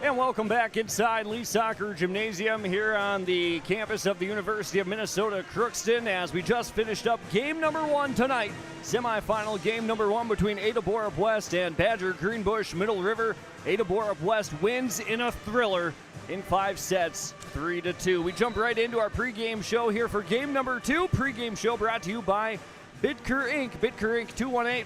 And welcome back inside Lee Soccer Gymnasium here on the campus of the University of Minnesota Crookston as we just finished up game number 1 tonight. Semifinal game number 1 between Ada Borup West and Badger Greenbush Middle River. Ada Borup West wins in a thriller in 5 sets, 3-2. We jump right into our pregame show here for game number 2. Pregame show brought to you by Bitker Inc. Bitker Inc.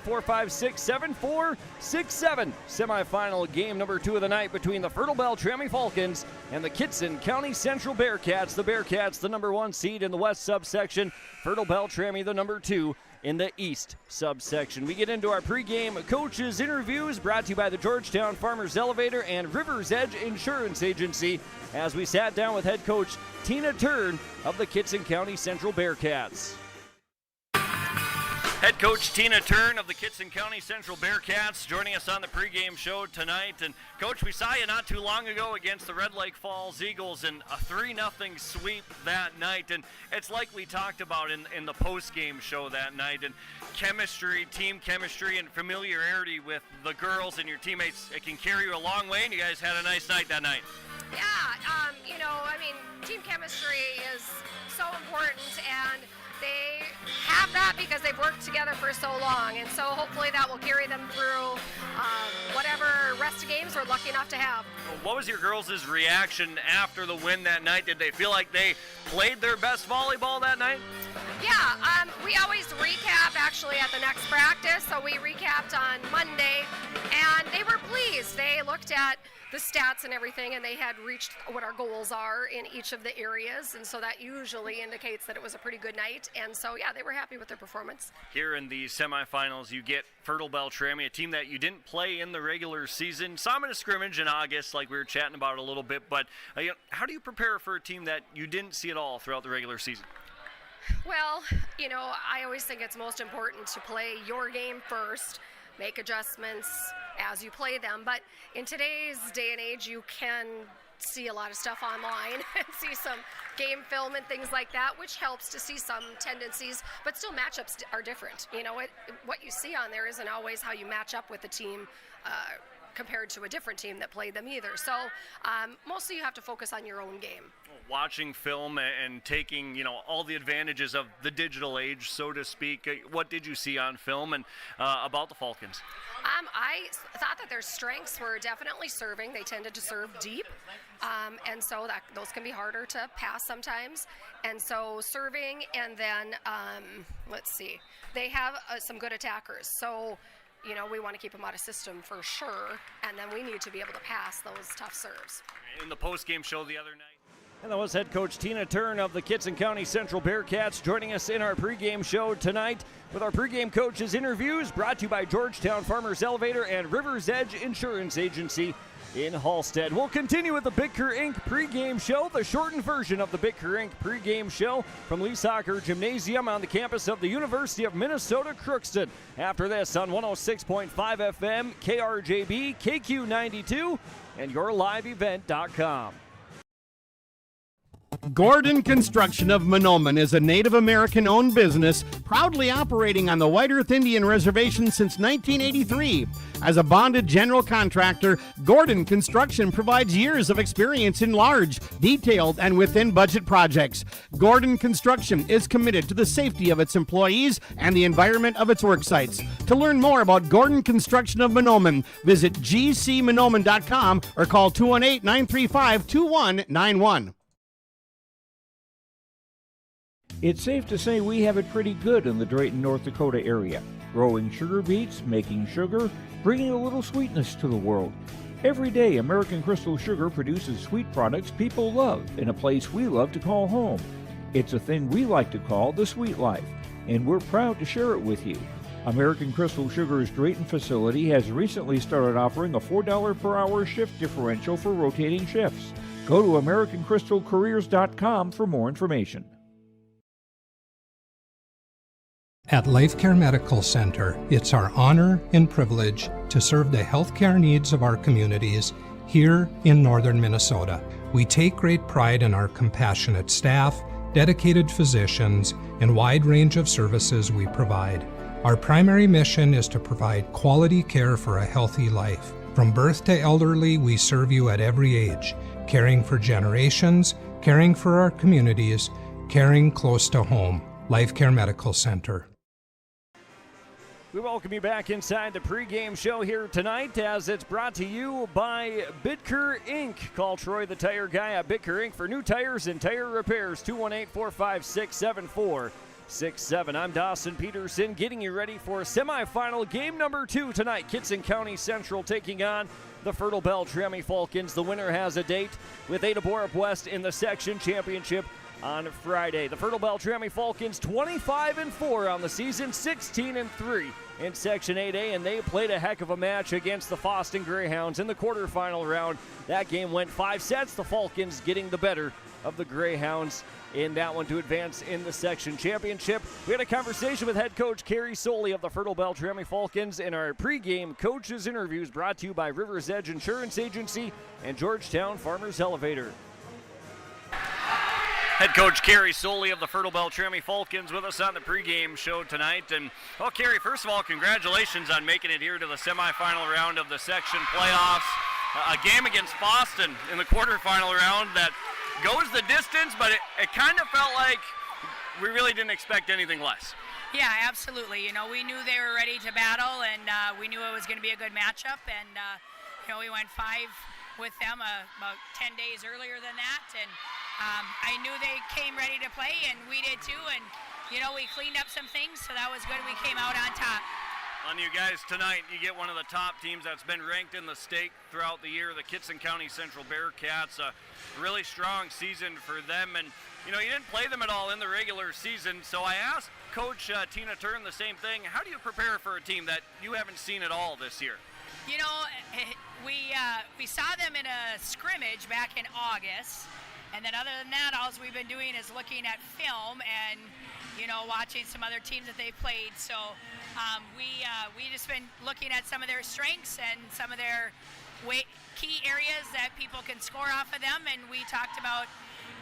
218-456-7467. Semifinal game number 2 of the night between the Fertile-Beltrami Falcons and the Kittson County Central Bearcats. The Bearcats, the number 1 seed in the West subsection. Fertile-Beltrami, the number 2 in the East subsection. We get into our pregame coaches interviews brought to you by the Georgetown Farmers Elevator and River's Edge Insurance Agency as we sat down with head coach Tina Turn of the Kittson County Central Bearcats. Head coach Tina Turn of the Kittson County Central Bearcats joining us on the pregame show tonight. And Coach, we saw you not too long ago against the Red Lake Falls Eagles in a 3-0 sweep that night. And it's like we talked about in the postgame show that night. And chemistry, team chemistry, and familiarity with the girls and your teammates, it can carry you a long way. And you guys had a nice night that night. Yeah, team chemistry is so important, and they have that because they've worked together for so long, and so hopefully that will carry them through whatever rest of games we're lucky enough to have. What was your girls' reaction after the win that night? Did they feel like they played their best volleyball that night? Yeah, we always recap actually at the next practice, so we recapped on Monday, and they were pleased. They looked at the stats and everything, and they had reached what our goals are in each of the areas, and so that usually indicates that it was a pretty good night, and so yeah, they were happy with their performance. Here in the semifinals, you get Fertile-Beltrami, a team that you didn't play in the regular season. Saw them in a scrimmage in August, like we were chatting about a little bit, but how do you prepare for a team that you didn't see at all throughout the regular season? Well, I always think it's most important to play your game first, make adjustments as you play them, but in today's day and age, you can see a lot of stuff online and see some game film and things like that, which helps to see some tendencies, but still matchups are different. What you see on there isn't always how you match up with the team compared to a different team that played them either. So mostly you have to focus on your own game. Watching film and taking, all the advantages of the digital age, so to speak, what did you see on film and about the Falcons? I thought that their strengths were definitely serving. They tended to serve deep, and so those can be harder to pass sometimes. And so serving, and then, they have some good attackers. So, we want to keep them out of system for sure, and then we need to be able to pass those tough serves. In the post-game show the other night. And that was head coach Tina Turn of the Kittson County Central Bearcats joining us in our pregame show tonight with our pregame coaches interviews brought to you by Georgetown Farmers Elevator and River's Edge Insurance Agency in Hallstead. We'll continue with the Bitker Inc. pregame show, the shortened version of the Bitker Inc. pregame show from Lee Soccer Gymnasium on the campus of the University of Minnesota Crookston. After this on 106.5 FM, KRJB, KQ92, and yourliveevent.com. Gordon Construction of Mahnomen is a Native American-owned business proudly operating on the White Earth Indian Reservation since 1983. As a bonded general contractor, Gordon Construction provides years of experience in large, detailed, and within-budget projects. Gordon Construction is committed to the safety of its employees and the environment of its work sites. To learn more about Gordon Construction of Mahnomen, visit gcmahnomen.com or call 218-935-2191. It's safe to say we have it pretty good in the Drayton, North Dakota area. Growing sugar beets, making sugar, bringing a little sweetness to the world. Every day, American Crystal Sugar produces sweet products people love in a place we love to call home. It's a thing we like to call the sweet life, and we're proud to share it with you. American Crystal Sugar's Drayton facility has recently started offering a $4 per hour shift differential for rotating shifts. Go to AmericanCrystalCareers.com for more information. At LifeCare Medical Center, it's our honor and privilege to serve the healthcare needs of our communities here in northern Minnesota. We take great pride in our compassionate staff, dedicated physicians, and wide range of services we provide. Our primary mission is to provide quality care for a healthy life. From birth to elderly, we serve you at every age, caring for generations, caring for our communities, caring close to home. Life Care Medical Center. We welcome you back inside the pregame show here tonight as it's brought to you by Bitker Inc. Call Troy the Tire Guy at Bitker Inc. for new tires and tire repairs, 218-456-7467. I'm Dawson Peterson getting you ready for semifinal game number 2 tonight. Kittson County Central taking on the Fertile-Beltrami Falcons. The winner has a date with Ada Borup West in the section championship on Friday. The Fertile-Beltrami Falcons 25-4 on the season, 16-3 in Section 8A, and they played a heck of a match against the Fosston Greyhounds in the quarterfinal round. That game went 5 sets, the Falcons getting the better of the Greyhounds in that one to advance in the section championship. We had a conversation with head coach Carrie Soley of the Fertile-Beltrami Falcons in our pregame coaches interviews brought to you by Rivers Edge Insurance Agency and Georgetown Farmers Elevator. Head coach Carrie Soley of the Fertile-Beltrami Falcons with us on the pregame show tonight. And, well, Carrie, first of all, congratulations on making it here to the semifinal round of the section playoffs. A game against Fosston in the quarterfinal round that goes the distance, but it kind of felt like we really didn't expect anything less. Yeah, absolutely. You know, we knew they were ready to battle, and we knew it was going to be a good matchup. And, you know, we went 5 with them about 10 days earlier than that. And I knew they came ready to play, and we did too. And, you know, we cleaned up some things, so that was good. We came out on top. On you guys tonight, you get one of the top teams that's been ranked in the state throughout the year, the Kittson County Central Bearcats. A really strong season for them. And, you know, you didn't play them at all in the regular season, so I asked Coach Tina Turn the same thing. How do you prepare for a team that you haven't seen at all this year? You know, we saw them in a scrimmage back in August. And then other than that, all we've been doing is looking at film and, you know, watching some other teams that they've played. So we just been looking at some of their strengths and some of their key areas that people can score off of them. And we talked about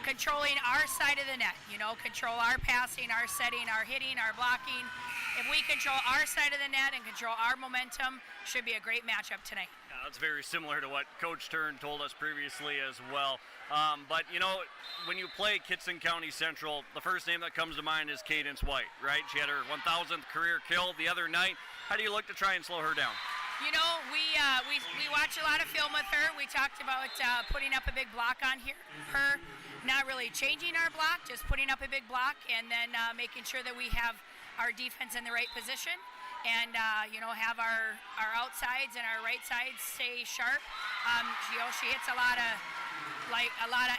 controlling our side of the net, you know, control our passing, our setting, our hitting, our blocking. If we control our side of the net and control our momentum, should be a great matchup tonight. Yeah, that's very similar to what Coach Turn told us previously as well. But, you know, when you play Kittson County Central, the first name that comes to mind is Cadence White, right? She had her 1,000th career kill the other night. How do you look to try and slow her down? You know, we watch a lot of film with her. We talked about putting up a big block on her, not really changing our block, just putting up a big block, and then making sure that we have our defense in the right position. And, you know, have our outsides and our right sides stay sharp. You know, she hits a lot of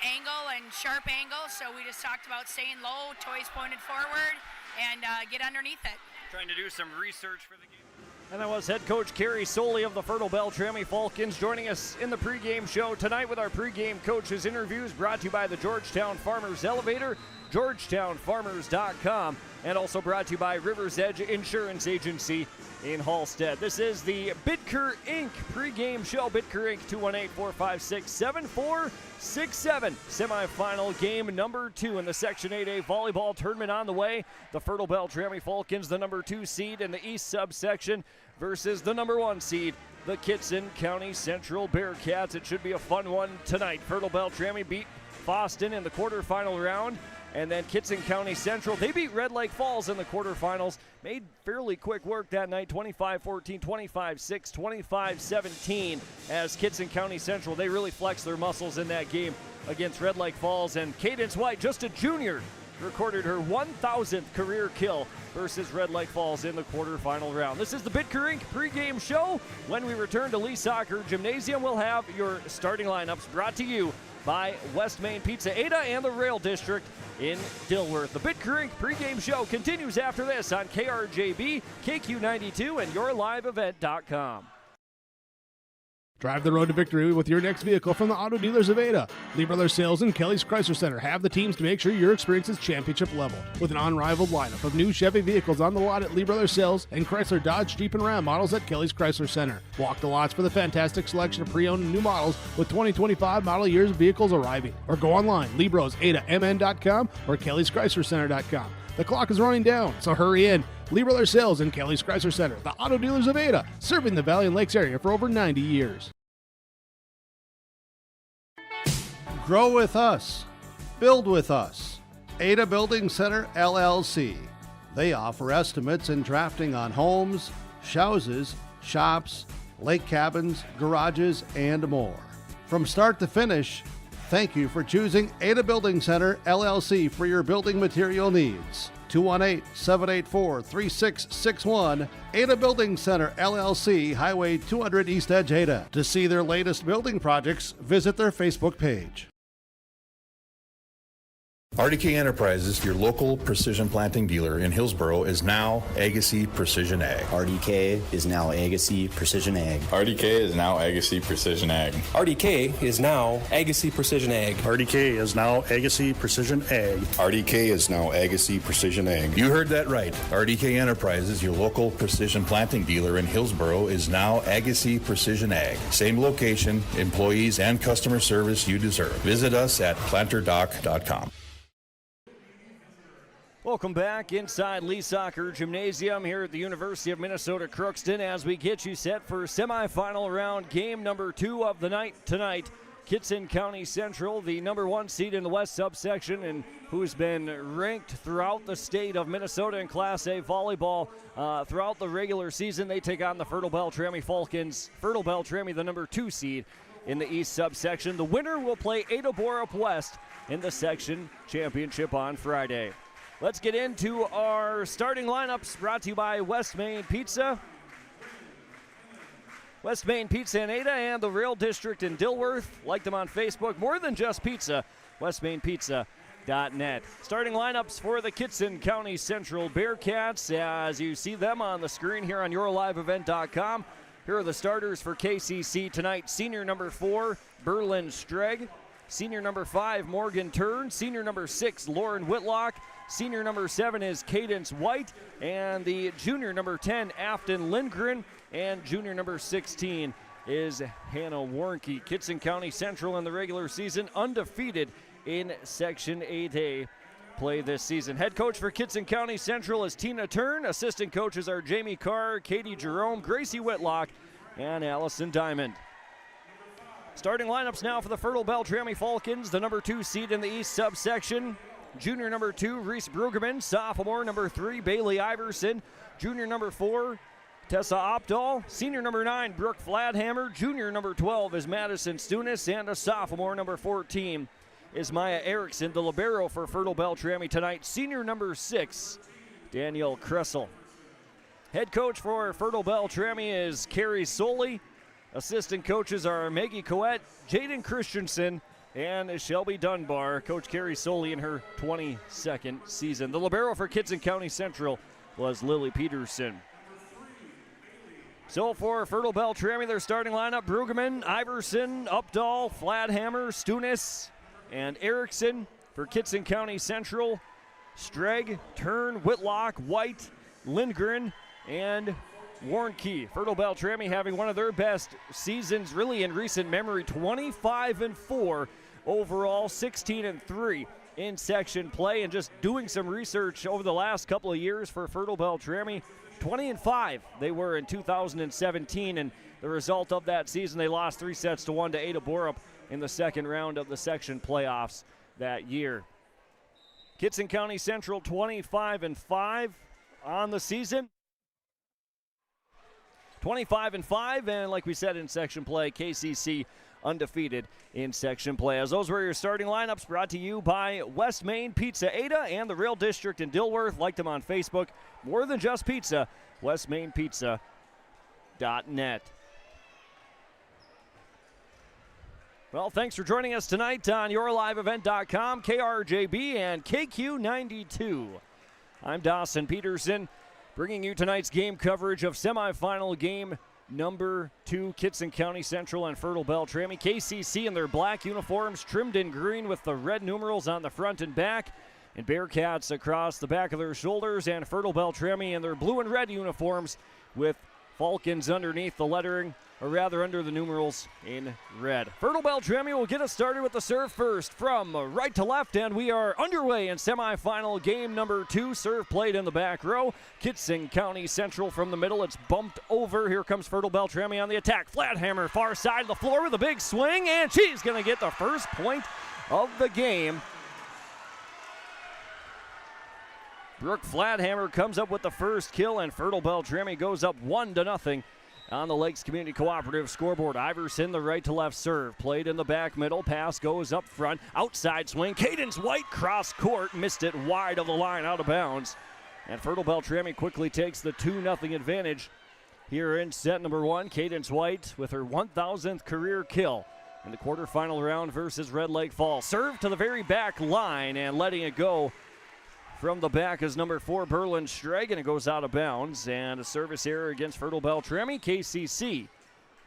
angle and sharp angle, so we just talked about staying low, toes pointed forward, and get underneath it. Trying to do some research for the game. And that was head coach Carrie Soley of the Fertile-Beltrami Falcons joining us in the pregame show tonight with our pregame coaches interviews brought to you by the Georgetown Farmers Elevator, GeorgetownFarmers.com, and also brought to you by Rivers Edge Insurance Agency in Hallstead. This is the Bitker Inc. pregame show. Bitker Inc. 218-456-7467. Semifinal game number 2 in the Section 8A volleyball tournament on the way. The Fertile-Beltrami Falcons, the number 2 seed in the East subsection, versus the number 1 seed, the Kittson County Central Bearcats. It should be a fun one tonight. Fertile-Beltrami beat Fosston in the quarterfinal round. And then Kittson County Central, they beat Red Lake Falls in the quarterfinals. Made fairly quick work that night, 25-14, 25-6, 25-17. As Kittson County Central, they really flexed their muscles in that game against Red Lake Falls. And Cadence White, just a junior, recorded her 1,000th career kill versus Red Lake Falls in the quarterfinal round. This is the Bitker Inc. pregame show. When we return to Lee Soccer Gymnasium, we'll have your starting lineups brought to you by West Main Pizza Ada and the Rail District in Dilworth. The Bitker Inc. pregame show continues after this on KRJB, KQ92, and YourLiveEvent.com. Drive the road to victory with your next vehicle from the auto dealers of Ada. Lee Brothers Sales and Kelly's Chrysler Center have the teams to make sure your experience is championship level. With an unrivaled lineup of new Chevy vehicles on the lot at Lee Brothers Sales and Chrysler, Dodge, Jeep, and Ram models at Kelly's Chrysler Center. Walk the lots for the fantastic selection of pre-owned and new models with 2025 model years vehicles arriving. Or go online, LeBrosAdaMN.com or Kelly'sChryslerCenter.com. The clock is running down, so hurry in. Lee Brothers Sales and Kelly's Chrysler Center, the auto dealers of Ada, serving the Valley and Lakes area for over 90 years. Grow with us. Build with us. Ada Building Center, LLC. They offer estimates and drafting on homes, houses, shops, lake cabins, garages, and more. From start to finish, thank you for choosing Ada Building Center, LLC for your building material needs. 218-784-3661, Ada Building Center, LLC, Highway 200 East Edge, Ada. To see their latest building projects, visit their Facebook page. RDK Enterprises, your local precision planting dealer in Hillsboro, is now Agassi Precision Ag. RDK is now Agassi Precision Ag. RDK is now Agassi Precision Ag. RDK is now Agassi Precision Ag. RDK is now Agassi Precision Ag. RDK is now Agassi Precision Ag. You heard that right. RDK Enterprises, your local precision planting dealer in Hillsboro, is now Agassi Precision Ag. Same location, employees, and customer service you deserve. Visit us at planterdoc.com. Welcome back inside Lee Soccer Gymnasium here at the University of Minnesota Crookston as we get you set for semifinal round game number 2 of the night tonight. Kittson County Central, the number 1 seed in the West subsection and who's been ranked throughout the state of Minnesota in Class A volleyball throughout the regular season. They take on the Fertile-Beltrami Falcons. Fertile-Beltrami, the number 2 seed in the East subsection. The winner will play Ada Borup West in the section championship on Friday. Let's get into our starting lineups brought to you by West Main Pizza. West Main Pizza in Ada and the Rail District in Dilworth. Like them on Facebook. More than just pizza, westmainpizza.net. Starting lineups for the Kittson County Central Bearcats as you see them on the screen here on yourliveevent.com. Here are the starters for KCC tonight. Senior number 4, Berlin Stregg. Senior number 5, Morgan Turn. Senior number 6, Lauren Whitlock. Senior number 7 is Cadence White. And the junior number 10, Afton Lindgren. And junior number 16 is Hannah Warnke. Kittson County Central in the regular season, undefeated in Section 8A play this season. Head coach for Kittson County Central is Tina Turn. Assistant coaches are Jamie Carr, Katie Jerome, Gracie Whitlock, and Allison Diamond. Starting lineups now for the Fertile-Beltrami Falcons, the number 2 seed in the East subsection. Junior number 2, Reese Brueggemann. Sophomore number 3, Bailey Iverson. Junior number 4, Tessa Opdahl. Senior number 9, Brooke Fladhammer. Junior number 12 is Madison Stunis. And a sophomore number 14 is Maya Erickson, the libero for Fertile-Beltrami tonight. Senior number 6, Danielle Kressel. Head coach for Fertile-Beltrami is Carrie Soley. Assistant coaches are Maggie Coette, Jaden Christensen, and Shelby Dunbar. Coach Carrie Soley in her 22nd season. The libero for Kittson County Central was Lily Peterson. So for Fertile-Beltrami, their starting lineup: Brueggemann, Iverson, Updahl, Fladhammer, Stunis, and Erickson. For Kittson County Central, Stregg, Turn, Whitlock, White, Lindgren, and Warnke. Fertile-Beltrami having one of their best seasons really in recent memory. 25-4 overall, 16-3 in section play. And just doing some research over the last couple of years for Fertile-Beltrami, 20-5 they were in 2017, and the result of that season, they lost 3-1 to Ada Borup in the second round of the section playoffs that year. Kittson County Central 25-5 on the season. 25-5, and like we said in section play, KCC undefeated in section play. As those were your starting lineups, brought to you by West Main Pizza Ada and the Rail District in Dilworth. Like them on Facebook. More than just pizza, westmainpizza.net. Well, thanks for joining us tonight on yourliveevent.com, KRJB, and KQ92. I'm Dawson Peterson, bringing you tonight's game coverage of semifinal game number 2, Kittson County Central and Fertile-Beltrami. KCC in their black uniforms, trimmed in green with the red numerals on the front and back, and Bearcats across the back of their shoulders, and Fertile-Beltrami in their blue and red uniforms with Falcons underneath the lettering, or rather under the numerals in red. Fertile-Beltrami will get us started with the serve first from right to left, and we are underway in semifinal game number 2. Serve played in the back row. Kittson County Central from the middle. It's bumped over. Here comes Fertile-Beltrami on the attack. Flat hammer, far side of the floor with a big swing, and she's going to get the first point of the game. Brooke Flathammer comes up with the first kill, and Fertile-Beltrami goes up 1-0 on the Lakes Community Cooperative scoreboard. Iverson, the right to left serve, played in the back middle. Pass goes up front. Outside swing. Cadence White cross court, missed it wide of the line, out of bounds. And Fertile-Beltrami quickly takes the 2-0 advantage here in set number 1. Cadence White with her 1,000th career kill in the quarterfinal round versus Red Lake Falls. Serve to the very back line, and letting it go from the back is number 4, Berlin Streg, and it goes out of bounds. And a service error against Fertile-Beltrami. KCC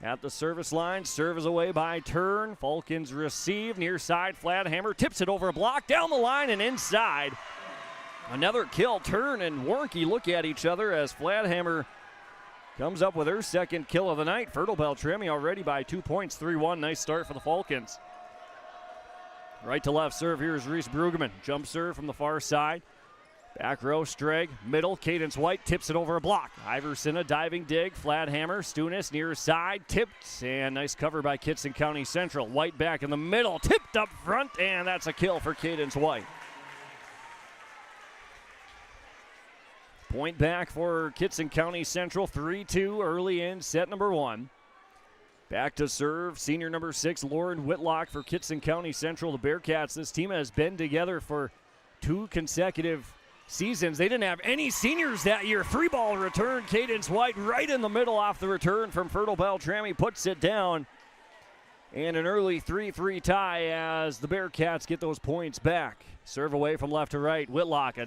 at the service line. Serve is away by Turn. Falcons receive. Near side, Flathammer tips it over a block, down the line and inside. Another kill. Turn and Warnke look at each other as Flathammer comes up with her second kill of the night. Fertile-Beltrami already by 2 points, 3-1. Nice start for the Falcons. Right to left serve. Here's Reese Brueggemann. Jump serve from the far side. Back row, Streg, middle, Cadence White tips it over a block. Iverson, a diving dig, Flathammer, Stunis near side, tipped, and nice cover by Kittson County Central. White back in the middle, tipped up front, and that's a kill for Cadence White. Point back for Kittson County Central, 3-2 early in set number 1. Back to serve, senior number 6, Lauren Whitlock for Kittson County Central. The Bearcats, this team has been together for 2 consecutive seasons. They didn't have any seniors that year. 3-ball return. Cadence White right in the middle off the return from Fertile-Beltrami, puts it down. And an early 3-3 tie as the Bearcats get those points back. Serve away from left to right. Whitlock, a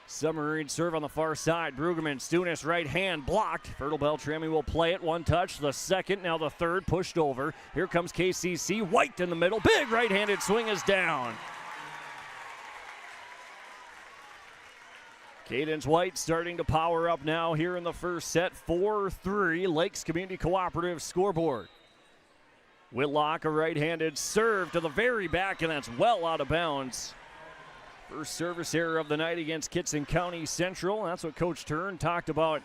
submarine serve on the far side. Brueggemann, Stunis, right hand blocked. Fertile-Beltrami will play it. 1 touch. The second, now the third, pushed over. Here comes KCC. White in the middle. Big right-handed swing is down. Cadence White starting to power up now here in the first set. 4-3 Lakes Community Cooperative scoreboard. Whitlock, a right-handed serve to the very back, and that's well out of bounds. First service error of the night against Kittson County Central. That's what Coach Turn talked about.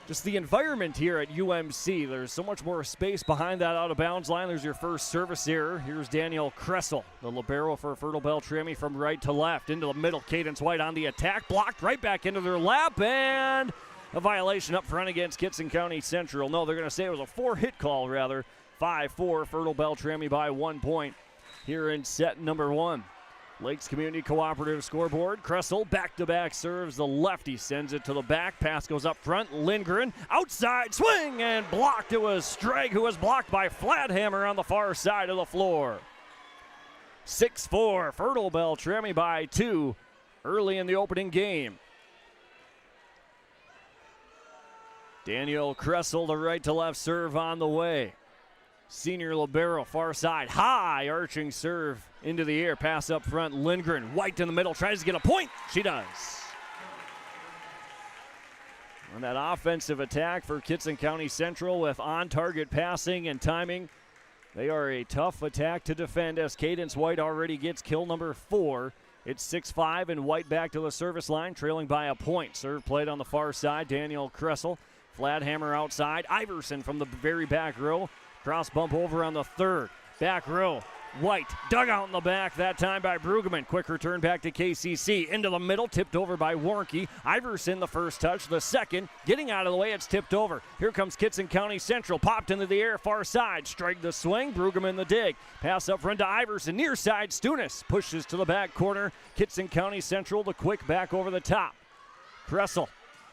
Just the environment here at UMC. There's so much more space behind that out-of-bounds line. There's your first service error. Here's Danielle Kressel, the libero for Fertile-Beltrami, from right to left. Into the middle, Cadence White on the attack. Blocked right back into their lap, and a violation up front against Kittson County Central. No, they're going to say it was a 4-hit call, rather. 5-4, Fertile-Beltrami by 1 point here in set number 1. Lakes Community Cooperative scoreboard. Kressel back-to-back serves. The lefty sends it to the back. Pass goes up front. Lindgren outside swing and blocked. It was Streg who was blocked by Flathammer on the far side of the floor. 6-4, Fertile-Beltrami by 2 early in the opening game. Daniel Kressel, the right to left serve on the way. Senior libero, far side, high arching serve into the air. Pass up front, Lindgren. White in the middle, tries to get a point. She does. On that offensive attack for Kittson County Central with on-target passing and timing, they are a tough attack to defend as Cadence White already gets kill number 4. It's 6-5 and White back to the service line, trailing by a point. Serve played on the far side, Daniel Kressel. Flathammer outside, Iverson from the very back row. Cross bump over on the third. Back row, White dug out in the back, that time by Brueggemann. Quick return back to KCC. Into the middle, tipped over by Warnke. Iverson the first touch, the second. Getting out of the way, it's tipped over. Here comes Kittson County Central. Popped into the air, far side. Strike the swing, Brueggemann the dig. Pass up front to Iverson. Near side, Stunis pushes to the back corner. Kittson County Central, the quick back over the top. Kressel,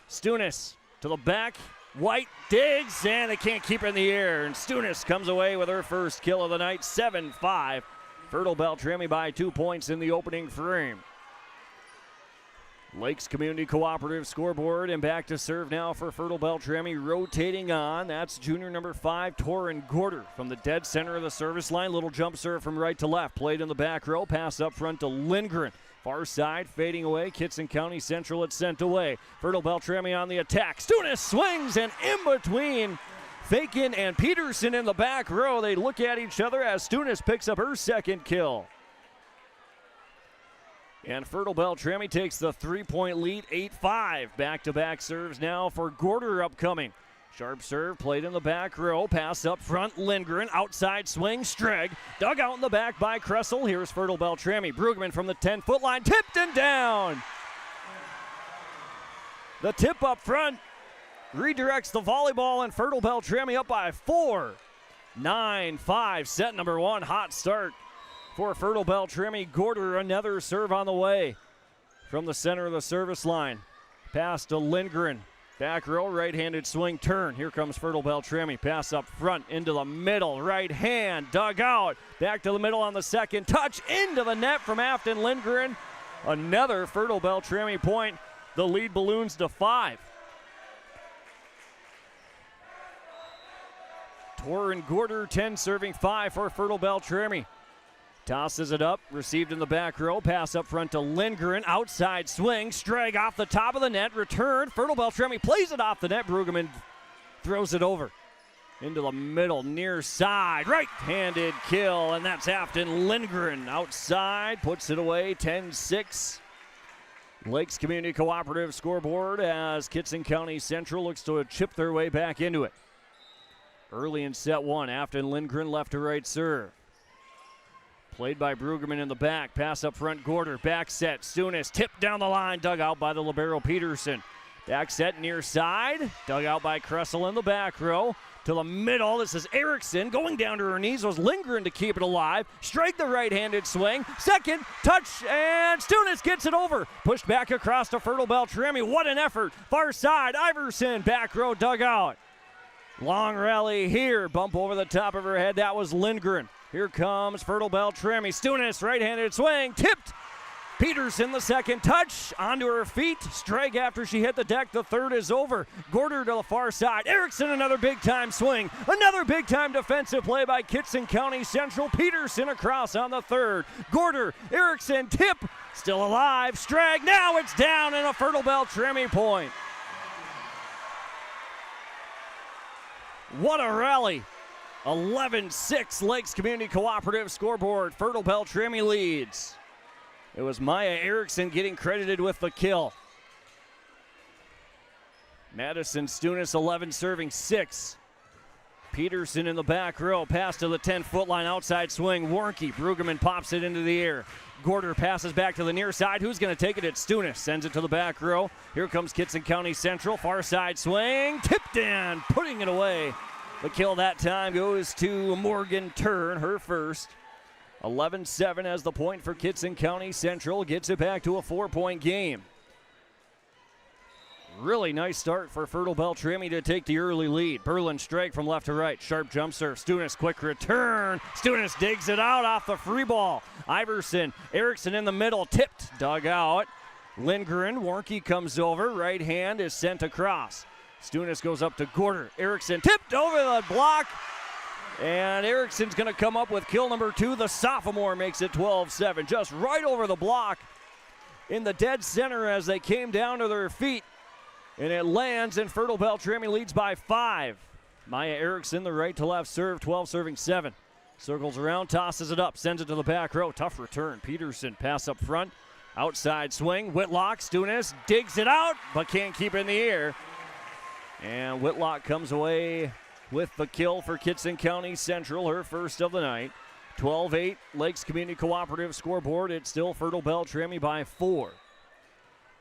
Stunis to the back. White digs, and they can't keep it in the air. And Stunis comes away with her first kill of the night, 7-5. Fertile-Beltrami by 2 points in the opening frame. Lakes Community Cooperative scoreboard, and back to serve now for Fertile-Beltrami. Rotating on, that's junior number 5, Torin Gorder, from the dead center of the service line. Little jump serve from right to left. Played in the back row, pass up front to Lindgren. Far side fading away. Kittson County Central, it's sent away. Fertile-Beltrami on the attack. Stunis swings, and in between Fakin and Peterson in the back row, they look at each other as Stunis picks up her second kill. And Fertile-Beltrami takes the 3-point lead, 8-5. Back-to-back serves now for Gorder upcoming. Sharp serve played in the back row. Pass up front, Lindgren. Outside swing, Streg. Dug out in the back by Kressel. Here's Fertile-Beltrami. Bruggeman from the 10-foot line. Tipped and down. The tip up front redirects the volleyball, and Fertile-Beltrami up by 4. 9-5. Set number 1. Hot start for Fertile-Beltrami. Gorder, another serve on the way from the center of the service line. Pass to Lindgren. Back row, right-handed swing, turn. Here comes Fertile-Beltrami. Pass up front, into the middle. Right hand, dug out. Back to the middle on the second touch. Into the net from Afton Lindgren. Another Fertile-Beltrami point. The lead balloons to 5. Torin Gorder, 10 serving 5 for Fertile-Beltrami. Tosses it up, received in the back row. Pass up front to Lindgren. Outside swing. Streg off the top of the net. Return. Fertile-Beltrami plays it off the net. Bruggeman throws it over. Into the middle, near side. Right-handed kill, and that's Afton Lindgren. Outside, puts it away, 10-6. Lakes Community Cooperative scoreboard as Kittson County Central looks to chip their way back into it. Early in set 1, Afton Lindgren left to right serve. Played by Bruggeman in the back. Pass up front, Gorder. Back set, Stunis. Tipped down the line. Dug out by the libero Peterson. Back set near side. Dug out by Kressel in the back row. To the middle. This is Erickson going down to her knees. Was Lindgren to keep it alive. Strike the right-handed swing. Second touch, and Stunis gets it over. Pushed back across to Fertile-Beltrami. What an effort. Far side. Iverson. Back row dug out. Long rally here. Bump over the top of her head. That was Lindgren. Here comes Fertile-Beltrami. Stunis, right-handed swing, tipped. Peterson, the second touch, onto her feet. Strike after she hit the deck. The third is over. Gorder to the far side. Erickson, another big-time swing. Another big-time defensive play by Kittson County Central. Peterson across on the third. Gorder, Erickson, tip, still alive. Strag, now it's down, and a Fertile-Beltrami point. What a rally. 11-6 Lakes Community Cooperative scoreboard. Fertile-Beltrami leads. It was Maya Erickson getting credited with the kill. Madison Stunis, 11 serving 6. Peterson in the back row. Pass to the 10-foot line. Outside swing. Warnke. Bruggeman pops it into the air. Gorder passes back to the near side. Who's going to take it? It's Stunis. Sends it to the back row. Here comes Kittson County Central. Far side swing. Tipped in. Putting it away. The kill that time goes to Morgan Turn, her first. 11-7 as the point for Kittson County Central. Gets it back to a 4-point game. Really nice start for Fertile-Beltrami to take the early lead. Berlin strike from left to right. Sharp jump serve. Stunis, quick return. Stunis digs it out off the free ball. Iverson, Erickson in the middle. Tipped, dug out. Lindgren, Warnke comes over. Right hand is sent across. Stunis goes up to Gorder. Erickson tipped over the block. And Erickson's going to come up with kill number 2. The sophomore makes it 12-7. Just right over the block in the dead center as they came down to their feet. And it lands, and Fertile-Beltrami leads by 5. Maya Erickson, the right to left serve, 12 serving 7. Circles around, tosses it up, sends it to the back row. Tough return. Peterson, pass up front. Outside swing. Whitlock, Stunis digs it out, but can't keep it in the air. And Whitlock comes away with the kill for Kittson County Central, her first of the night. 12-8 Lakes Community Cooperative scoreboard. It's still Fertile-Beltrami by 4.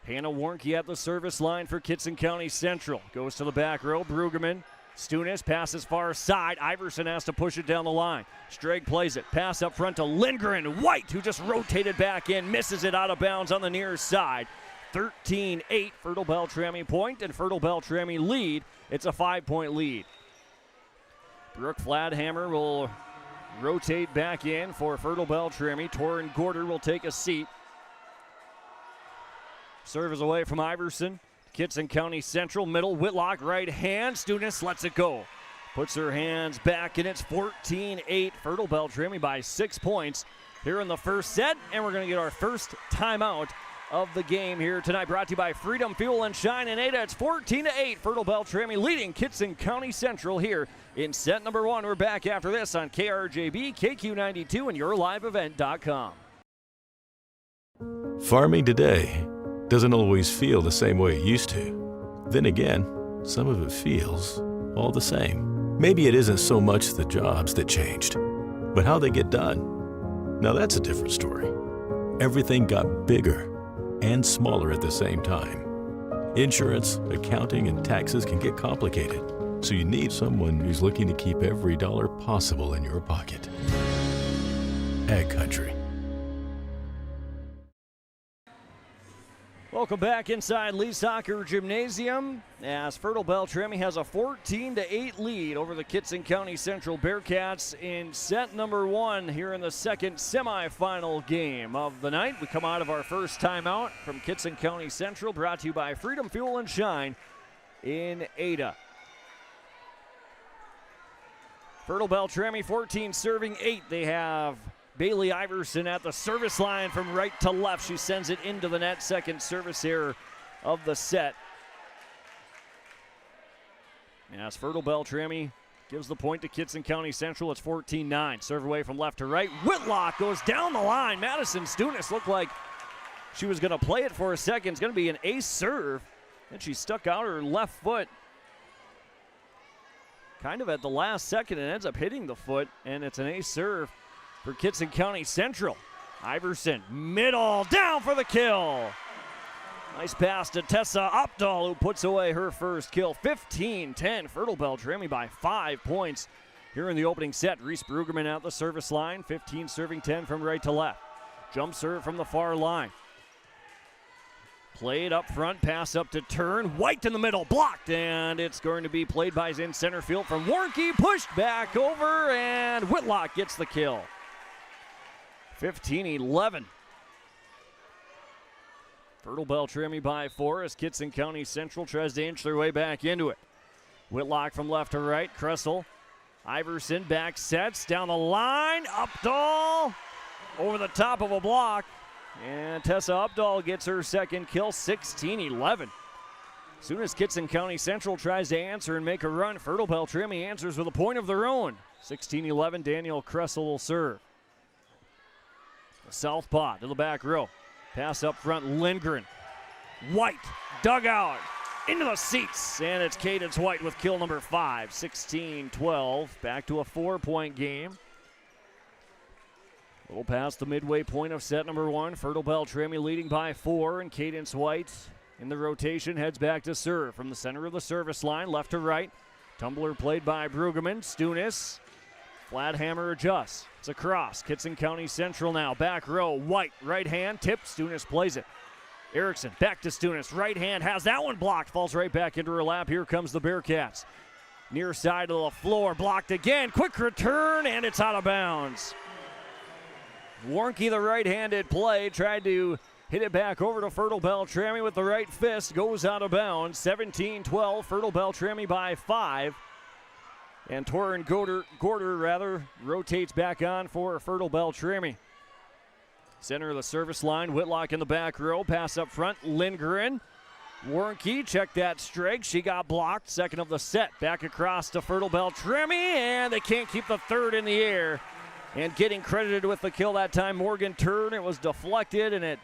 Hannah Warnke at the service line for Kittson County Central. Goes to the back row. Bruggeman. Stunis passes far side. Iverson has to push it down the line. Strag plays it. Pass up front to Lindgren. White, who just rotated back in, misses it out of bounds on the near side. 13-8 Fertile-Beltrami point, and Fertile-Beltrami lead. It's a 5-point lead. Brooke Fladhammer will rotate back in for Fertile-Beltrami. Torin Gorder will take a seat. Serve is away from Iverson. Kittson County Central, middle, Whitlock, right hand. Stunis lets it go. Puts her hands back, and it's 14-8. Fertile-Beltrami by 6 points. here in the first set, and we're going to get our first timeout of the game here tonight. Brought to you by Freedom Fuel and Shine in Ada. It's 14-8. Fertile-Beltrami leading Kittson County Central here in set number 1. We're back after this on KRJB, KQ92, and YourLiveEvent.com. Farming today doesn't always feel the same way it used to. Then again, some of it feels all the same. Maybe it isn't so much the jobs that changed, but how they get done. Now that's a different story. Everything got bigger and smaller at the same time. Insurance, accounting, and taxes can get complicated, so you need someone who's looking to keep every dollar possible in your pocket. Ag Country. Welcome back inside Lee Soccer Gymnasium as Fertile-Beltrami has a 14-8 lead over the Kittson County Central Bearcats in set number 1 here in the second semifinal game of the night. We come out of our first timeout from Kittson County Central, brought to you by Freedom Fuel and Shine in Ada. Fertile-Beltrami 14 serving 8. They have Bailey Iverson at the service line from right to left. She sends it into the net. Second service error of the set. As Fertile-Beltrami gives the point to Kittson County Central, it's 14-9. Serve away from left to right. Whitlock goes down the line. Madison Stunis looked like she was going to play it for a second. It's going to be an ace serve. And she stuck out her left foot kind of at the last second and ends up hitting the foot. And it's an ace serve for Kittson County Central. Iverson, middle, down for the kill. Nice pass to Tessa Opdahl, who puts away her first kill. 15-10, Fertile-Beltrami by 5 points here in the opening set. Reese Brueggemann at the service line, 15 serving 10 from right to left. Jump serve from the far line. Played up front, pass up to Turn. White in the middle, blocked, and it's going to be played by in center field from Warnke. Pushed back over, and Whitlock gets the kill. 15-11. Fertile-Beltrami by 4 as Kittson County Central tries to inch their way back into it. Whitlock from left to right. Kressel. Iverson back sets down the line. Opdahl over the top of a block. And Tessa Opdahl gets her second kill. 16-11. As soon as Kittson County Central tries to answer and make a run, Fertile-Beltrami answers with a point of their own. 16-11, Daniel Kressel will serve. Southpaw to the back row. Pass up front, Lindgren. White, dug out, into the seats, and it's Cadence White with kill number 5. 16-12, back to a 4-point game. A little past the midway point of set number 1. Fertile-Beltrami leading by 4, and Cadence White in the rotation heads back to serve from the center of the service line, left to right. Tumbler played by Brueggemann. Stunis. Flat hammer adjusts. It's a cross. Kittson County Central now. Back row. White. Right hand. Tip. Stunis plays it. Erickson back to Stunis. Right hand has that one blocked. Falls right back into her lap. Here comes the Bearcats. Near side of the floor. Blocked again. Quick return, and it's out of bounds. Warnke, the right-handed play, tried to hit it back over to Fertile-Beltrami with the right fist. Goes out of bounds. 17-12. Fertile-Beltrami by 5. And Torin Gorder rotates back on for Fertile-Beltrami. Center of the service line, Whitlock in the back row. Pass up front, Lindgren. Warnke, check that strike. She got blocked. Second of the set. Back across to Fertile-Beltrami, and they can't keep the third in the air. And getting credited with the kill that time, Morgan Turn. It was deflected, and it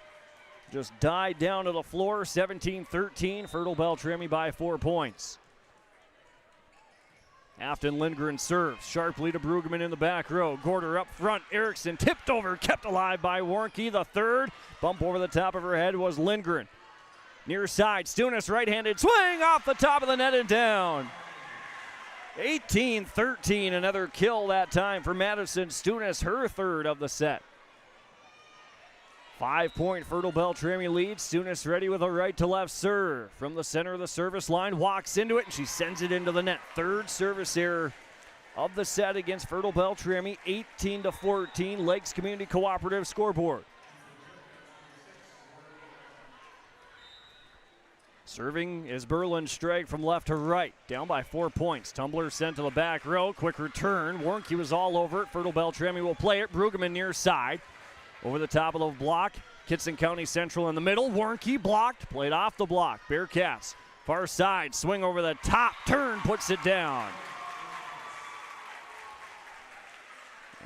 just died down to the floor. 17-13, Fertile-Beltrami by 4 points. Afton Lindgren serves sharply to Brueggemann in the back row. Gorder up front. Erickson tipped over, kept alive by Warnke. The third bump over the top of her head was Lindgren. Near side, Stunis right-handed swing off the top of the net and down. 18-13, another kill that time for Madison Stunis, her third of the set. 5-point Fertile-Beltrami lead. Stunis ready with a right to left serve. From the center of the service line, walks into it, and she sends it into the net. Third service error of the set against Fertile-Beltrami. 18-14, Lakes Community Cooperative scoreboard. Serving is Berlin Strag from left to right. Down by 4 points. Tumbler sent to the back row. Quick return. Warnke was all over it. Fertile-Beltrami will play it. Brueggemann near side. over the top of the block. Kittson County Central in the middle. Warnke blocked, played off the block. Bearcats, far side, swing over the top, turn, puts it down.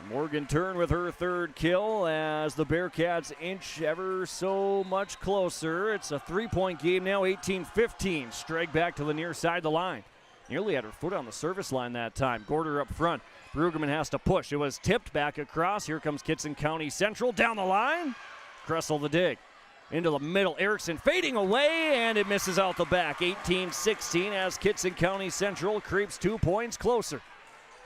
And Morgan Turn with her third kill as the Bearcats inch ever so much closer. It's a 3-point game now, 18-15. Streg back to the near side of the line. Nearly had her foot on the service line that time. Gorder up front. Brueggemann has to push. It was tipped back across. Here comes Kittson County Central down the line. Kressel the dig. Into the middle. Erickson fading away, and it misses out the back. 18-16 as Kittson County Central creeps 2 points closer.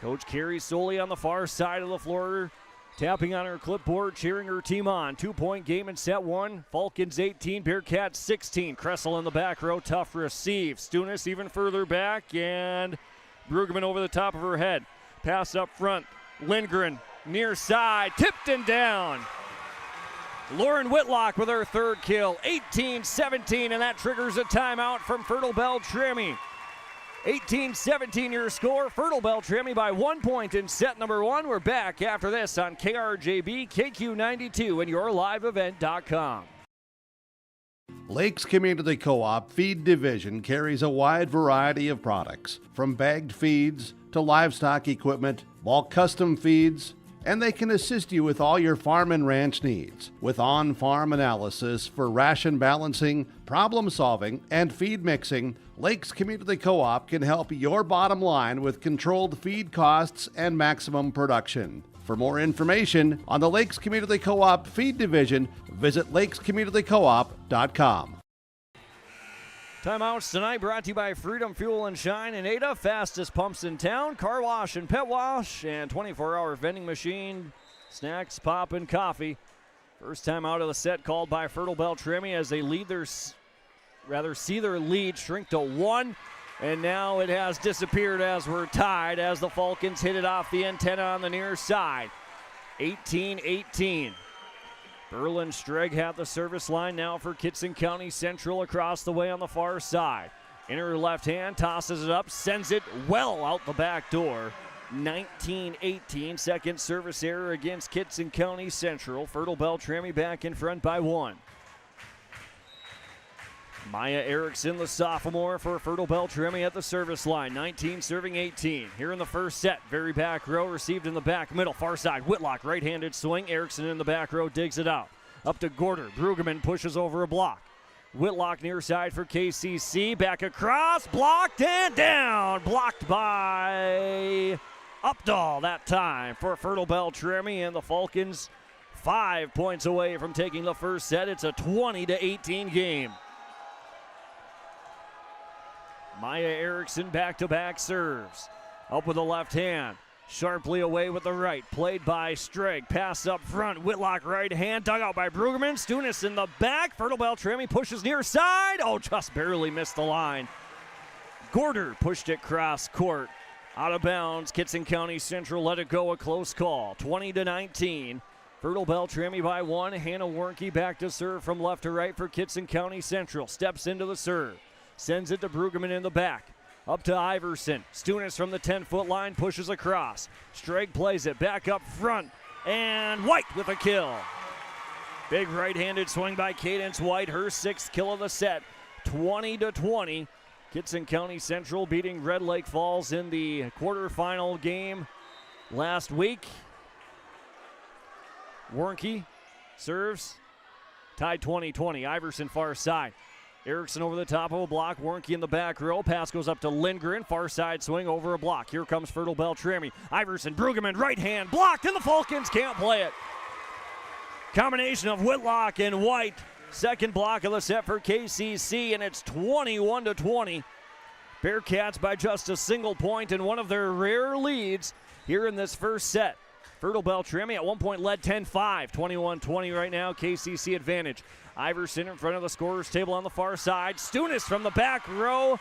Coach Carrie Soley on the far side of the floor, tapping on her clipboard, cheering her team on. 2-point game in set one. Falcons 18, Bearcats 16. Kressel in the back row, tough receive. Stunis even further back, and Brueggemann over the top of her head. Pass up front. Lindgren near side, tipped and down. Lauren Whitlock with her third kill. 18-17, and that triggers a timeout from Fertile-Beltrami. 18-17 your score. Fertile-Beltrami by 1 point in set number one. We're back after this on KRJB, KQ92, and yourliveevent.com. Lakes Community Co-op Feed Division carries a wide variety of products, from bagged feeds to livestock equipment, bulk custom feeds, and they can assist you with all your farm and ranch needs with on-farm analysis for ration balancing, problem solving, and feed mixing. Lakes Community Co-op can help your bottom line with controlled feed costs and maximum production. For more information on the Lakes Community Co-op Feed Division, visit lakescommunitycoop.com. Timeouts tonight brought to you by Freedom Fuel and Shine in Ada, fastest pumps in town, car wash and pet wash, and 24-hour vending machine, snacks, pop, and coffee. First time out of the set called by Fertile-Beltrami as they see their lead shrink to 1, and now it has disappeared as we're tied as the Falcons hit it off the antenna on the near side. 18-18. Berlin Streg have the service line now for Kittson County Central across the way on the far side. In her left hand, tosses it up, sends it well out the back door. 19-18, second service error against Kittson County Central. Fertile-Beltrami back in front by 1. Maya Erickson, the sophomore for Fertile-Beltrami at the service line. 19 serving 18. Here in the first set, very back row, received in the back middle, far side. Whitlock, right-handed swing. Erickson in the back row, digs it out. Up to Gorder. Brueggemann pushes over a block. Whitlock near side for KCC. Back across, blocked and down. Blocked by Updahl that time for Fertile-Beltrami, and the Falcons 5 points away from taking the first set. It's a 20-18 game. Maya Erickson back-to-back serves. Up with the left hand. Sharply away with the right. Played by Streg. Pass up front. Whitlock right hand. Dug out by Brueggemann. Stunis in the back. Fertile-Beltrami pushes near side. Oh, just barely missed the line. Gorder pushed it cross court. Out of bounds. Kittson County Central let it go. A close call. 20-19. Fertile-Beltrami by 1. Hannah Warnke back to serve from left to right for Kittson County Central. Steps into the serve. Sends it to Brueggemann in the back. Up to Iverson. Stunis from the 10-foot line pushes across. Streg plays it back up front. And White with a kill. Big right-handed swing by Cadence White. Her 6th kill of the set. 20-20. Kittson County Central beating Red Lake Falls in the quarterfinal game last week. Warnke serves. Tied 20-20. Iverson far side. Erickson over the top of a block. Warnke in the back row. Pass goes up to Lindgren. Far side swing over a block. Here comes Fertile-Beltrami. Iverson, Brueggemann, right hand blocked, and the Falcons can't play it. Combination of Whitlock and White. Second block of the set for KCC, and it's 21-20. Bearcats by just a single point in one of their rare leads here in this first set. Fertile-Beltrami at one point led 10-5. 21-20 right now. KCC advantage. Iverson in front of the scorer's table on the far side. Stunis from the back row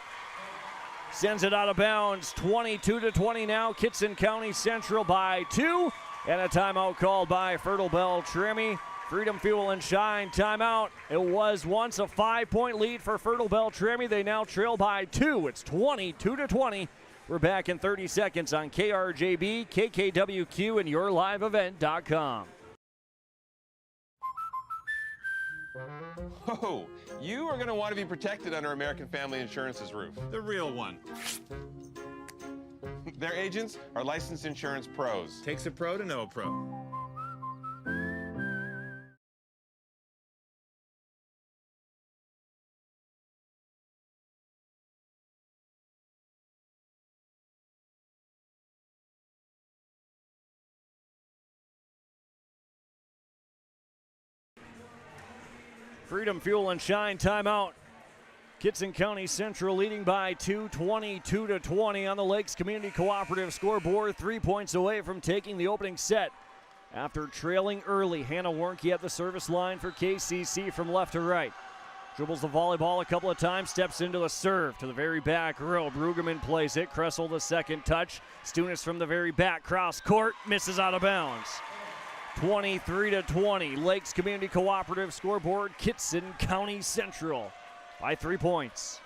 sends it out of bounds. 22-20 now. Kittson County Central by 2. And a timeout called by Fertile-Beltrami. Freedom Fuel and Shine timeout. It was once a 5-point lead for Fertile-Beltrami. They now trail by 2. It's 22-20. We're back in 30 seconds on KRJB, KKWQ, and yourliveevent.com. Oh, you are going to want to be protected under American Family Insurance's roof. The real one. Their agents are licensed insurance pros. Takes a pro to know a pro. Freedom Fuel and Shine timeout. Kittson County Central leading by 2, 22-20 on the Lakes Community Cooperative scoreboard. 3 points away from taking the opening set. After trailing early, Hannah Warnke at the service line for KCC from left to right. Dribbles the volleyball a couple of times, steps into the serve to the very back row. Brueggemann plays it. Kressel the second touch. Stunis from the very back cross court, misses out of bounds. 23-20, Lakes Community Cooperative scoreboard, Kittson County Central by 3 points.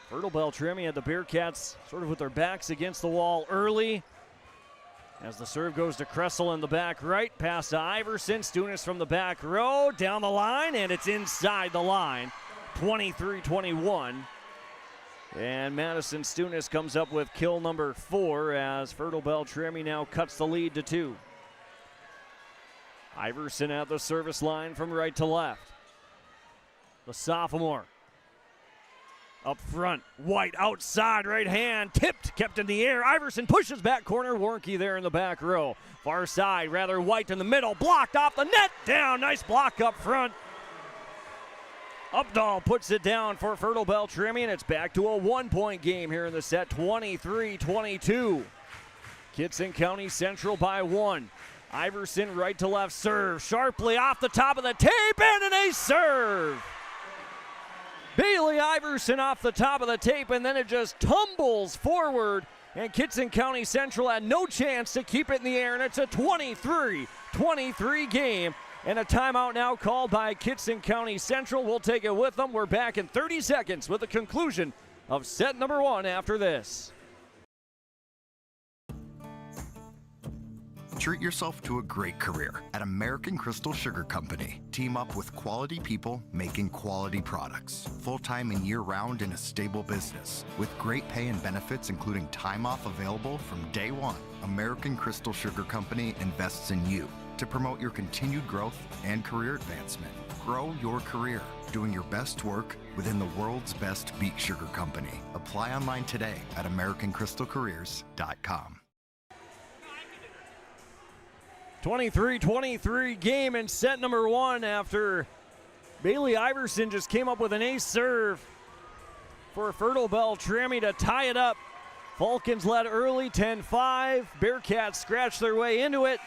Fertile-Beltrami had the Bearcats sort of with their backs against the wall early. As the serve goes to Kressel in the back right, pass to Iverson, Stunis from the back row, down the line, and it's inside the line, 23-21. And Madison Stunis comes up with kill number 4 as Fertile-Beltrami now cuts the lead to 2. Iverson at the service line from right to left. The sophomore up front. White outside, right hand, tipped, kept in the air. Iverson pushes back corner. Warnke there in the back row. Far side, rather White in the middle. Blocked off the net, down. Nice block up front. Updahl puts it down for Fertile-Beltrami, and it's back to a 1-point game here in the set, 23-22. Kittson County Central by 1. Iverson right to left serve, sharply off the top of the tape, and an ace serve. Bailey Iverson off the top of the tape, and then it just tumbles forward, and Kittson County Central had no chance to keep it in the air, and it's a 23-23 game, and a timeout now called by Kittson County Central. We'll take it with them. We're back in 30 seconds with the conclusion of set number 1 after this. Treat yourself to a great career at American Crystal Sugar Company. Team up with quality people making quality products. Full-time and year-round in a stable business. With great pay and benefits including time off available from day one. American Crystal Sugar Company invests in you to promote your continued growth and career advancement. Grow your career doing your best work within the world's best beet sugar company. Apply online today at AmericanCrystalCareers.com. 23-23 game in set number 1 after Bailey Iverson just came up with an ace serve for Fertile-Beltrami to tie it up. Falcons led early, 10-5. Bearcats scratched their way into it.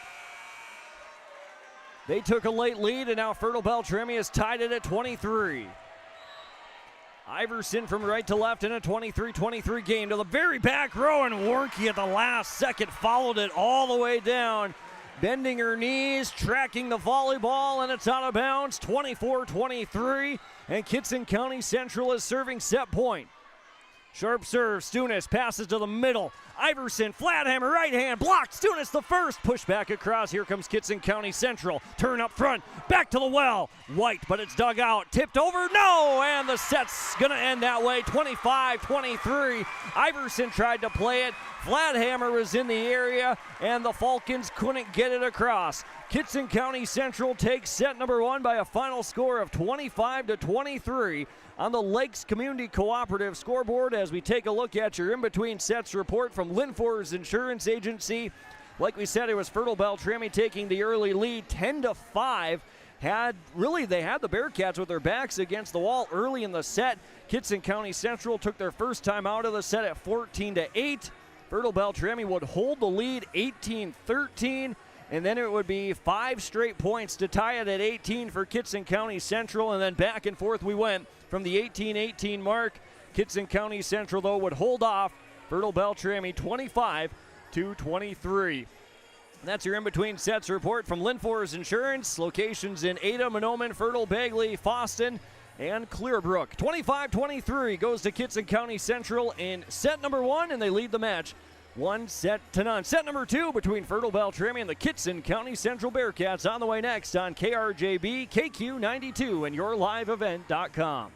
They took a late lead, and now Fertile-Beltrami has tied it at 23. Iverson from right to left in a 23-23 game to the very back row, and Warnke at the last second followed it all the way down. Bending her knees, tracking the volleyball, and it's out of bounds, 24-23, and Kittson County Central is serving set point. Sharp serve, Stunis passes to the middle. Iverson, flat hammer, right hand, blocked. Stunis the first, push back across. Here comes Kittson County Central. Turn up front, back to the well. White, but it's dug out, tipped over, no! And the set's gonna end that way, 25-23. Iverson tried to play it. Flathammer was in the area, and the Falcons couldn't get it across. Kittson County Central takes set number 1 by a final score of 25-23 on the Lakes Community Cooperative scoreboard as we take a look at your in-between sets report from Linfors Insurance Agency. Like we said, it was Fertile-Beltrami taking the early lead, 10-5. They had the Bearcats with their backs against the wall early in the set. Kittson County Central took their first time out of the set at 14-8. Fertile-Beltrami would hold the lead 18-13, and then it would be 5 straight points to tie it at 18 for Kittson County Central, and then back and forth we went from the 18-18 mark. Kittson County Central, though, would hold off Fertile-Beltrami 25-23. That's your in-between sets report from Linfors Insurance. Locations in Ada, Mahnomen, Fertile, Bagley, Foston, and Clearbrook. 25-23 goes to Kittson County Central in set number 1, and they lead the match 1-0. Set number 2 between Fertile-Beltrami and the Kittson County Central Bearcats on the way next on KRJB, KQ92, and YourLiveEvent.com.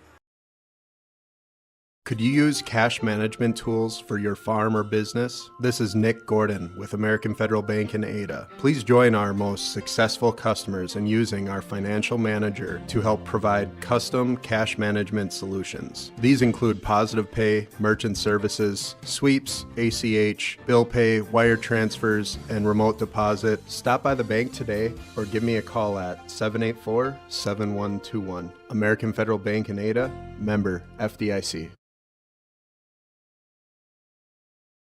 Could you use cash management tools for your farm or business? This is Nick Gordon with American Federal Bank in Ada. Please join our most successful customers in using our financial manager to help provide custom cash management solutions. These include Positive Pay, merchant services, sweeps, ACH, bill pay, wire transfers, and remote deposit. Stop by the bank today or give me a call at 784-7121. American Federal Bank in Ada, member FDIC.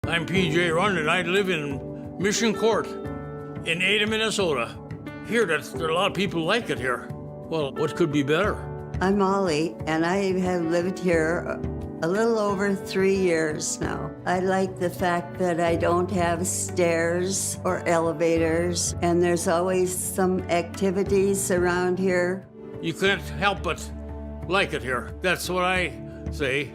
I'm PJ Rundin. I live in Mission Court in Ada, Minnesota. Here, there are a lot of people like it here. Well, what could be better? I'm Molly, and I have lived here a little over 3 years now. I like the fact that I don't have stairs or elevators, and there's always some activities around here. You can't help but like it here. That's what I say.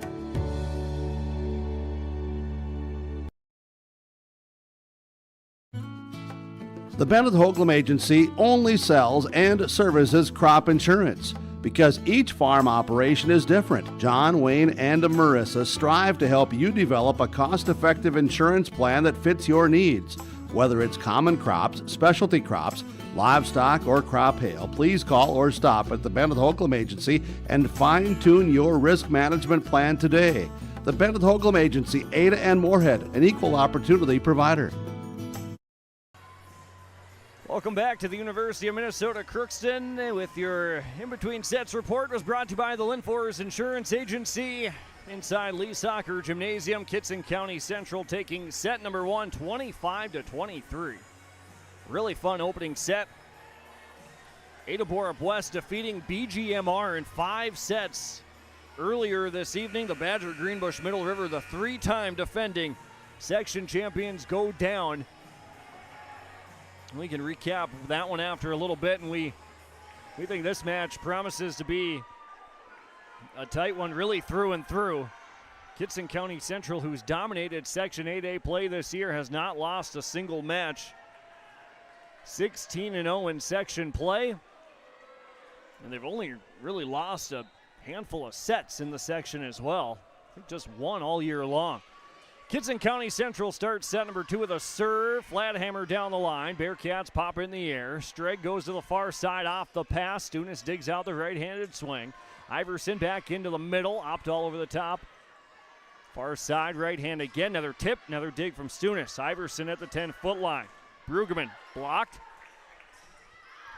The Bennett Hoagland Agency only sells and services crop insurance because each farm operation is different. John, Wayne, and Marissa strive to help you develop a cost-effective insurance plan that fits your needs. Whether it's common crops, specialty crops, livestock, or crop hail, please call or stop at the Bennett Hoagland Agency and fine-tune your risk management plan today. The Bennett Hoagland Agency, Ada and Moorhead, an equal opportunity provider. Welcome back to the University of Minnesota Crookston with your in-between sets report. Was brought to you by the Linfors Insurance Agency inside Lee Soccer Gymnasium. Kittson County Central taking set number 1, 25-23. Really fun opening set. Ada Borup West defeating BGMR in 5 sets earlier this evening. The Badger Greenbush Middle River, the 3-time defending section champions, go down. We can recap that one after a little bit, and we think this match promises to be a tight one really through and through. Kittson County Central, who's dominated Section 8A play this year, has not lost a single match. 16-0 in section play, and they've only really lost a handful of sets in the section as well. I think just one all year long. Kittson County Central starts set number 2 with a serve. Flat hammer down the line. Bearcats pop in the air. Streg goes to the far side off the pass. Stunis digs out the right-handed swing. Iverson back into the middle. Opt all over the top. Far side, right hand again. Another tip, another dig from Stunis. Iverson at the 10-foot line. Brueggemann blocked.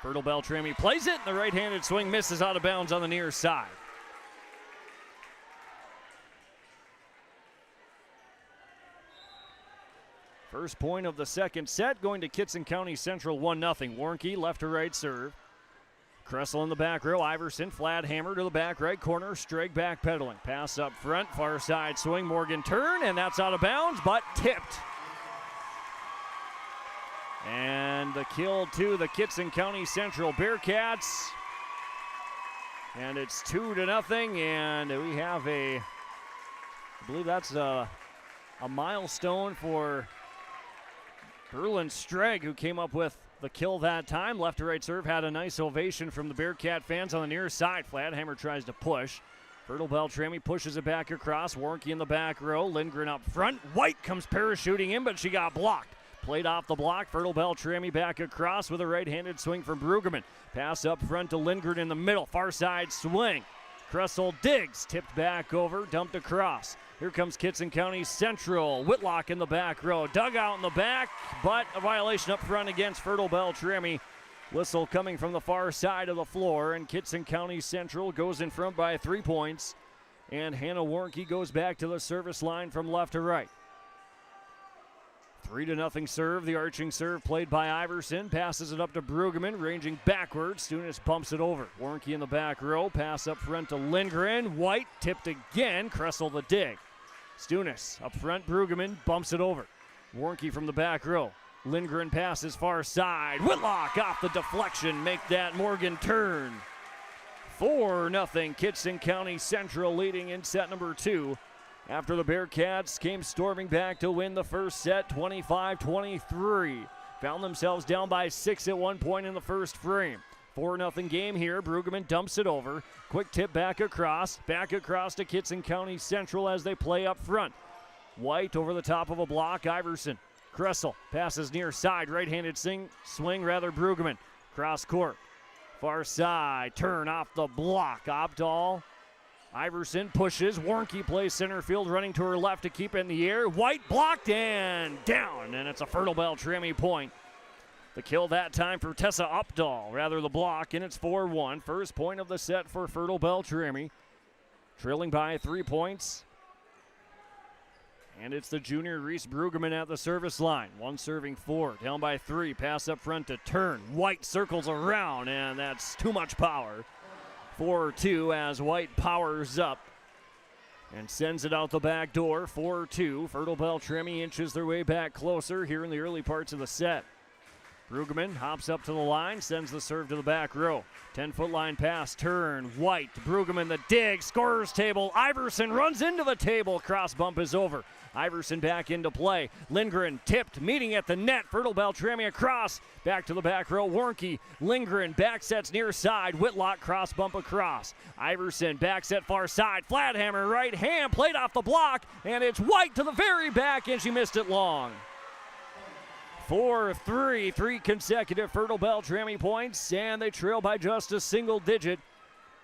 Fertile-Beltrami plays it. The right-handed swing misses out of bounds on the near side. First point of the second set going to Kittson County Central, 1-0. Warnke left to right serve. Kressel in the back row. Iverson flat hammer to the back right corner. Streg backpedaling. Pass up front. Far side swing. Morgan turn, and that's out of bounds, but tipped. And the kill to the Kittson County Central Bearcats. And it's 2-0, and we have I believe that's a milestone for Berlin Streg, who came up with the kill that time. Left to right serve, had a nice ovation from the Bearcat fans on the near side. Flathammer tries to push. Fertile-Beltrami pushes it back across. Warnke in the back row. Lindgren up front. White comes parachuting in, but she got blocked. Played off the block. Fertile-Beltrami back across with a right-handed swing from Brueggemann. Pass up front to Lindgren in the middle. Far side swing. Kressel digs. Tipped back over. Dumped across. Here comes Kittson County Central. Whitlock in the back row. Dugout in the back, but a violation up front against Fertile-Beltrami. Whistle coming from the far side of the floor, and Kittson County Central goes in front by 3 points. And Hannah Warnke goes back to the service line from left to right. 3-0 serve. The arching serve played by Iverson. Passes it up to Brueggemann, ranging backwards. Stunis bumps it over. Warnke in the back row. Pass up front to Lindgren. White tipped again. Kressel the dig. Stunis up front. Brueggemann bumps it over. Warnke from the back row. Lindgren passes far side. Whitlock off the deflection. Make that Morgan turn. 4-0 Kittson County Central leading in set number 2. after the Bearcats came storming back to win the first set 25-23. Found themselves down by 6 at one point in the first frame. 4-0 game here. Brueggemann dumps it over. Quick tip back across to Kittson County Central as they play up front. White over the top of a block. Iverson. Kressel passes near side. Right-handed swing Brueggemann. Cross court. Far side. Turn off the block. Opdahl. Iverson pushes. Warnke plays center field, running to her left to keep it in the air. White blocked and down, and it's a Fertile-Beltrami point. The kill that time for Tessa Opdahl, rather the block, and it's 4-1. First point of the set for Fertile-Beltrami. Trailing by 3 points. And it's the junior Reese Brueggemann at the service line. One serving 4, down by 3. Pass up front to Turn. White circles around, and that's too much power. 4-2 as White powers up and sends it out the back door. 4-2. Fertile-Beltrami inches their way back closer here in the early parts of the set. Brueggemann hops up to the line, sends the serve to the back row. 10-foot line pass, Turn, White, Brueggemann the dig, scorer's table. Iverson runs into the table, cross bump is over. Iverson back into play. Lindgren tipped, meeting at the net. Fertile-Beltrami across, back to the back row. Warnke, Lindgren back sets near side. Whitlock cross bump across. Iverson back set far side. Flat hammer right hand, played off the block, and it's White to the very back, and she missed it long. 4-3, 3 consecutive Fertile-Beltrami points, and they trail by just a single digit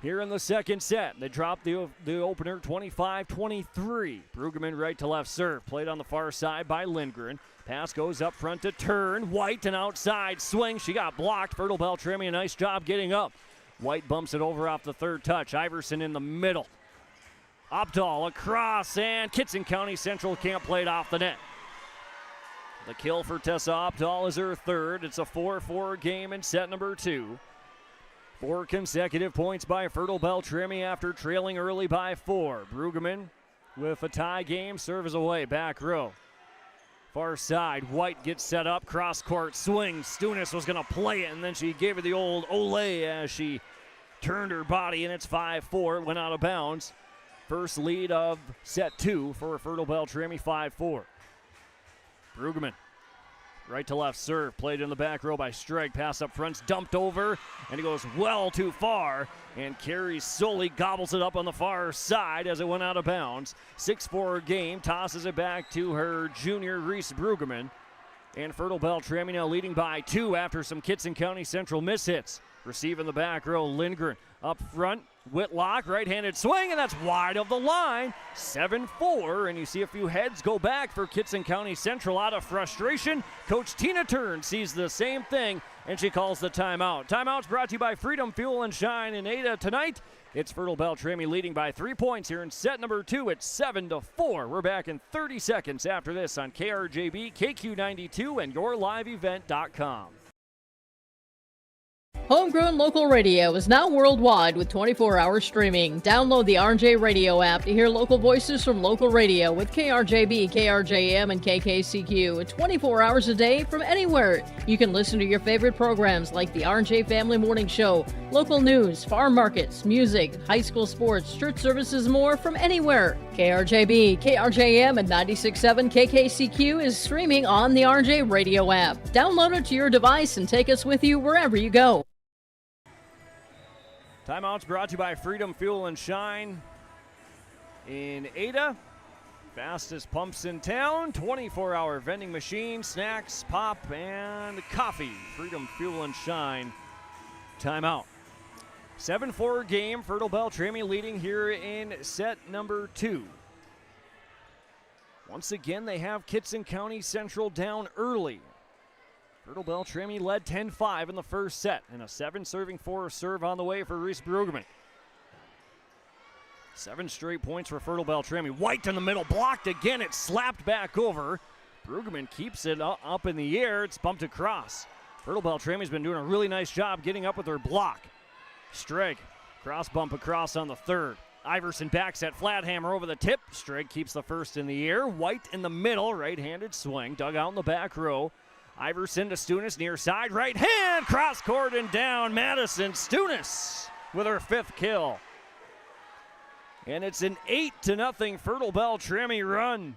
here in the second set. They drop the opener 25-23. Brueggemann right to left serve, played on the far side by Lindgren. Pass goes up front to Turn. White, an outside swing. She got blocked. Fertile-Beltrami, a nice job getting up. White bumps it over off the third touch. Iverson in the middle. Opdahl across, and Kittson County Central can't play it off the net. The kill for Tessa Opdahl is her third. It's a 4-4 game in set number 2. 4 consecutive points by Fertile-Beltrami after trailing early by 4. Brueggemann with a tie game, serves away, back row. Far side, White gets set up, cross court, swings. Stunis was going to play it, and then she gave it the old Olay as she turned her body, and it's 5-4. It went out of bounds. First lead of set 2 for Fertile-Beltrami, 5-4. Brueggemann, right to left serve, played in the back row by Streg. Pass up front's dumped over, and he goes well too far, and Carrie Sully gobbles it up on the far side as it went out of bounds. 6-4 game, tosses it back to her junior Reese Brueggemann, and Fertile-Beltrami now leading by 2 after some Kittson County Central mishits. Receiving the back row, Lindgren up front. Whitlock, right-handed swing, and that's wide of the line. 7-4, and you see a few heads go back for Kittson County Central out of frustration. Coach Tina Turn sees the same thing, and she calls the timeout. Timeout's brought to you by Freedom Fuel and Shine in Ada tonight. It's Fertile-Beltrami leading by 3 points here in set number 2 at 7-4. We're back in 30 seconds after this on KRJB, KQ92, and YourLiveEvent.com. Homegrown local radio is now worldwide with 24-hour streaming. Download the RJ Radio app to hear local voices from local radio with KRJB, KRJM, and KKCQ 24 hours a day from anywhere. You can listen to your favorite programs like the RJ Family Morning Show, local news, farm markets, music, high school sports, church services, more from anywhere. KRJB, KRJM, and 96.7 KKCQ is streaming on the RJ Radio app. Download it to your device and take us with you wherever you go. Timeouts brought to you by Freedom Fuel and Shine in Ada. Fastest pumps in town, 24-hour vending machine, snacks, pop, and coffee. Freedom Fuel and Shine. Timeout. 7-4 game, Fertile-Beltrami leading here in set number 2. Once again, they have Kittson County Central down early. Fertile-Beltrami led 10-5 in the first set, and a 7-serving-4 serve on the way for Reese Brueggemann. 7 straight points for Fertile-Beltrami. White in the middle, blocked again. It's slapped back over. Brueggemann keeps it up in the air. It's bumped across. Fertile-Beltrami's been doing a really nice job getting up with her block. Streg, cross bump across on the third. Iverson backs that flat hammer over the tip. Streg keeps the first in the air. White in the middle, right-handed swing. Dug out in the back row. Iverson to Stunis, near side, right hand, cross court and down. Madison Stunis with her 5th kill. And it's an 8-0 Fertile-Beltrami run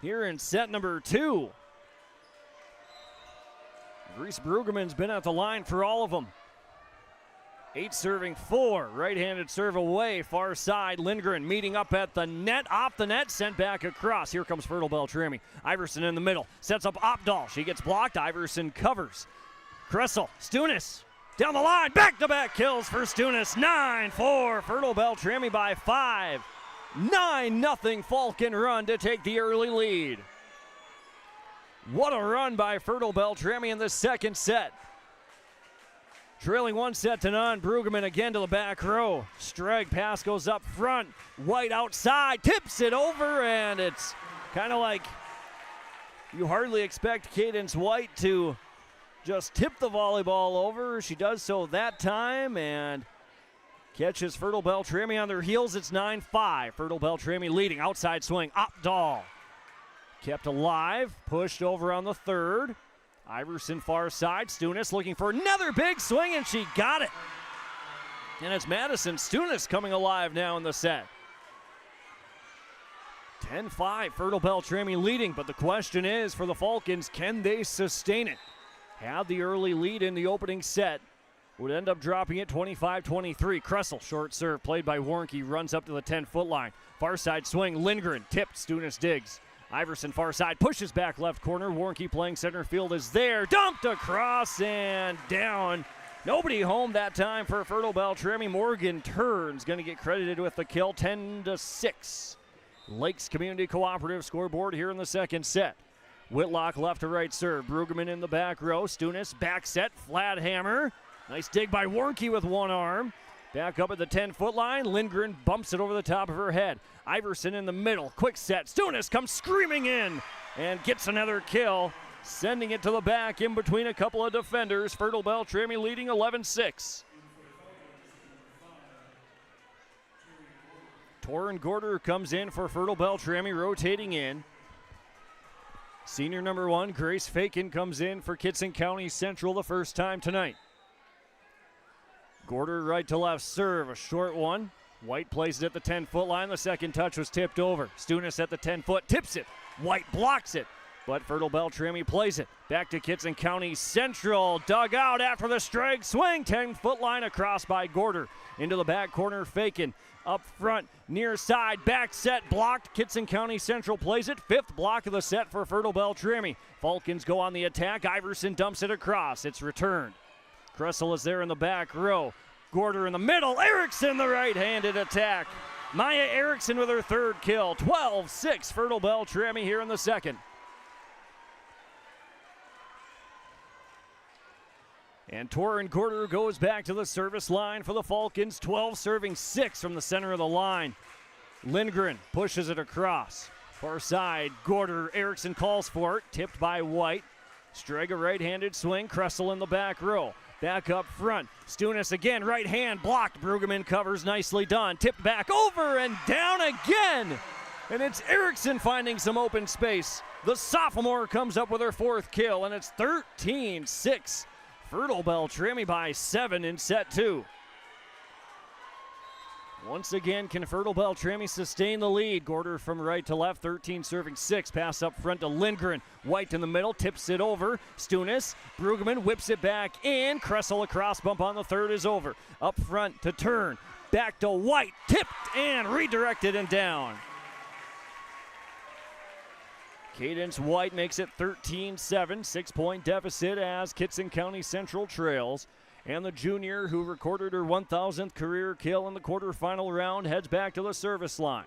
here in set number 2. Reese Brueggemann's been at the line for all of them. 8 serving 4, right-handed serve away, far side. Lindgren meeting up at the net, off the net, sent back across. Here comes Fertile-Beltrami. Iverson in the middle, sets up Opdahl. She gets blocked, Iverson covers. Kressel, Stunis, down the line, back-to-back kills for Stunis. 9-4, Fertile-Beltrami by 5. 9-0 Falcon run to take the early lead. What a run by Fertile-Beltrami in the second set. Trailing 1-0. Brueggemann again to the back row. Streg pass goes up front. White outside, tips it over, and it's kind of like you hardly expect Cadence White to just tip the volleyball over. She does so that time and catches Fertile-Beltrami on their heels. It's 9-5. Fertile-Beltrami leading. Outside swing. Opdahl kept alive. Pushed over on the third. Iverson far side. Stunis looking for another big swing, and she got it. And it's Madison Stunis coming alive now in the set. 10-5. Fertile-Beltrami leading, but the question is for the Falcons, can they sustain it? Had the early lead in the opening set. Would end up dropping it 25-23. Kressel, short serve, played by Warnke, runs up to the 10-foot line. Far side swing, Lindgren, tipped, Stunis digs. Iverson far side, pushes back left corner. Warnke playing center field is there. Dumped across and down. Nobody home that time for Fertile-Beltrami. Morgan Turns going to get credited with the kill, 10-6. Lakes Community Cooperative scoreboard here in the second set. Whitlock left to right serve. Brueggemann in the back row. Stunis back set, flat hammer. Nice dig by Warnke with one arm. Back up at the 10-foot line. Lindgren bumps it over the top of her head. Iverson in the middle. Quick set. Stunis comes screaming in and gets another kill, sending it to the back in between a couple of defenders. Fertile-Beltrami leading 11-6. Torrin Gorder comes in for Fertile-Beltrami, rotating in. Senior number 1, Grace Fakin, comes in for Kittson County Central the first time tonight. Gorder right to left serve, a short one. White plays it at the 10-foot line. The second touch was tipped over. Stunis at the 10-foot, tips it. White blocks it, but Fertile-Beltrami plays it. Back to Kittson County Central. Dug out after the strike swing. 10-foot line across by Gorder. Into the back corner, Fakin. Up front, near side, back set, blocked. Kittson County Central plays it. 5th block of the set for Fertile-Beltrami. Falcons go on the attack. Iverson dumps it across. It's returned. Kressel is there in the back row. Gorder in the middle. Erickson the right-handed attack. Maya Erickson with her third kill. 12-6 Fertile-Beltrami here in the second. And Torrin Gorder goes back to the service line for the Falcons. 12 serving 6 from the center of the line. Lindgren pushes it across. Far side, Gorder. Erickson calls for it. Tipped by White. Strega right-handed swing. Kressel in the back row. Back up front. Stunis again. Right hand blocked. Brueggemann covers. Nicely done. Tipped back over and down again. And it's Erickson finding some open space. The sophomore comes up with her 4th kill, and it's 13-6. Fertile-Beltrami by 7 in set 2. Once again, can Fertile-Beltrami sustain the lead? Gorder from right to left, 13 serving 6. Pass up front to Lindgren. White in the middle, tips it over. Stunis, Brueggemann whips it back in. Kressel across, bump on the third is over. Up front to Turn. Back to White, tipped and redirected and down. Cadence White makes it 13-7, 6-point deficit as Kittson County Central trails. And the junior who recorded her 1,000th career kill in the quarterfinal round heads back to the service line.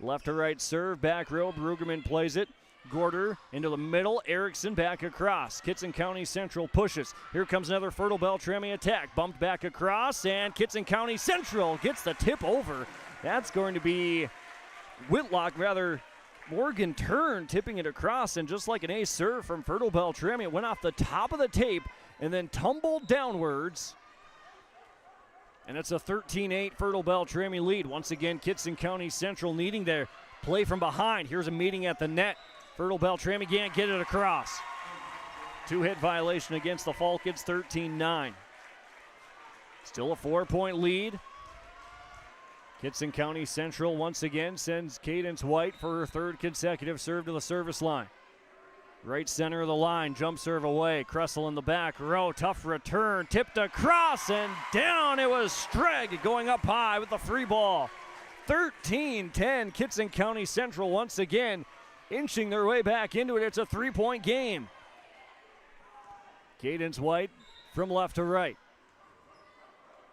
Left to right serve, back row, Brueggemann plays it. Gorder into the middle, Erickson back across. Kittson County Central pushes. Here comes another Fertile-Beltrami attack. Bumped back across, and Kittson County Central gets the tip over. That's going to be Whitlock, rather, Morgan Turn tipping it across, and just like an ace serve from Fertile-Beltrami, it went off the top of the tape and then tumbled downwards. And it's a 13-8 Fertile-Beltrami lead. Once again, Kittson County Central needing their play from behind. Here's a meeting at the net. Fertile-Beltrami can't get it across. 2-hit violation against the Falcons, 13-9. Still a 4-point lead. Kittson County Central once again sends Cadence White for her third consecutive serve to the service line. Right center of the line, jump serve away. Kressel in the back row, tough return, tipped across and down. It was Streg going up high with the free ball. 13-10, Kittson County Central once again inching their way back into it. It's a 3-point game. Cadence White from left to right.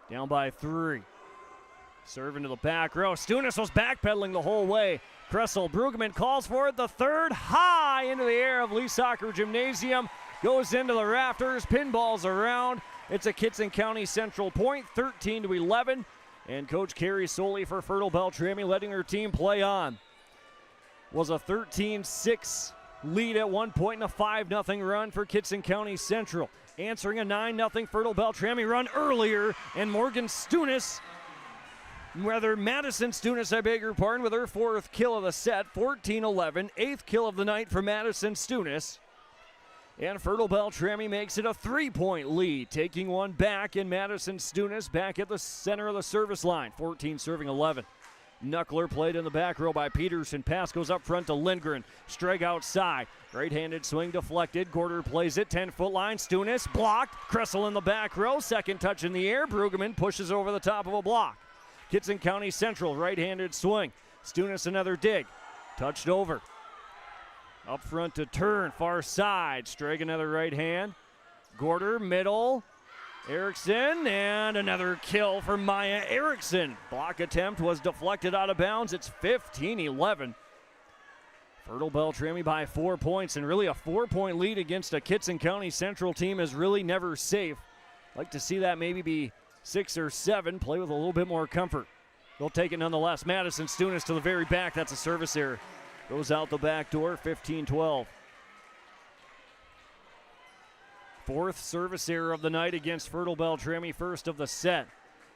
Down by 3. Serve into the back row. Stunis was backpedaling the whole way. Kressel, Bruggeman calls for it. The third, high into the air of Lee Soccer Gymnasium. Goes into the rafters, pinballs around. It's a Kittson County Central point, 13-11. And Coach Carrie Soley for Fertile-Beltrami letting her team play on. Was a 13-6 lead at one point and a 5-0 run for Kittson County Central. Answering a 9-0 Fertile-Beltrami run earlier, and Madison Stunis, I beg your pardon, with her 4th kill of the set, 14-11, 8th kill of the night for Madison Stunis. And Fertile-Beltrami makes it a 3-point lead, taking one back, and Madison Stunis back at the center of the service line, 14 serving 11. Knuckler played in the back row by Peterson. Pass goes up front to Lindgren. Streg outside. Right-handed swing deflected. Gorder plays it. 10-foot line. Stunis blocked. Kressel in the back row. Second touch in the air. Bruggeman pushes over the top of a block. Kittson County Central right-handed swing. Stunis another dig. Touched over. Up front to turn. Far side. Streg another right hand. Gorder middle. Erickson, and another kill for Maya Erickson. Block attempt was deflected out of bounds. It's 15-11. Fertile-Beltrami by 4 points, and really a 4-point lead against a Kittson County Central team is really never safe. Like to see that maybe be 6 or 7, play with a little bit more comfort. They'll take it nonetheless. Madison Stunis to the very back. That's a service error. Goes out the back door, 15-12. 4th service error of the night against Fertile-Beltrami, first of the set.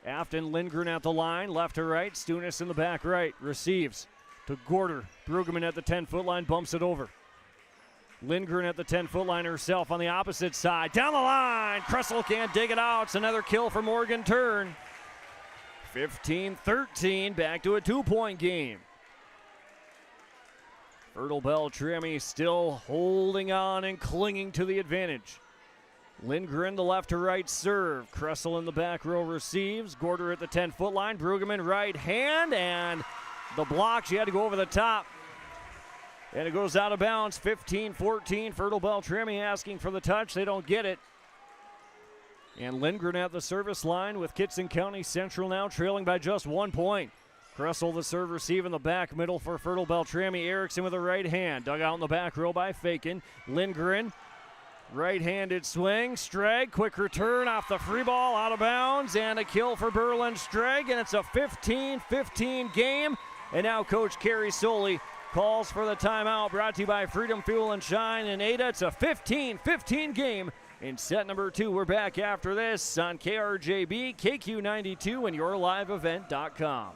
Afton Lindgren at the line, left to right. Stunis in the back right, receives to Gorder. Bruggeman at the 10-foot line, bumps it over. Lindgren at the 10-foot line herself on the opposite side. Down the line, Kressel can't dig it out. It's another kill for Morgan Turn. 15-13, back to a 2-point game. Fertile-Beltrami still holding on and clinging to the advantage. Lindgren, the left to right serve. Kressel in the back row receives. Gorder at the 10-foot line. Bruggeman right hand, and the block. She had to go over the top. And it goes out of bounds. 15-14. Fertile-Beltrami asking for the touch. They don't get it. And Lindgren at the service line with Kittson County Central now trailing by just 1 point. Kressel the serve receive in the back middle for Fertile-Beltrami. Erickson with a right hand. Dug out in the back row by Fakin. Lindgren. Right-handed swing, Streg, quick return off the free ball, out of bounds, and a kill for Berlin Streg, and it's a 15-15 game. And now Coach Carrie Soley calls for the timeout, brought to you by Freedom Fuel and Shine and Ada. It's a 15-15 game in set number 2. We're back after this on KRJB, KQ92, and YourLiveEvent.com.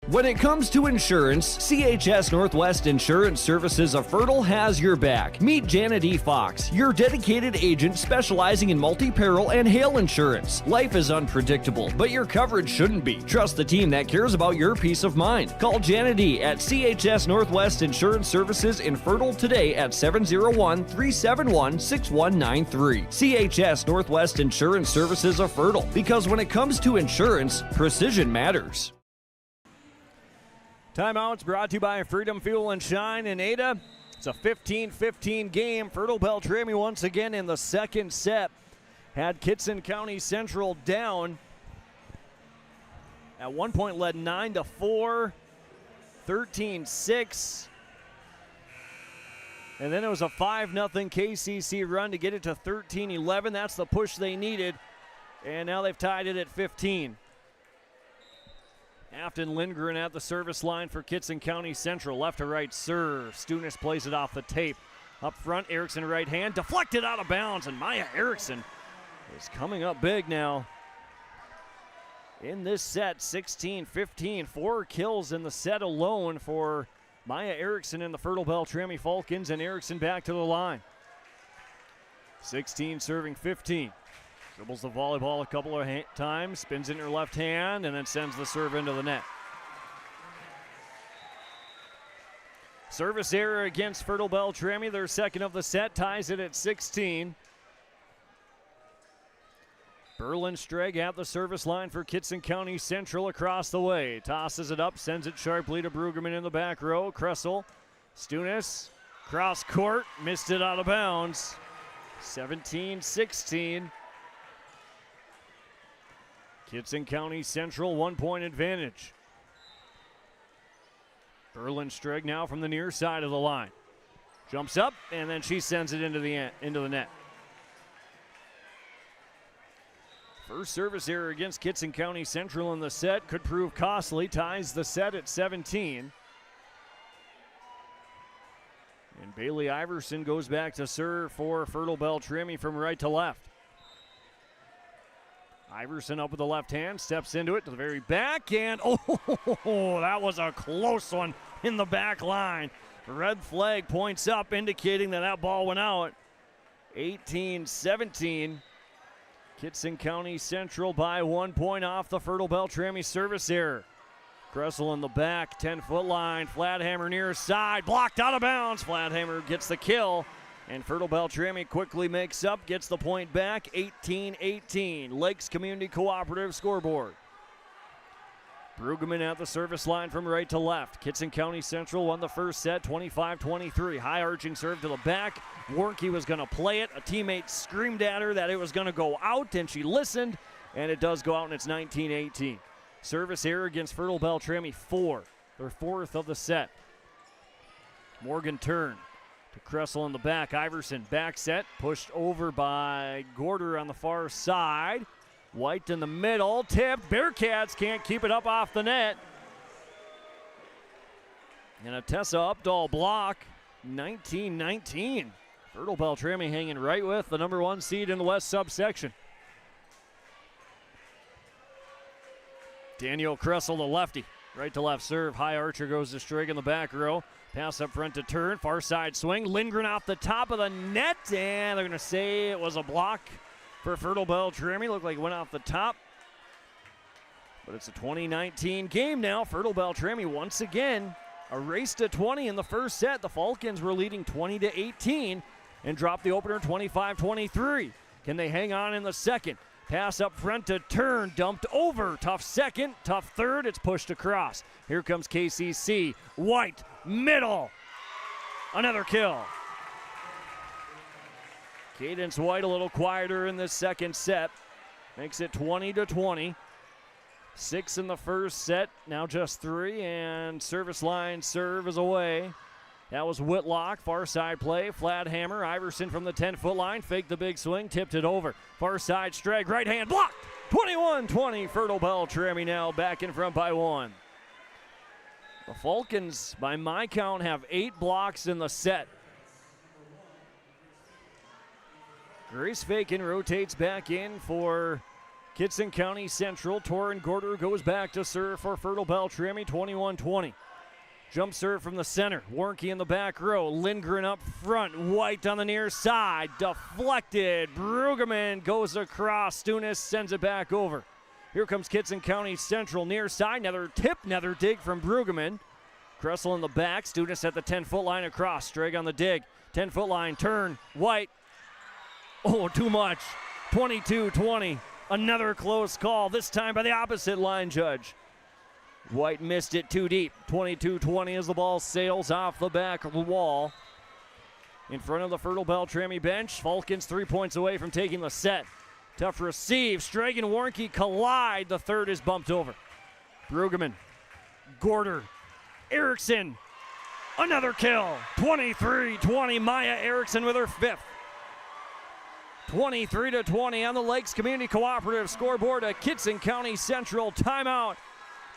When it comes to insurance, CHS Northwest Insurance Services of Fertile has your back. Meet Janet E. Fox, your dedicated agent specializing in multi-peril and hail insurance. Life is unpredictable, but your coverage shouldn't be. Trust the team that cares about your peace of mind. Call Janet E. at CHS Northwest Insurance Services in Fertile today at 701-371-6193. CHS Northwest Insurance Services of Fertile, because when it comes to insurance, precision matters. Timeouts brought to you by Freedom Fuel and Shine in Ada. It's a 15-15 game. Fertile-Beltrami once again in the second set had Kittson County Central down. At one point led 9-4, 13-6. And then it was a 5-0 KCC run to get it to 13-11. That's the push they needed. And now they've tied it at 15. Afton Lindgren at the service line for Kittson County Central. Left to right serve. Stunis plays it off the tape. Up front, Erickson right hand. Deflected out of bounds, and Maya Erickson is coming up big now. In this set, 16-15. 4 kills in the set alone for Maya Erickson and the Fertile-Beltrami Falcons, and Erickson back to the line. 16 serving 15. Dribbles the volleyball a couple of times, spins it in her left hand, and then sends the serve into the net. Service error against Fertile-Beltrami, their second of the set, ties it at 16. Berlin-Streg at the service line for Kittson County Central across the way. Tosses it up, sends it sharply to Brueggemann in the back row. Kressel, Stunis, cross court, missed it out of bounds. 17-16. Kittson County Central 1-point advantage. Berlin-Streg now from the near side of the line. Jumps up, and then she sends it into the net. First service error against Kittson County Central in the set could prove costly. Ties the set at 17. And Bailey Iverson goes back to serve for Fertile-Beltrami from right to left. Iverson up with the left hand, steps into it to the very back, and that was a close one in the back line. Red flag points up, indicating that ball went out. 18-17. Kittson County Central by 1 point off the Fertile-Beltrami service error. Kressel in the back, 10-foot line, Flathammer near side, blocked out of bounds. Flathammer gets the kill, and Fertile-Beltrami quickly makes up, gets the point back, 18-18. Lakes Community Cooperative scoreboard. Brueggemann at the service line from right to left. Kittson County Central won the first set, 25-23. High arching serve to the back. Warnke was going to play it. A teammate screamed at her that it was going to go out, and she listened, and it does go out, and it's 19-18. Service error against Fertile-Beltrami, their fourth of the set. Morgan turn to Kressel in the back. Iverson back set, pushed over by Gorder on the far side. White in the middle, tipped. Bearcats can't keep it up off the net. And a Tessa Updahl block, 19-19. Fertile-Beltrami hanging right with the number 1 seed in the West subsection. Daniel Kressel, the lefty. Right to left serve. High archer goes to Streg in the back row. Pass up front to Turn. Far side swing. Lindgren off the top of the net. And they're going to say it was a block for Fertile-Beltrami. Looked like it went off the top. But it's a 2019 game now. Fertile-Beltrami once again a race to 20 in the first set. The Falcons were leading 20-18 and dropped the opener 25-23. Can they hang on in the second? Pass up front to Turn, dumped over. Tough second, tough third. It's pushed across. Here comes KCC. White, middle. Another kill. Cadence White a little quieter in this second set. Makes it 20-20. 6 in the first set, now just 3, and service line serve is away. That was Whitlock, far side play, Flathammer. Iverson from the 10-foot line, faked the big swing, tipped it over. Far side Streg, right hand blocked. 21-20, Fertile-Beltrami now back in front by 1. The Falcons, by my count, have 8 blocks in the set. Grace Fakin rotates back in for Kittson County Central. Torrin Gorder goes back to serve for Fertile-Beltrami, 21-20. Jump serve from the center. Warnke in the back row. Lindgren up front. White on the near side. Deflected. Brueggemann goes across. Stunis sends it back over. Here comes Kittson County Central near side. Another tip, another dig from Brueggemann. Kressel in the back. Stunis at the 10-foot line across. Streg on the dig. 10-foot line. Turn. White. Oh, too much. 22-20. Another close call, this time by the opposite line judge. White missed it too deep. 22-20 as the ball sails off the back of the wall. In front of the Fertile-Beltrami bench, Falcons 3 points away from taking the set. Tough receive. Streg and Warnke collide. The third is bumped over. Brueggemann, Gorder, Erickson. Another kill. 23-20. Maya Erickson with her 5th. 23-20 on the Lakes Community Cooperative scoreboard. A Kittson County Central timeout.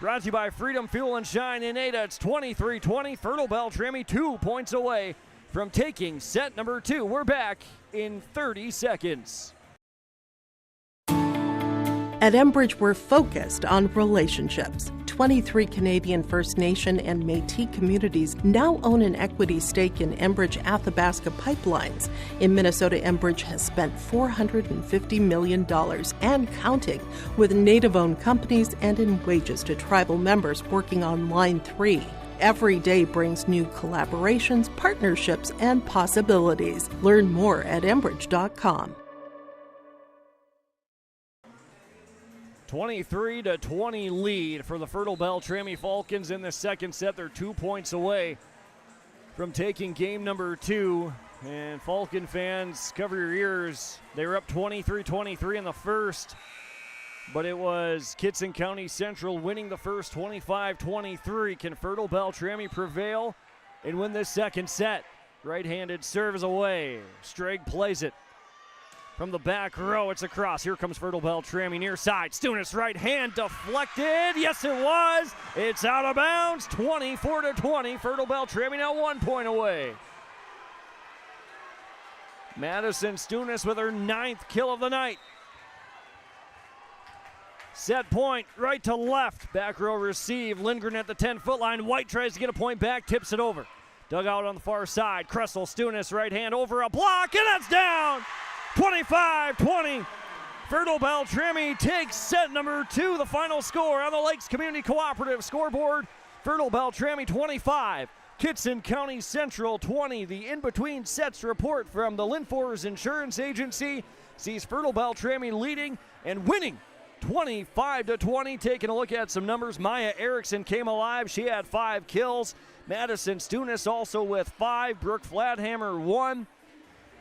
Brought to you by Freedom Fuel and Shine in Ada. It's 23-20. Fertile-Beltrami 2 points away from taking set number 2. We're back in 30 seconds. At Enbridge, we're focused on relationships. 23 Canadian First Nation and Métis communities now own an equity stake in Enbridge Athabasca Pipelines. In Minnesota, Enbridge has spent $450 million and counting with Native-owned companies and in wages to tribal members working on Line 3. Every day brings new collaborations, partnerships, and possibilities. Learn more at Enbridge.com. 23-20 lead for the Fertile-Beltrami Falcons in the second set. They're 2 points away from taking game number 2. And Falcon fans, cover your ears. They were up 23-23 in the first, but it was Kittson County Central winning the first 25-23. Can Fertile-Beltrami prevail and win this second set? Right-handed serve is away. Strag plays it. From the back row, it's across. Here comes Fertile-Beltrami near side. Stunis right hand deflected. Yes, it was. It's out of bounds. 24-20. Fertile-Beltrami now 1 point away. Madison Stunis with her 9th kill of the night. Set point, right to left. Back row receive. Lindgren at the 10-foot line. White tries to get a point back, tips it over. Dug out on the far side. Kressel, Stunis right hand over a block, and that's down. 25-20. Fertile-Beltrami takes set number 2. The final score on the Lakes Community Cooperative scoreboard. Fertile-Beltrami 25. Kittson County Central 20. The in-between sets report from the Linfors Insurance Agency sees Fertile-Beltrami leading and winning 25-20. Taking a look at some numbers, Maya Erickson came alive. She had 5 kills. Madison Stunis also with 5. Brooke Flathammer 1.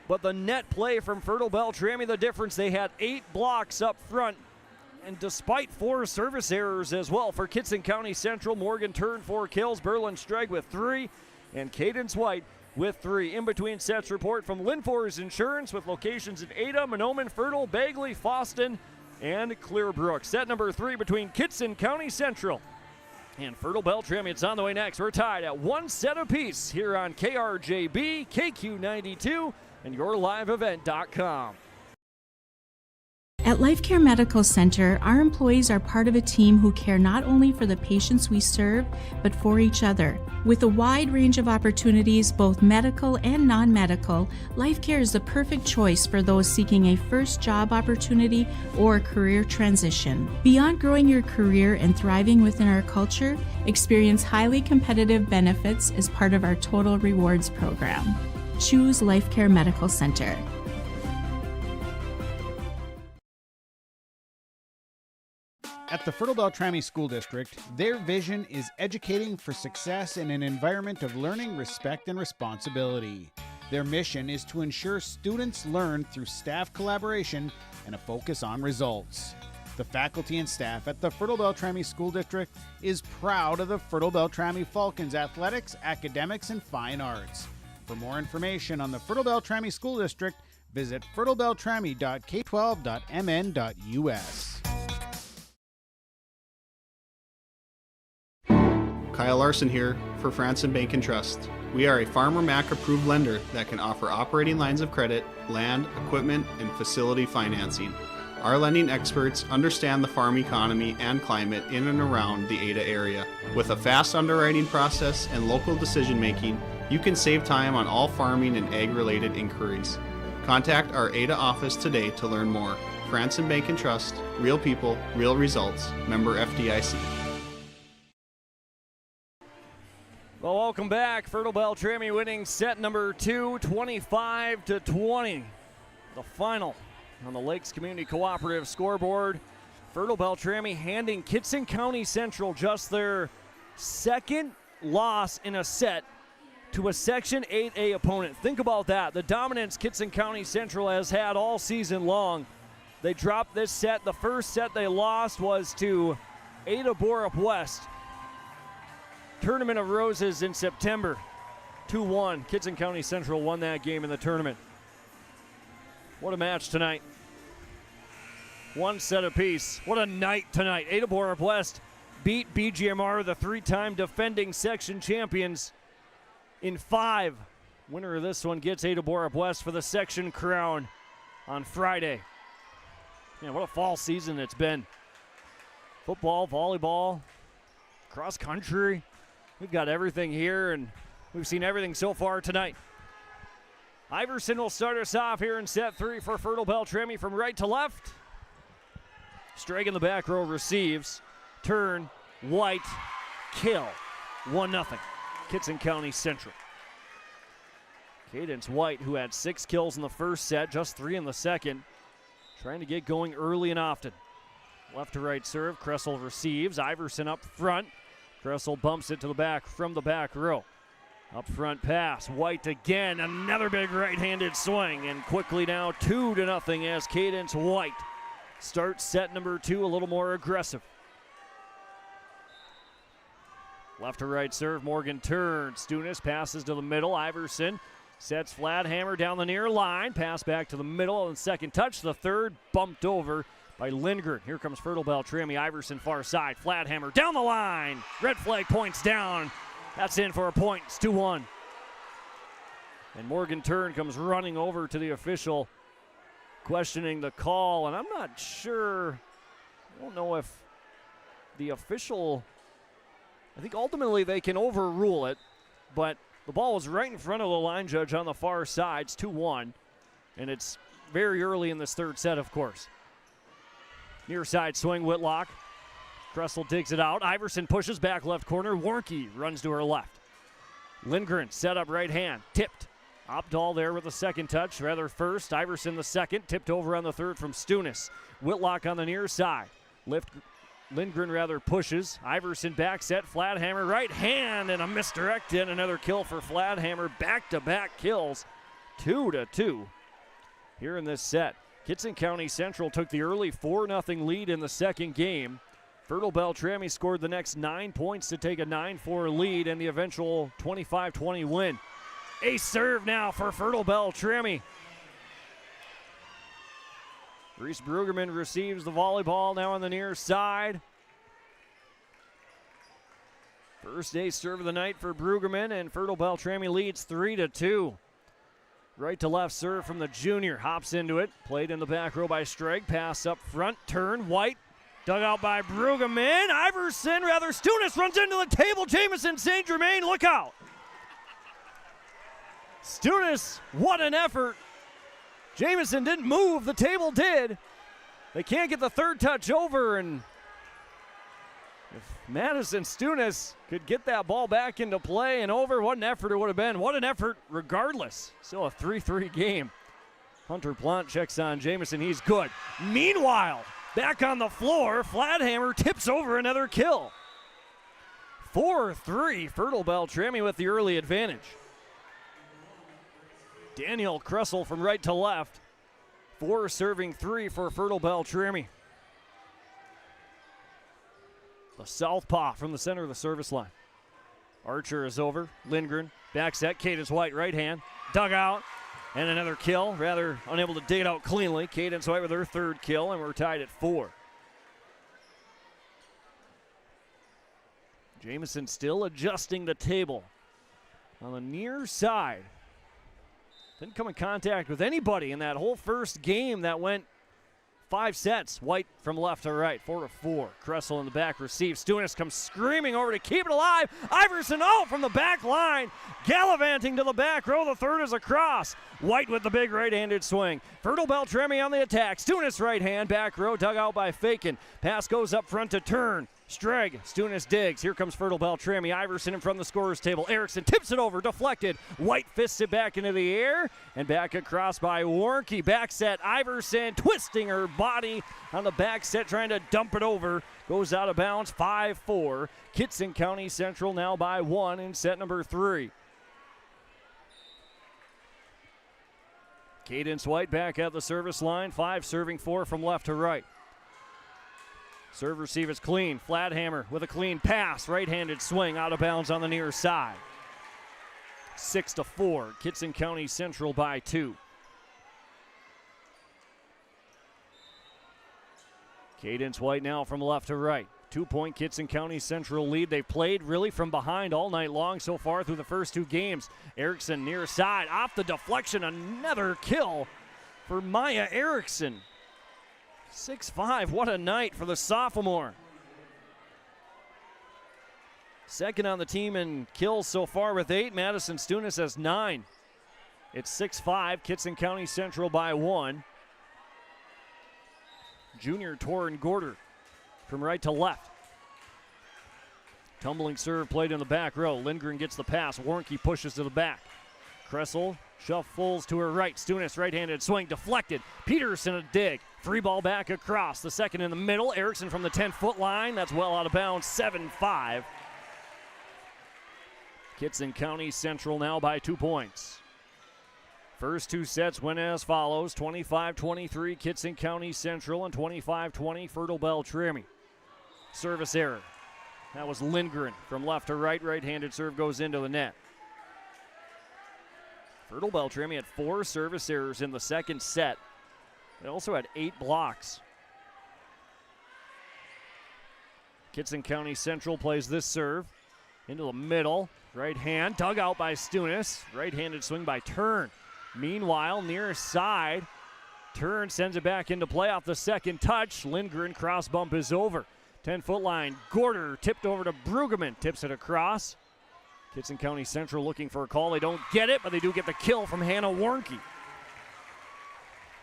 But the net play from Fertile-Beltrami, the difference, they had 8 blocks up front. And despite 4 service errors as well for Kittson County Central, Morgan Turn 4 kills, Berlin Streg with 3, and Cadence White with 3. In between sets report from Linfors Insurance with locations in Ada, Mahnomen, Fertile, Bagley, Foston, and Clearbrook. Set number 3 between Kittson County Central and Fertile-Beltrami. It's on the way next. We're tied at 1 set apiece here on KRJB, KQ92, and YourLiveEvent.com. At Life Care Medical Center, our employees are part of a team who care not only for the patients we serve, but for each other. With a wide range of opportunities, both medical and non-medical, Life Care is the perfect choice for those seeking a first job opportunity or career transition. Beyond growing your career and thriving within our culture, experience highly competitive benefits as part of our Total Rewards program. Choose Life Care Medical Center. At the Fertile-Beltrami School District, their vision is educating for success in an environment of learning, respect, and responsibility. Their mission is to ensure students learn through staff collaboration and a focus on results. The faculty and staff at the Fertile-Beltrami School District is proud of the Fertile-Beltrami Falcons athletics, academics, and fine arts. For more information on the Fertile-Beltrami School District, visit fertilebeltrami.k12.mn.us. Kyle Larson here for Franson Bank and Trust. We are a Farmer Mac approved lender that can offer operating lines of credit, land, equipment, and facility financing. Our lending experts understand the farm economy and climate in and around the Ada area. With a fast underwriting process and local decision making, you can save time on all farming and ag-related inquiries. Contact our Ada office today to learn more. Franson Bank and Trust, real people, real results. Member FDIC. Well, welcome back. Fertile-Beltrami winning set number 2, 25-20. The final on the Lakes Community Cooperative scoreboard. Fertile-Beltrami handing Kittson County Central just their second loss in a set to a Section 8A opponent. Think about that. The dominance Kittson County Central has had all season long. They dropped this set. The first set they lost was to Ada Borup West. Tournament of Roses in September. 2-1. Kittson County Central won that game in the tournament. What a match tonight. 1 set apiece. What a night tonight. Ada Borup West beat BGMR, the 3-time defending section champions, in 5. Winner of this one gets Ada Borup West for the section crown on Friday. Man, what a fall season it's been. Football, volleyball, cross country. We've got everything here, and we've seen everything so far tonight. Iverson will start us off here in set 3 for Fertile-Beltrami from right to left. Strag in the back row receives. Turn, White, kill. 1-0. Kittson County Central. Cadence White, who had 6 kills in the first set, just 3 in the second, trying to get going early and often. Left to right serve, Kressel receives. Iverson up front. Kressel bumps it to the back from the back row. Up front pass, White again, another big right-handed swing, and quickly now 2-0 as Cadence White starts set number 2 a little more aggressive. Left to right serve, Morgan turns. Stunis passes to the middle. Iverson sets flat hammer down the near line. Pass back to the middle and second touch. The third bumped over by Lindgren. Here comes Fertile-Beltrami. Iverson far side. Flat hammer down the line. Red flag points down. That's in for a point. It's 2-1. And Morgan Turn comes running over to the official, questioning the call. And I'm not sure, I don't know if the official, I think ultimately they can overrule it, but the ball was right in front of the line judge on the far side. It's 2-1, and it's very early in this third set, of course. Near side swing, Whitlock. Kressel digs it out. Iverson pushes back left corner. Warnke runs to her left. Lindgren set up right hand. Tipped. Opdahl there with the second touch. Rather first. Iverson the second. Tipped over on the third from Stunis. Whitlock on the near side. Lindgren rather pushes. Iverson back set. Flat hammer right hand and a misdirect and another kill for Flat hammer. Back-to-back kills. 2-2 here in this set. Kittson County Central took the early 4-0 lead in the second game. Fertile-Beltrami scored the next 9 points to take a 9-4 lead and the eventual 25-20 win. Ace serve now for Fertile-Beltrami. Reese Brueggemann receives the volleyball now on the near side. First ace serve of the night for Brueggemann, and Fertile-Beltrami leads 3-2. Right to left serve from the junior. Hops into it. Played in the back row by Streg. Pass up front. Turn. White. Dug out by Brueggemann. Stunis runs into the table. Jamison St. Germain, look out. Stunis, what an effort. Jamison didn't move. The table did. They can't get the third touch over, and if Madison Stunis could get that ball back into play and over, what an effort it would have been. What an effort regardless. Still a 3-3 game. Hunter Plant checks on Jamison. He's good. Meanwhile, back on the floor, Flathammer tips over another kill. 4-3, Fertile-Beltrami with the early advantage. Daniel Kressel from right to left. 4 serving 3 for Fertile-Beltrami. The southpaw from the center of the service line. Archer is over. Lindgren, back set. Cadence White, right hand. Dug out. And another kill. Rather unable to dig it out cleanly. Cadence White with her third kill, and we're tied at 4. Jamison still adjusting the table. On the near side. Didn't come in contact with anybody in that whole first game that went 5 sets. White from left to right, 4-4. Kressel in the back receives. Stunis comes screaming over to keep it alive. Iverson out from the back line. Gallivanting to the back row. The third is across. White with the big right-handed swing. Fertile-Beltrami on the attack. Stunis right hand, back row, dug out by Fakin. Pass goes up front to Turn. Streg, Stunis digs. Here comes Fertile-Beltrami. Iverson in front of the scorer's table. Erickson tips it over, deflected. White fists it back into the air, and back across by Warnke. Back set, Iverson twisting her body on the back set, trying to dump it over. Goes out of bounds, 5-4. Kittson County Central now by 1 in set number 3. Cadence White back at the service line. 5 serving 4 from left to right. Serve receive is clean. Flathammer with a clean pass. Right-handed swing out of bounds on the near side. 6-4. Kittson County Central by 2. Cadence White now from left to right. 2-point Kittson County Central lead. They've played really from behind all night long so far through the first 2 games. Erickson near side. Off the deflection. Another kill for Maya Erickson. 6'5", what a night for the sophomore. Second on the team in kills so far with 8. Madison Stunis has 9. It's 6-5, Kittson County Central by 1. Junior Torrin Gorder from right to left. Tumbling serve played in the back row. Lindgren gets the pass. Warnke pushes to the back. Kressel shuffles to her right. Stunis right-handed swing deflected. Peterson a dig. Free ball back across. The second in the middle. Erickson from the 10-foot line. That's well out of bounds. 7-5. Kittson County Central now by 2 points. First 2 sets went as follows. 25-23 Kittson County Central and 25-20 Fertile-Beltrami. Service error. That was Lindgren from left to right. Right-handed serve goes into the net. Fertile-Beltrami had 4 service errors in the second set. They also had 8 blocks. Kittson County Central plays this serve into the middle. Right hand, dug out by Stunis. Right-handed swing by Turn. Meanwhile, near side, Turn sends it back into play off the second touch. Lindgren cross bump is over. 10-foot line, Gorder tipped over to Brueggemann. Tips it across. Kittson County Central looking for a call. They don't get it, but they do get the kill from Hannah Warnke.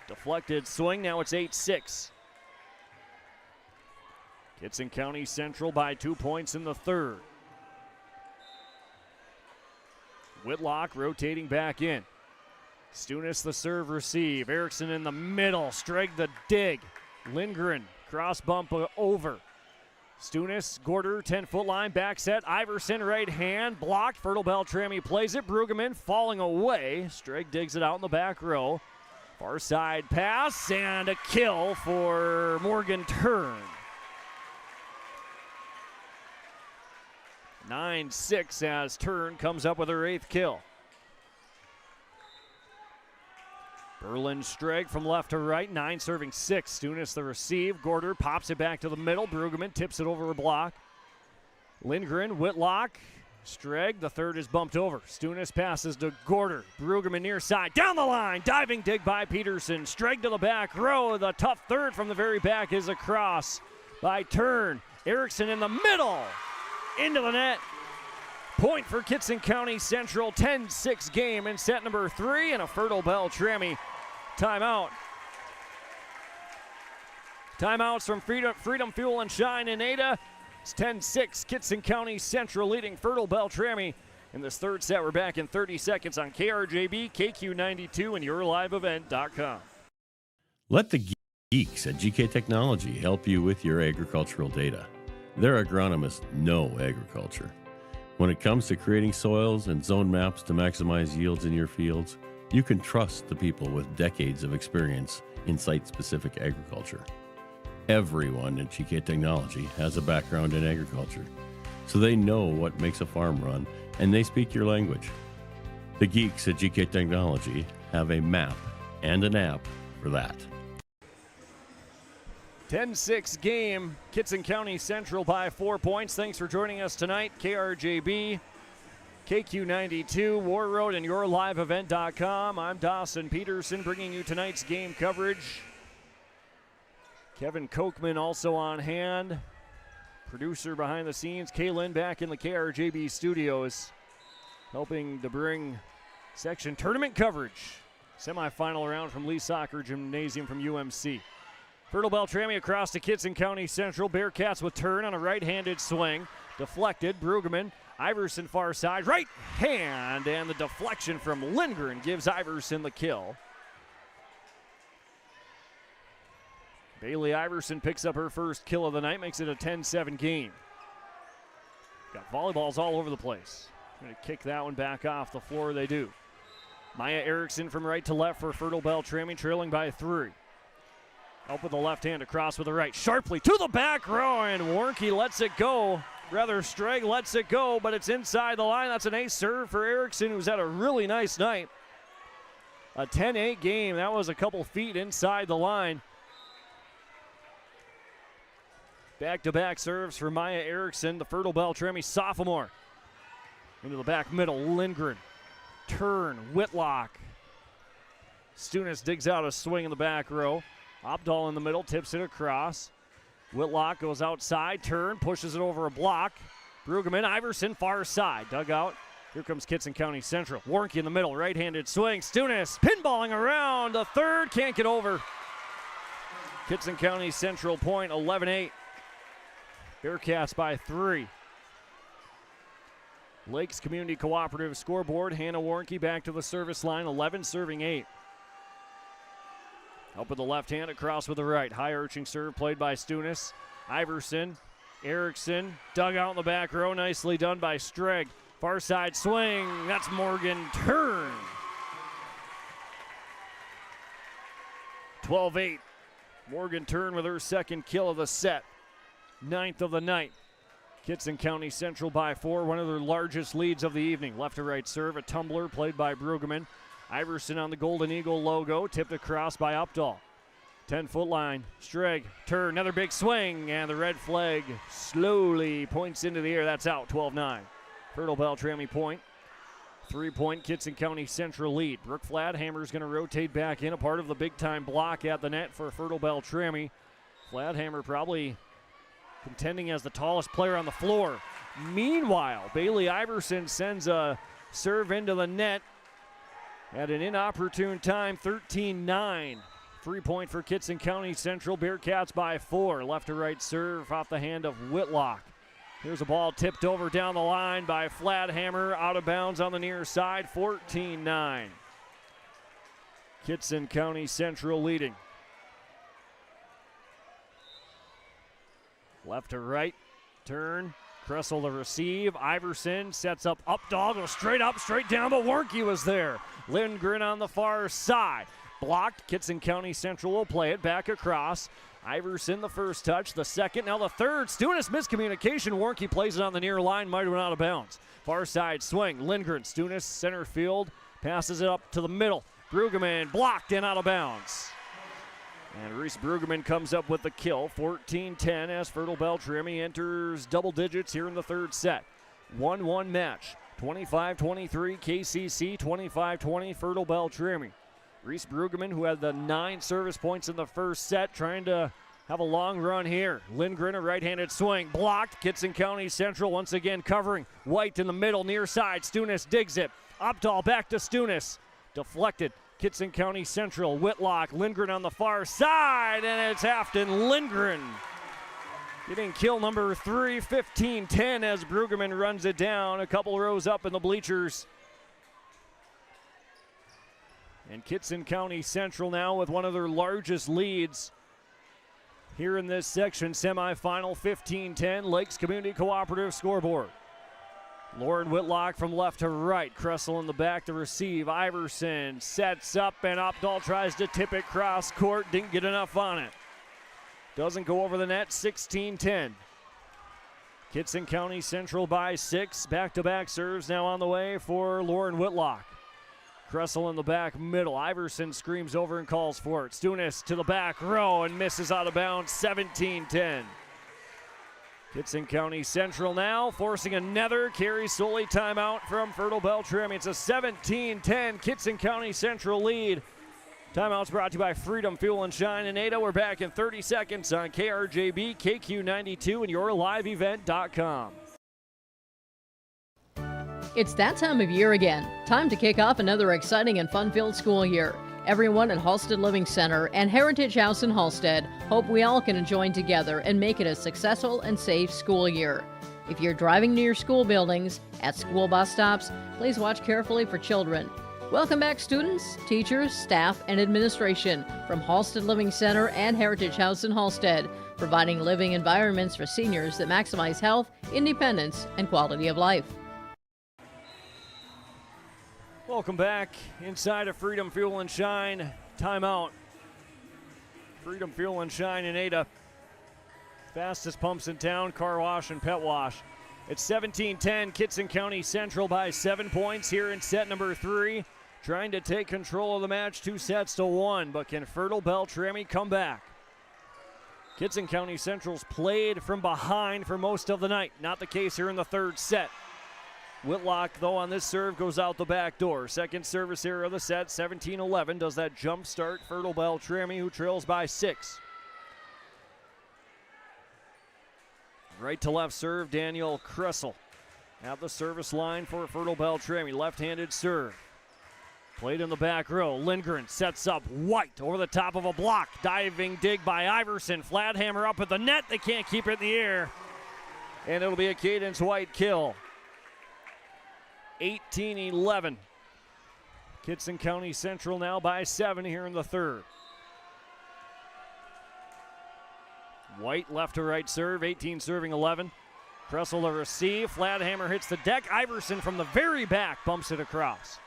Deflected swing, now it's 8-6. Kittson County Central by 2 points in the third. Whitlock rotating back in. Stunis the serve receive. Erickson in the middle. Streg the dig. Lindgren cross bump over. Stunis, Gorder, 10-foot line, back set. Iverson right hand, blocked. Fertile-Beltrami plays it. Brueggemann falling away. Streg digs it out in the back row. Far side pass and a kill for Morgan Turn. 9-6 as Turn comes up with her 8th kill. Berlin Streg from left to right, 9 serving 6. Stunis the receive. Gorder pops it back to the middle. Brueggemann tips it over a block. Lindgren, Whitlock, Streg, the third is bumped over. Stunis passes to Gorder. Brueggemann near side, down the line. Diving dig by Peterson. Streg to the back row. The tough third from the very back is across by Turn. Erickson in the middle. Into the net. Point for Kittson County Central. 10-6 game in set number 3 and a Fertile-Beltrami timeout. Timeouts from Freedom Fuel and Shine in Ada. It's 10-6, Kittson County Central leading Fertile-Beltrami. In this third set, we're back in 30 seconds on KRJB, KQ92, and YourLiveEvent.com. Let the geeks at GK Technology help you with your agricultural data. Their agronomists know agriculture. When it comes to creating soils and zone maps to maximize yields in your fields, you can trust the people with decades of experience in site-specific agriculture. Everyone at GK Technology has a background in agriculture, so they know what makes a farm run, and they speak your language. The geeks at GK Technology have a map and an app for that. 10-6 game, Kittson County Central by 4 points. Thanks for joining us tonight. KRJB, KQ92, War Road, and YourLiveEvent.com. I'm Dawson Peterson bringing you tonight's game coverage. Kevin Kochman also on hand. Producer behind the scenes, Kaylin back in the KRJB studios, helping to bring section tournament coverage. Semifinal round from Lee Soccer Gymnasium from UMC. Fertile-Beltrami across to Kittson County Central. Bearcats with Turn on a right-handed swing. Deflected. Brueggemann. Iverson far side. Right hand. And the deflection from Lindgren gives Iverson the kill. Bailey Iverson picks up her first kill of the night. Makes it a 10-7 game. Got volleyballs all over the place. Going to kick that one back off the floor. They do. Maya Erickson from right to left for Fertile-Beltrami, trailing by 3. Up with the left hand, across with the right. Sharply to the back row, and Warnke lets it go. Rather, Streg lets it go, but it's inside the line. That's an ace serve for Erickson, who's had a really nice night. A 10-8 game. That was a couple feet inside the line. Back-to-back serves for Maya Erickson, the Fertile-Beltrami sophomore. Into the back middle, Lindgren. Turn, Whitlock. Stunis digs out a swing in the back row. Opdahl in the middle, tips it across. Whitlock goes outside, turn, pushes it over a block. Brueggemann, Iverson, far side, dug out. Here comes Kittson County Central. Warnke in the middle, right-handed swing. Stunis pinballing around the third, can't get over. Kittson County Central point, 11-8. Bearcats by 3. Lakes Community Cooperative scoreboard. Hannah Warnke back to the service line, 11 serving 8. Up with the left hand, across with the right. High arching serve played by Stunis. Iverson, Erickson, dug out in the back row. Nicely done by Streg. Far side swing, that's Morgan Turn. 12-8. Morgan Turn with her second kill of the set. 9th of the night. Kittson County Central by 4, one of their largest leads of the evening. Left to right serve, a tumbler played by Brueggemann. Iverson on the Golden Eagle logo, tipped across by Opdahl. 10-foot line, Streg, turn, another big swing, and the red flag slowly points into the air. That's out, 12-9. Fertile-Beltrami point. 3-point Kittson County Central lead. Brooke Fladhammer's going to rotate back in, a part of the big-time block at the net for Fertile-Beltrami. Fladhammer probably contending as the tallest player on the floor. Meanwhile, Bailey Iverson sends a serve into the net at an inopportune time, 13-9. 3-point for Kittson County Central. Bearcats by 4. Left to right serve off the hand of Whitlock. Here's a ball tipped over down the line by Fladhammer, out of bounds on the near side, 14-9. Kittson County Central leading. Left to right, turn, Kressel to receive. Iverson sets up Opdahl, goes straight up, straight down, but Warnke was there. Lindgren on the far side. Blocked, Kittson County Central will play it back across. Iverson the first touch, the second, now the third. Stunis miscommunication, Warnke plays it on the near line, might have went out of bounds. Far side swing, Lindgren, Stunis center field, passes it up to the middle. Brueggemann blocked and out of bounds. And Reese Brueggemann comes up with the kill, 14-10 as Fertile-Beltrami enters double digits here in the third set. 1-1 match, 25-23 KCC, 25-20 Fertile-Beltrami. Reese Brueggemann, who had the 9 service points in the first set, trying to have a long run here. Lindgren, a right-handed swing, blocked. Kittson County Central once again covering. White in the middle, near side. Stunis digs it. Opdahl back to Stunis. Deflected. Kittson County Central, Whitlock, Lindgren on the far side, and it's Afton Lindgren getting kill number 3, 15-10 as Brueggemann runs it down a couple rows up in the bleachers. And Kittson County Central now with one of their largest leads here in this section, semifinal, 15-10, Lakes Community Cooperative scoreboard. Lauren Whitlock from left to right. Kressel in the back to receive. Iverson sets up, and Opdahl tries to tip it cross court. Didn't get enough on it. Doesn't go over the net, 16-10. Kittson County Central by 6. Back-to-back serves now on the way for Lauren Whitlock. Kressel in the back middle. Iverson screams over and calls for it. Stunis to the back row and misses out of bounds, 17-10. Kittson County Central now forcing another Carrie Soley timeout from Fertile-Beltrami. It's a 17-10 Kittson County Central lead. Timeouts brought to you by Freedom Fuel and Shine in Ada. We're back in 30 seconds on KRJB, KQ92, and YourLiveEvent.com. It's that time of year again. Time to kick off another exciting and fun-filled school year. Everyone at Halstead Living Center and Heritage House in Halstead hope we all can join together and make it a successful and safe school year. If you're driving to your school buildings, at school bus stops, please watch carefully for children. Welcome back, students, teachers, staff, and administration from Halstead Living Center and Heritage House in Halstead, providing living environments for seniors that maximize health, independence, and quality of life. Welcome back inside of Freedom Fuel and Shine. Timeout. Freedom Fuel and Shine in Ada. Fastest pumps in town, car wash and pet wash. It's 17-10, Kittson County Central by 7 points here in set number 3. Trying to take control of the match, 2-1, but can Fertile-Beltrami come back? Kittson County Central's played from behind for most of the night. Not the case here in the third set. Whitlock, though, on this serve goes out the back door. Second service error of the set, 17-11. Does that jump start Fertile-Beltrami, who trails by 6. Right to left serve, Daniel Kressel at the service line for Fertile-Beltrami. Left-handed serve. Played in the back row. Lindgren sets up White over the top of a block. Diving dig by Iverson. Flat hammer up at the net. They can't keep it in the air. And it'll be a Cadence White kill. 18-11. Kittson County Central now by 7 here in the third. White left to right serve, 18 serving 11. Kressel to receive, flat hammer hits the deck. Iverson from the very back bumps it across.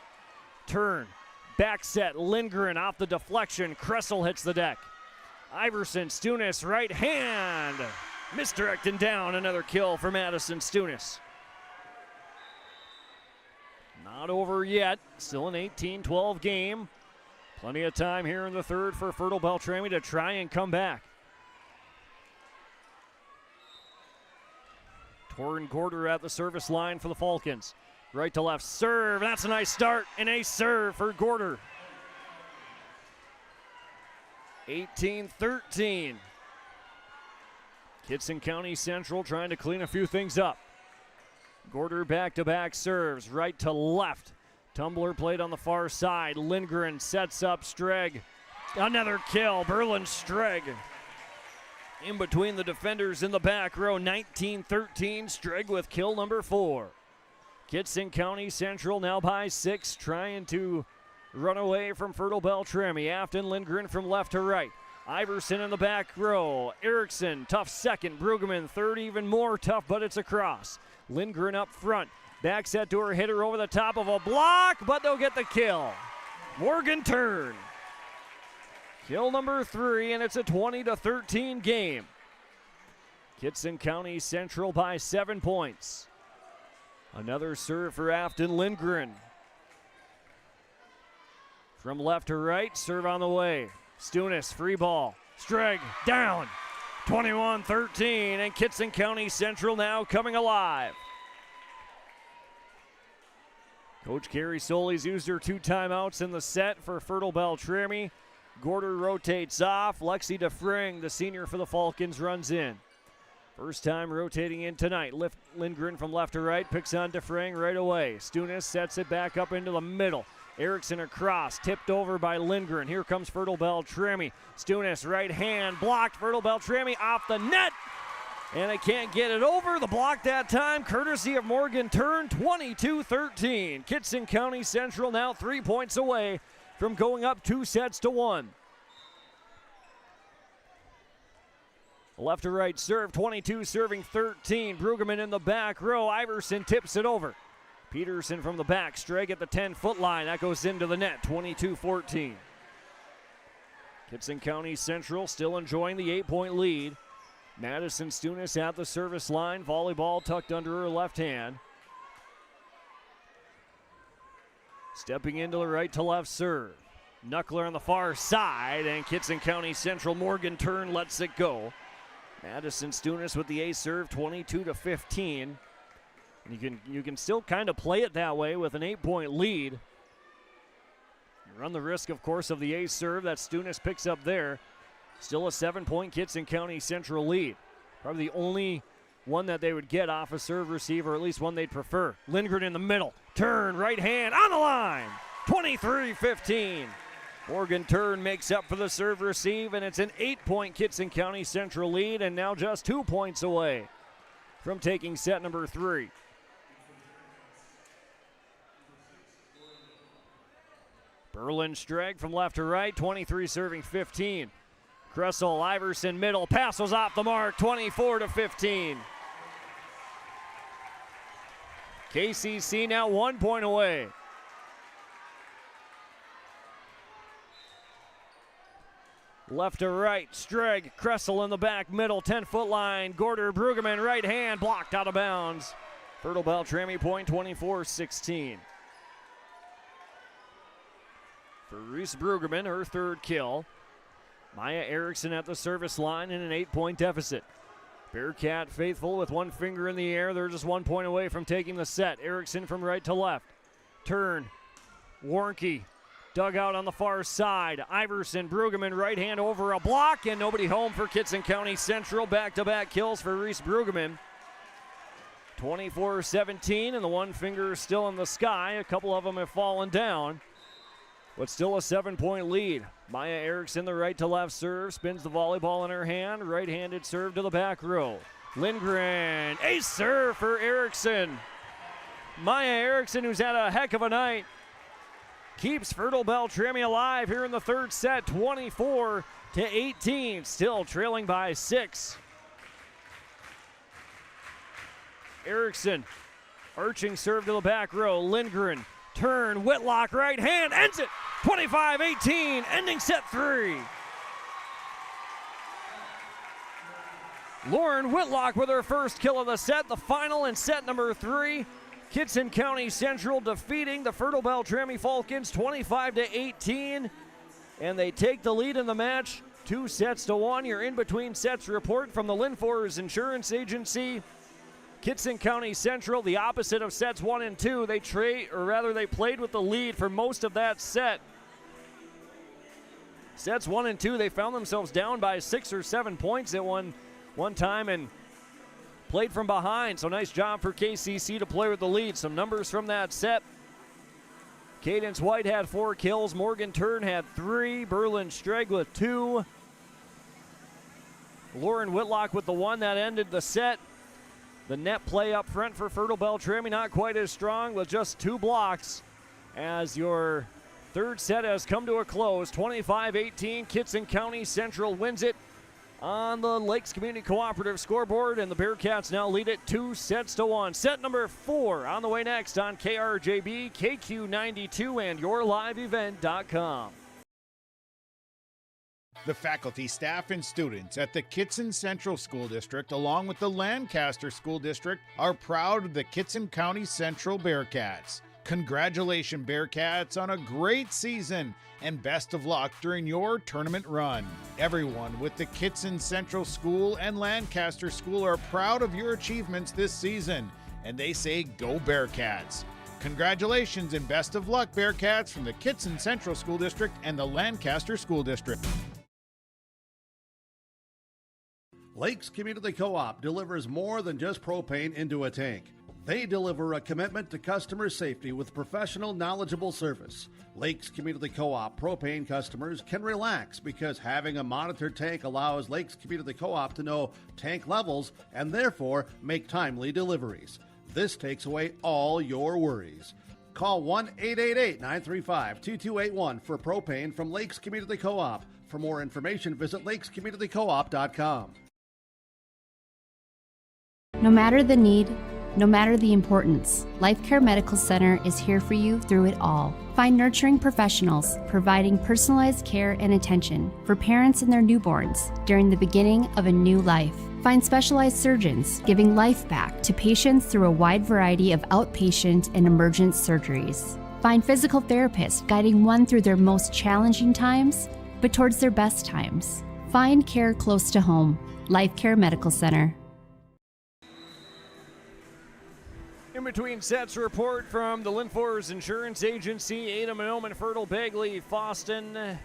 Turn, back set, Lindgren off the deflection. Kressel hits the deck. Iverson, Stunis, right hand. Misdirected down, another kill for Madison Stunis. Not over yet, still an 18-12 game. Plenty of time here in the third for Fertile-Beltrami to try and come back. Torrin Gorder at the service line for the Falcons. Right to left serve, that's a nice start. An ace serve for Gorder. 18-13. Kittson County Central trying to clean a few things up. Gorder back-to-back serves, right to left. Tumbler played on the far side. Lindgren sets up Streg. Another kill, Berlin Streg. In between the defenders in the back row, 19-13. Streg with kill number 4. Kittson County Central now by 6, trying to run away from Fertile-Beltrami. Afton, Lindgren from left to right. Iverson in the back row. Erickson, tough second. Brueggemann third, even more tough, but it's across. Lindgren up front. Back set to her hitter over the top of a block, but they'll get the kill. Morgan Turn. Kill number 3, and it's a 20-13 game. Kittson County Central by 7 points. Another serve for Afton Lindgren. From left to right, serve on the way. Stunis, free ball. Streg, down. 21-13, and Kittson County Central now coming alive. Coach Carrie Solis used her 2 timeouts in the set for Fertile-Beltrami. Gorder rotates off. Lexi DeFring, the senior for the Falcons, runs in. First time rotating in tonight. Lindgren from left to right, picks on DeFring right away. Stunis sets it back up into the middle. Erickson across, tipped over by Lindgren. Here comes Fertile-Beltrami. Stunis, right hand, blocked. Fertile-Beltrami off the net. And they can't get it over. The block that time, courtesy of Morgan Turn, 22-13. Kittson County Central now 3 points away from going up 2-1. Left to right serve, 22 serving 13. Brueggemann in the back row. Iverson tips it over. Peterson from the back, Streg at the 10-foot line. That goes into the net, 22-14. Kittson County Central still enjoying the 8-point lead. Madison Stunis at the service line. Volleyball tucked under her left hand. Stepping into the right to left serve. Knuckler on the far side, and Kittson County Central Morgan Turn lets it go. Madison Stunis with the ace serve, 22-15. You can still kind of play it that way with an 8-point lead. You run the risk, of course, of the ace serve that Stunis picks up there. Still a 7-point Kittson County Central lead. Probably the only one that they would get off a serve receive, or at least one they'd prefer. Lindgren in the middle. Turn, right hand, on the line. 23-15. Morgan Turn makes up for the serve receive, and it's an 8-point Kittson County Central lead, and now just 2 points away from taking set number 3. Berlin Streg from left to right, 23 serving 15. Kressel, Iverson, middle, pass was off the mark, 24-15. KCC now 1 point away. Left to right, Streg, Kressel in the back, middle, 10-foot line. Gorder, Brueggemann, right hand, blocked out of bounds. Fertile-Beltrami point, 24-16. For Reese Brueggemann, her third kill. Maya Erickson at the service line in an 8-point deficit. Bearcat faithful with one finger in the air. They're just 1 point away from taking the set. Erickson from right to left. Turn. Warnke dug out on the far side. Iverson, Brueggemann, right hand over a block, and nobody home for Kittson County Central. Back-to-back kills for Reese Brueggemann. 24-17, and the one finger is still in the sky. A couple of them have fallen down, but still a 7-point lead. Maya Erickson, the right to left serve, spins the volleyball in her hand. Right-handed serve to the back row. Lindgren, ace serve for Erickson. Maya Erickson, who's had a heck of a night, keeps Fertile-Beltrami alive here in the third set, 24-18, still trailing by 6. Erickson, arching serve to the back row. Lindgren, turn, Whitlock, right hand, ends it, 25-18, ending set 3. Lauren Whitlock with her first kill of the set, the final in set number 3. Kittson County Central defeating the Fertile-Beltrami Falcons 25-18, and they take the lead in the match 2-1. Your in-between sets report from the Linfors Insurance Agency. Kittson County Central, the opposite of sets 1 and 2. They played with the lead for most of that set. Sets 1 and 2, they found themselves down by 6 or 7 points at one time and played from behind. So nice job for KCC to play with the lead. Some numbers from that set. Cadence White had 4 kills. Morgan Turn had 3. Berlin Stregg with 2. Lauren Whitlock with the 1 that ended the set. The net play up front for Fertile-Beltrami not quite as strong with just 2 blocks as your third set has come to a close. 25-18, Kittson County Central wins it on the Lakes Community Cooperative scoreboard, and the Bearcats now lead it 2-1. Set number 4 on the way next on KRJB, KQ92, and YourLiveEvent.com. The faculty, staff, and students at the Kittson Central School District, along with the Lancaster School District, are proud of the Kittson County Central Bearcats. Congratulations, Bearcats, on a great season, and best of luck during your tournament run. Everyone with the Kittson Central School and Lancaster School are proud of your achievements this season, and they say go Bearcats. Congratulations and best of luck, Bearcats, from the Kittson Central School District and the Lancaster School District. Lakes Community Co-op delivers more than just propane into a tank. They deliver a commitment to customer safety with professional, knowledgeable service. Lakes Community Co-op propane customers can relax because having a monitored tank allows Lakes Community Co-op to know tank levels and therefore make timely deliveries. This takes away all your worries. Call 1-888-935-2281 for propane from Lakes Community Co-op. For more information, visit lakescommunitycoop.com. No matter the need, no matter the importance, Life Care Medical Center is here for you through it all. Find nurturing professionals providing personalized care and attention for parents and their newborns during the beginning of a new life. Find specialized surgeons giving life back to patients through a wide variety of outpatient and emergent surgeries. Find physical therapists guiding one through their most challenging times, but towards their best times. Find care close to home. Life Care Medical Center. In between sets report from the Linfors Insurance Agency, Ada Minoman, Fertile, Bagley, Foston,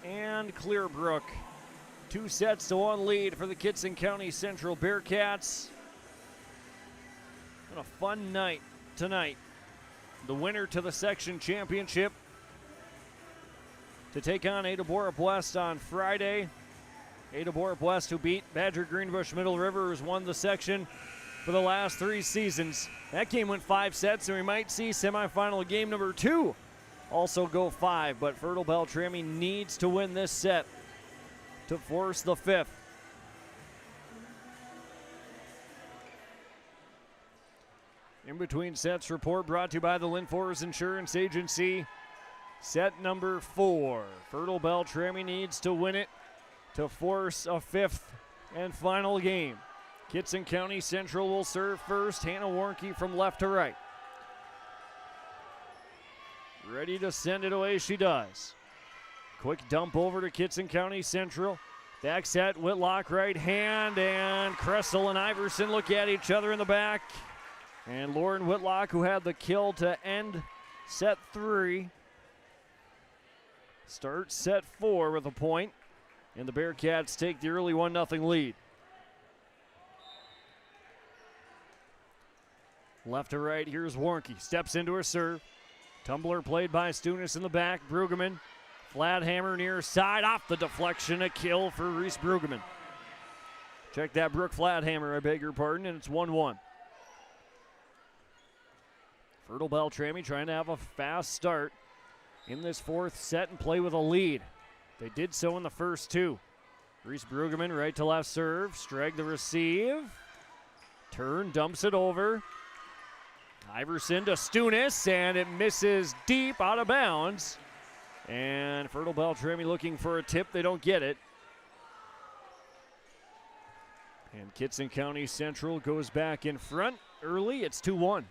and Clearbrook. 2-1 lead for the Kittson County Central Bearcats. And a fun night tonight. The winner to the section championship to take on Ada Borup West on Friday. Ada Borup West, who beat Badger Greenbush Middle River, has won the section for the last 3 seasons. That game went 5 sets, and we might see semifinal game number 2 also go 5, but Fertile-Beltrami needs to win this set to force the 5th. In between sets report brought to you by the Linfors Insurance Agency. Set number 4. Fertile-Beltrami needs to win it to force a 5th and final game. Kittson County Central will serve first. Hannah Warnke from left to right. Ready to send it away, she does. Quick dump over to Kittson County Central. Back set, Whitlock right hand, and Kressel and Iverson look at each other in the back. And Lauren Whitlock, who had the kill to end set 3, starts set 4 with a point. And the Bearcats take the early 1-0 lead. Left to right, here's Warnke. Steps into her serve. Tumbler played by Stunis in the back. Brueggemann, flat hammer near side. Off the deflection, a kill for Reese Brueggemann. Check that Brooke flat hammer, I beg your pardon, and it's 1-1. Fertile-Beltrami trying to have a fast start in this 4th set and play with a lead. They did so in the first 2. Reese Brueggemann right to left serve. Streg the receive. Turn, dumps it over. Iverson to Stunis, and it misses deep out of bounds. And Fertile-Beltrami looking for a tip. They don't get it. And Kittson County Central goes back in front early. It's 2-1.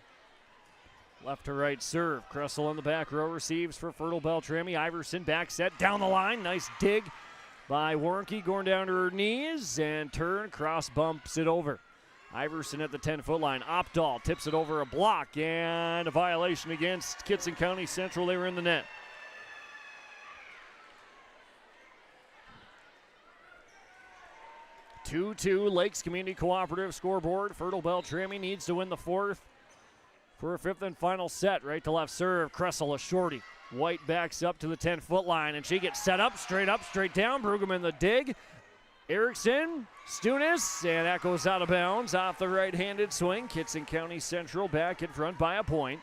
Left to right serve. Kressel on the back row receives for Fertile-Beltrami. Iverson back set down the line. Nice dig by Warnke going down to her knees, and turn, cross bumps it over. Iverson at the 10-foot line. Opdahl tips it over a block, and a violation against Kittson County Central. They were in the net. (2-2) Lakes Community Cooperative scoreboard. Fertile-Beltrami needs to win the 4th for a 5th and final set. Right to left serve. Kressel, a shorty. White backs up to the 10-foot line, and she gets set up, straight down. Brueggemann the dig. Erickson, Stunis, and that goes out of bounds off the right-handed swing. Kittson County Central back in front by a point.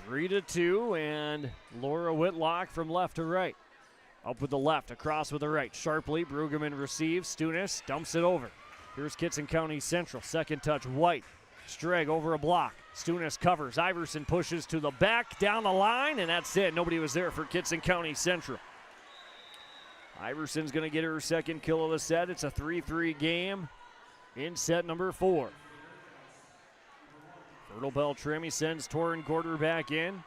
3-2, and Laura Whitlock from left to right. Up with the left, across with the right. Sharply, Brueggemann receives. Stunis dumps it over. Here's Kittson County Central. Second touch, White. Streg over a block. Stunis covers. Iverson pushes to the back, down the line, and that's it. Nobody was there for Kittson County Central. Iverson's going to get her second kill of the set. It's a 3-3 game in set number 4. Fertile-Beltrami sends Torrin Gorder back in.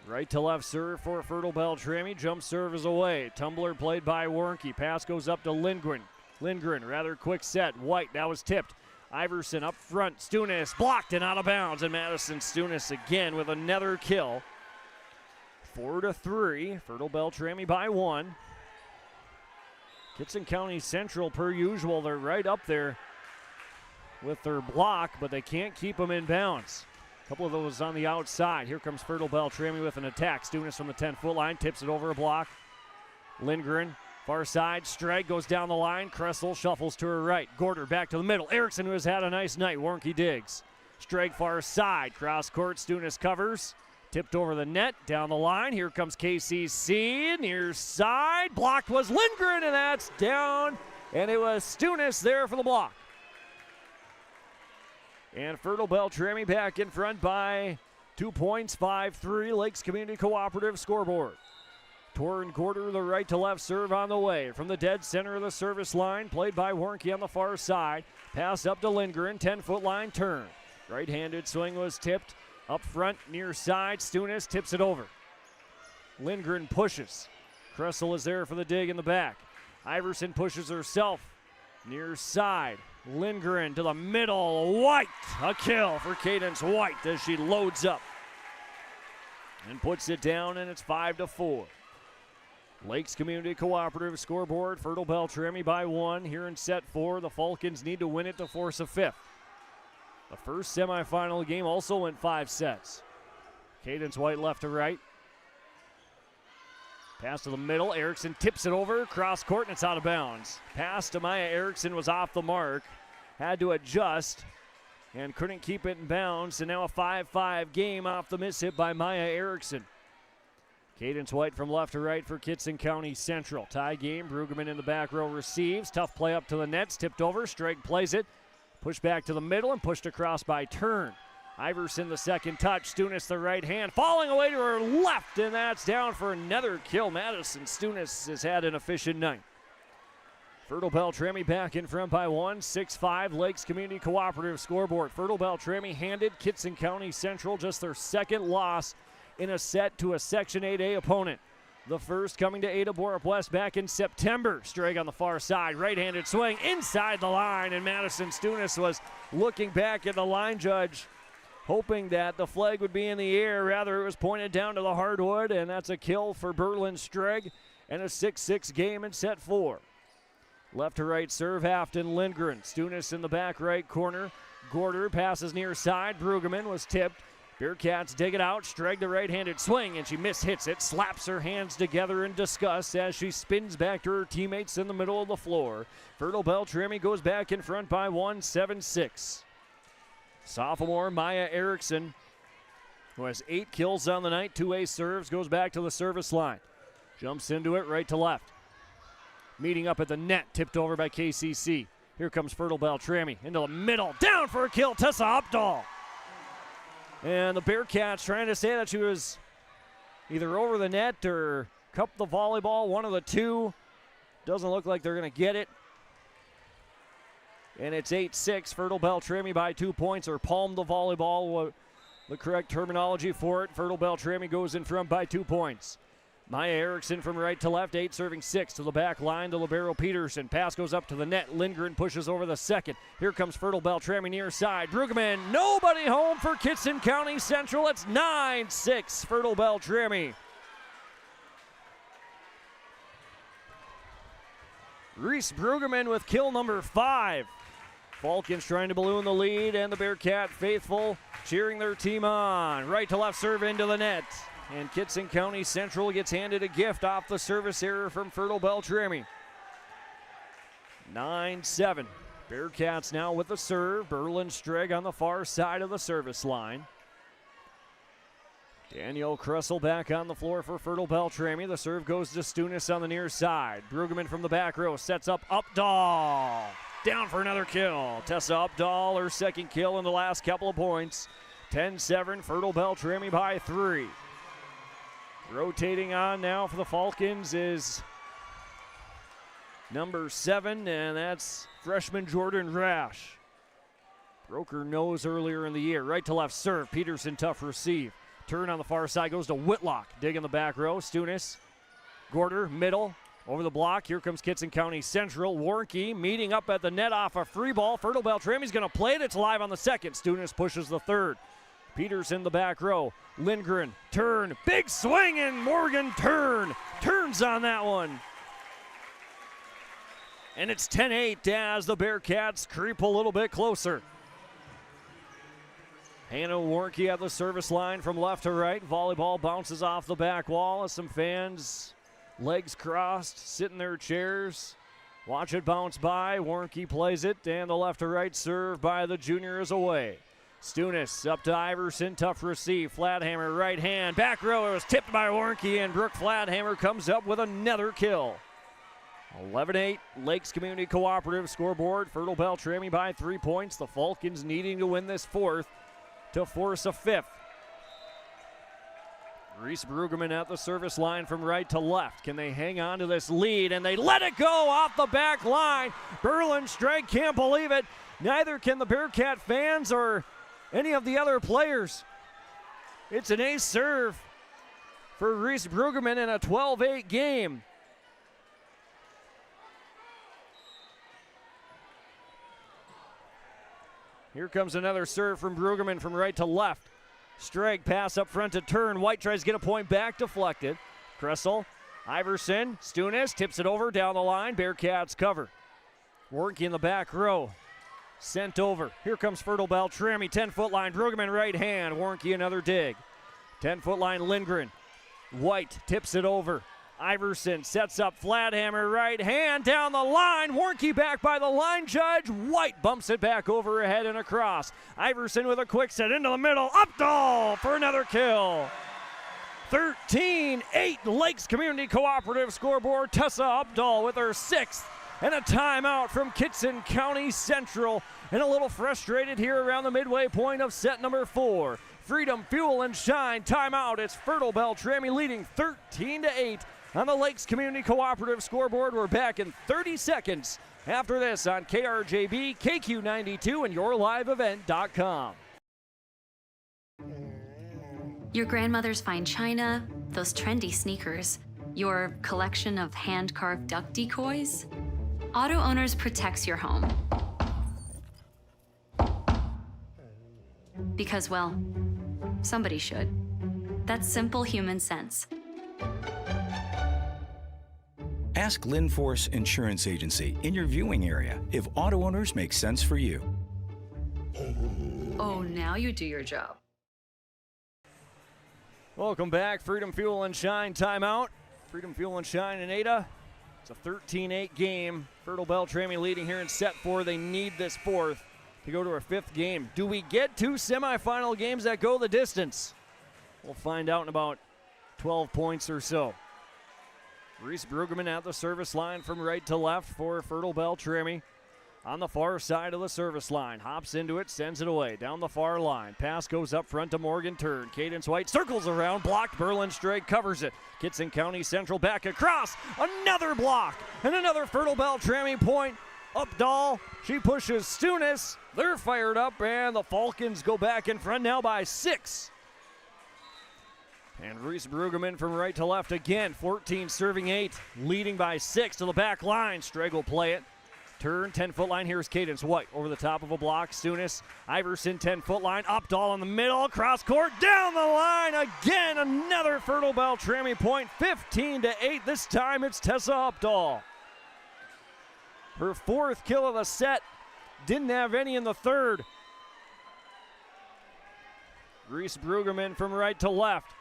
Right to left serve for Fertile-Beltrami. Jump serve is away. Tumbler played by Warnke. Pass goes up to Lindgren. Lindgren, rather quick set. White, that was tipped. Iverson up front. Stunis blocked and out of bounds. And Madison Stunis again with another kill. 4-3. Fertile-Beltrami by 1. Kittson County Central, per usual, they're right up there with their block, but they can't keep them in bounds. A couple of those on the outside. Here comes Fertile-Beltrami with an attack. Stunis from the 10-foot line, tips it over a block. Lindgren, far side. Streg goes down the line. Kressel shuffles to her right. Gorder back to the middle. Erickson, who has had a nice night. Warnke digs. Streg far side. Cross court. Stunis covers. Tipped over the net. Down the line. Here comes KCC. Near side. Blocked was Lindgren, and that's down. And it was Stunis there for the block. And Fertile-Beltrami back in front by 2 points, 5-3. Lakes Community Cooperative scoreboard. Torrin Gorder, the right to left serve on the way. From the dead center of the service line, played by Warnke on the far side. Pass up to Lindgren, 10-foot line turn. Right-handed swing was tipped. Up front, near side, Stunis tips it over. Lindgren pushes. Kressel is there for the dig in the back. Iverson pushes herself. Near side, Lindgren to the middle. White, a kill for Cadence White as she loads up and puts it down, and it's 5-4. Lakes Community Cooperative scoreboard. Fertile-Beltrami by 1 here in set 4. The Falcons need to win it to force a 5th. The first semifinal game also went 5 sets. Cadence White left to right. Pass to the middle. Erickson tips it over. Cross court, and it's out of bounds. Pass to Maya Erickson was off the mark. Had to adjust and couldn't keep it in bounds. And now a 5-5 game off the miss hit by Maya Erickson. Cadence White from left to right for Kittson County Central. Tie game. Brueggemann in the back row receives. Tough play up to the nets. Tipped over. Streg plays it. Pushed back to the middle and pushed across by Turn. Iverson the second touch. Stunis the right hand. Falling away to her left, and that's down for another kill. Madison Stunis has had an efficient night. Fertile-Beltrami back in front by 1. 6-5 Lakes Community Cooperative scoreboard. Fertile-Beltrami handed Kittson County Central just their second loss in a set to a Section 8A opponent. The first coming to Ada Borup West back in September. Strag on the far side, right-handed swing inside the line, and Madison Stunis was looking back at the line judge, hoping that the flag would be in the air. Rather, it was pointed down to the hardwood, and that's a kill for Berlin Streg, and a 6-6 game in set 4. Left to right serve, Hafton, Lindgren. Stunis in the back right corner. Gorder passes near side. Brueggemann was tipped. Bearcats dig it out. Streg the right-handed swing, and she mishits it. Slaps her hands together in disgust as she spins back to her teammates in the middle of the floor. Fertile-Beltrami goes back in front by 1, 7-6. Sophomore Maya Erickson, who has 8 kills on the night, 2 ace serves, goes back to the service line. Jumps into it right to left. Meeting up at the net, tipped over by KCC. Here comes Fertile-Beltrami into the middle. Down for a kill, Tessa Updahl. And the Bearcats trying to say that she was either over the net or cupped the volleyball, one of the two. Doesn't look like they're going to get it. And it's 8-6, Fertile-Beltrami by 2 points, or palmed the volleyball, the correct terminology for it. Fertile-Beltrami goes in front by 2 points. Maya Erickson from right to left, 8 serving 6 to the back line to Libero Peterson. Pass goes up to the net. Lindgren pushes over the second. Here comes Fertile-Beltrami near side. Brueggemann, nobody home for Kittson County Central. It's 9-6, Fertile-Beltrami. Reese Brueggemann with kill number 5. Falcons trying to balloon the lead, and the Bearcat faithful cheering their team on. Right to left serve into the net. And Kittson County Central gets handed a gift off the service error from Fertile-Beltrami. 9-7. Bearcats now with the serve. Berlin Streg on the far side of the service line. Danielle Kressel back on the floor for Fertile-Beltrami. The serve goes to Stunis on the near side. Brueggemann from the back row sets up Updahl. Down for another kill. Tessa Updahl, her second kill in the last couple of points. 10-7, Fertile-Beltrami by 3. Rotating on now for the Falcons is number 7, and that's freshman Jordan Rash. Broke her nose earlier in the year. Right to left serve. Peterson tough receive. Turn on the far side goes to Whitlock. Dig in the back row. Stunis. Gorder, middle. Over the block. Here comes Kittson County Central. Warnke meeting up at the net off a free ball. Fertile-Beltrami's going to play it. It's live on the second. Stunis pushes the third. Peterson the back row. Lindgren, turn, big swing, and Morgan turns on that one. And it's 10-8 as the Bearcats creep a little bit closer. Hannah Warnke at the service line from left to right. Volleyball bounces off the back wall as some fans, legs crossed, sit in their chairs. Watch it bounce by. Warnke plays it, and the left to right serve by the junior is away. Stunis up to Iverson, tough receive, Flathammer right hand, back row, it was tipped by Warnke, and Brooke Flathammer comes up with another kill. 11-8, Lakes Community Cooperative scoreboard, Fertile-Beltrami by 3 points, the Falcons needing to win this fourth to force a fifth. Reese Brueggemann at the service line from right to left. Can they hang on to this lead? And they let it go off the back line. Berlin Streg can't believe it. Neither can the Bearcat fans or any of the other players. It's an ace serve for Reese Brueggemann in a 12-8 game. Here comes another serve from Brueggemann from right to left. Streg pass up front to turn. White tries to get a point back, deflected. Kressel, Iverson, Stunis tips it over down the line. Bearcats cover. Warnke in the back row. Sent over. Here comes Fertile-Beltrami. 10-foot line. Brueggemann right hand. Warnke another dig. 10-foot line Lindgren. White tips it over. Iverson sets up Flathammer right hand down the line. Warnke back by the line judge. White bumps it back over her head and across. Iverson with a quick set into the middle. Updahl for another kill. 13-8 Lakes Community Cooperative scoreboard. Tessa Updahl with her 6th. And a timeout from Kittson County Central. And a little frustrated here around the midway point of set number 4. Freedom, Fuel, and Shine timeout. It's Fertile-Beltrami leading 13-8 on the Lakes Community Cooperative scoreboard. We're back in 30 seconds after this on KRJB, KQ92, and YourLiveEvent.com. Your grandmother's fine china, those trendy sneakers. Your collection of hand-carved duck decoys? Auto Owners protects your home. Because, well, somebody should. That's simple human sense. Ask Linforce Insurance Agency in your viewing area if Auto Owners makes sense for you. Oh, now you do your job. Welcome back. Freedom Fuel and Shine timeout. Freedom Fuel and Shine in Ada. It's a 13-8 game. Fertile-Beltrami leading here in set 4. They need this fourth to go to our 5th game. Do we get 2 semifinal games that go the distance? We'll find out in about 12 points or so. Reese Brueggemann at the service line from right to left for Fertile-Beltrami. On the far side of the service line. Hops into it, sends it away. Down the far line. Pass goes up front to Morgan Turn. Cadence White circles around. Blocked. Berlin Strake covers it. Kittson County Central back across. Another block. And another Fertile-Beltrami point. Updahl. She pushes Stunis. They're fired up. And the Falcons go back in front now by 6. And Reese Brueggemann from right to left again. 14 serving 8. Leading by 6 to the back line. Strag will play it. Turn, 10-foot line. Here's Cadence White over the top of a block. Stunis, Iverson, 10-foot line. Updahl in the middle. Cross court, down the line. Again, another Fertile-Beltrami point. 15-8. This time it's Tessa Updahl. Her 4th kill of the set. Didn't have any in the 3rd. Reese Brueggemann from right to left.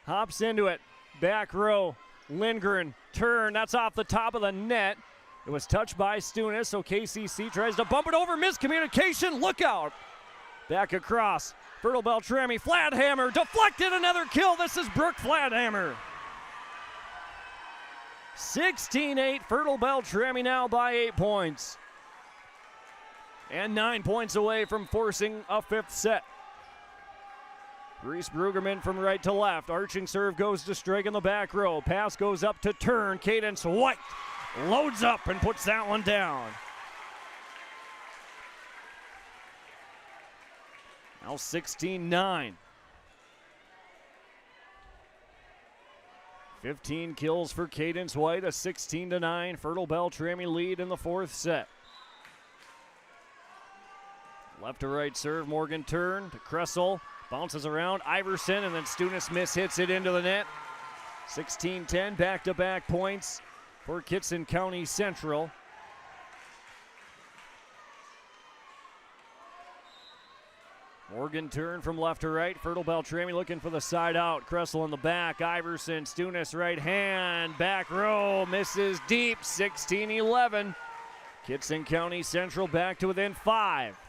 Hops into it. Back row. Lindgren. Turn. That's off the top of the net. It was touched by Stunis, so KCC tries to bump it over. Miscommunication. Look out. Back across. Fertile-Beltrami. Flathammer. Deflected. Another kill. This is Brooke Flathammer. 16-8. Fertile-Beltrami now by 8 points. And 9 points away from forcing a 5th set. Reese Brueggemann from right to left. Arching serve goes to Strake in the back row. Pass goes up to Turn. Cadence White loads up and puts that one down. Now 16-9. 15 kills for Cadence White, a 16-9 Fertile-Beltrami lead in the 4th set. Left to right serve, Morgan Turn to Kressel. Bounces around, Iverson, and then Stunis hits it into the net. 16-10, back-to-back points for Kittson County Central. Morgan Turn from left to right. Fertile-Beltrami looking for the side out. Kressel in the back. Iverson, Stunis right hand. Back row, misses deep. 16-11. Kittson County Central back to within 5.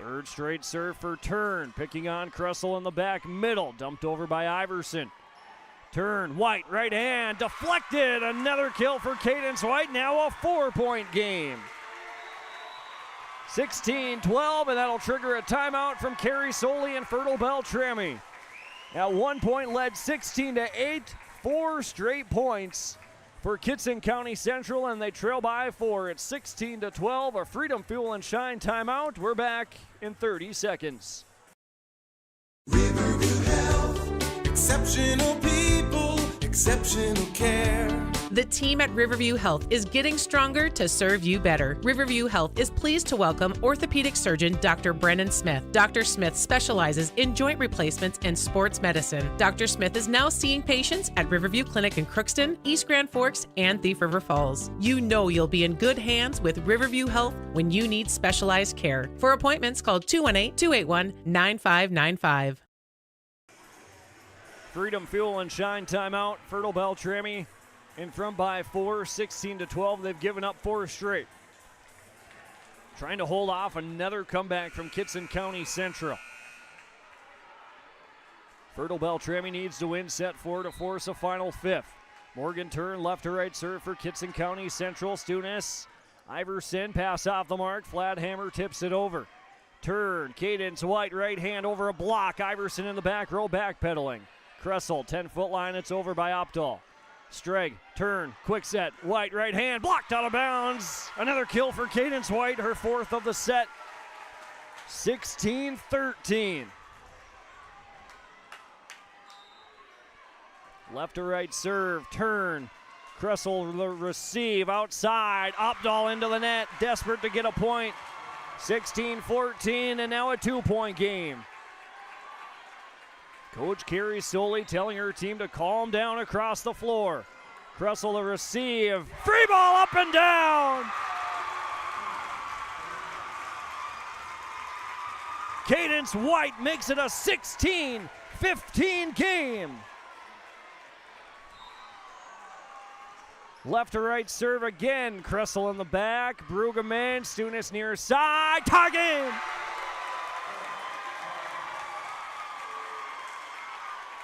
3rd straight serve for Turn. Picking on Kressel in the back middle. Dumped over by Iverson. Turn, White, right hand, deflected. Another kill for Cadence White. Now a 4-point game. 16-12, and that'll trigger a timeout from Carrie Soley and Fertile-Beltrami. At 1 point led 16-8, 4 straight points for Kittson County Central, and they trail by 4. It's 16-12, a Freedom Fuel and Shine timeout. We're back in 30 seconds. Riverview Health, exceptional people, exceptional care. The team at Riverview Health is getting stronger to serve you better. Riverview Health is pleased to welcome orthopedic surgeon Dr. Brennan Smith. Dr. Smith specializes in joint replacements and sports medicine. Dr. Smith is now seeing patients at Riverview Clinic in Crookston, East Grand Forks, and Thief River Falls. You know you'll be in good hands with Riverview Health when you need specialized care. For appointments, call 218-281-9595. Freedom Fuel and Shine timeout. Fertile-Beltrami in front by 4, 16-12. They've given up 4 straight. Trying to hold off another comeback from Kittson County Central. Fertile-Beltrami needs to win set 4 to force a final 5th. Morgan Turn, left to right serve for Kittson County Central. Stunis, Iverson, pass off the mark. Flathammer tips it over. Turn, Cadence White, right hand over a block. Iverson in the back row, backpedaling. Kressel, 10-foot line, it's over by Updahl. Streg, Turn, quick set, White, right hand, blocked out of bounds. Another kill for Cadence White, her 4th of the set. 16-13. Left to right serve, turn. Kressel will receive outside. Opdahl into the net, desperate to get a point. 16-14, and now a 2-point game. Coach Carrie Soley telling her team to calm down across the floor. Kressel to receive. Free ball up and down. Cadence White makes it a 16-15 game. Left to right serve again. Kressel in the back. Brueggemann, Stunis near side. Tie game.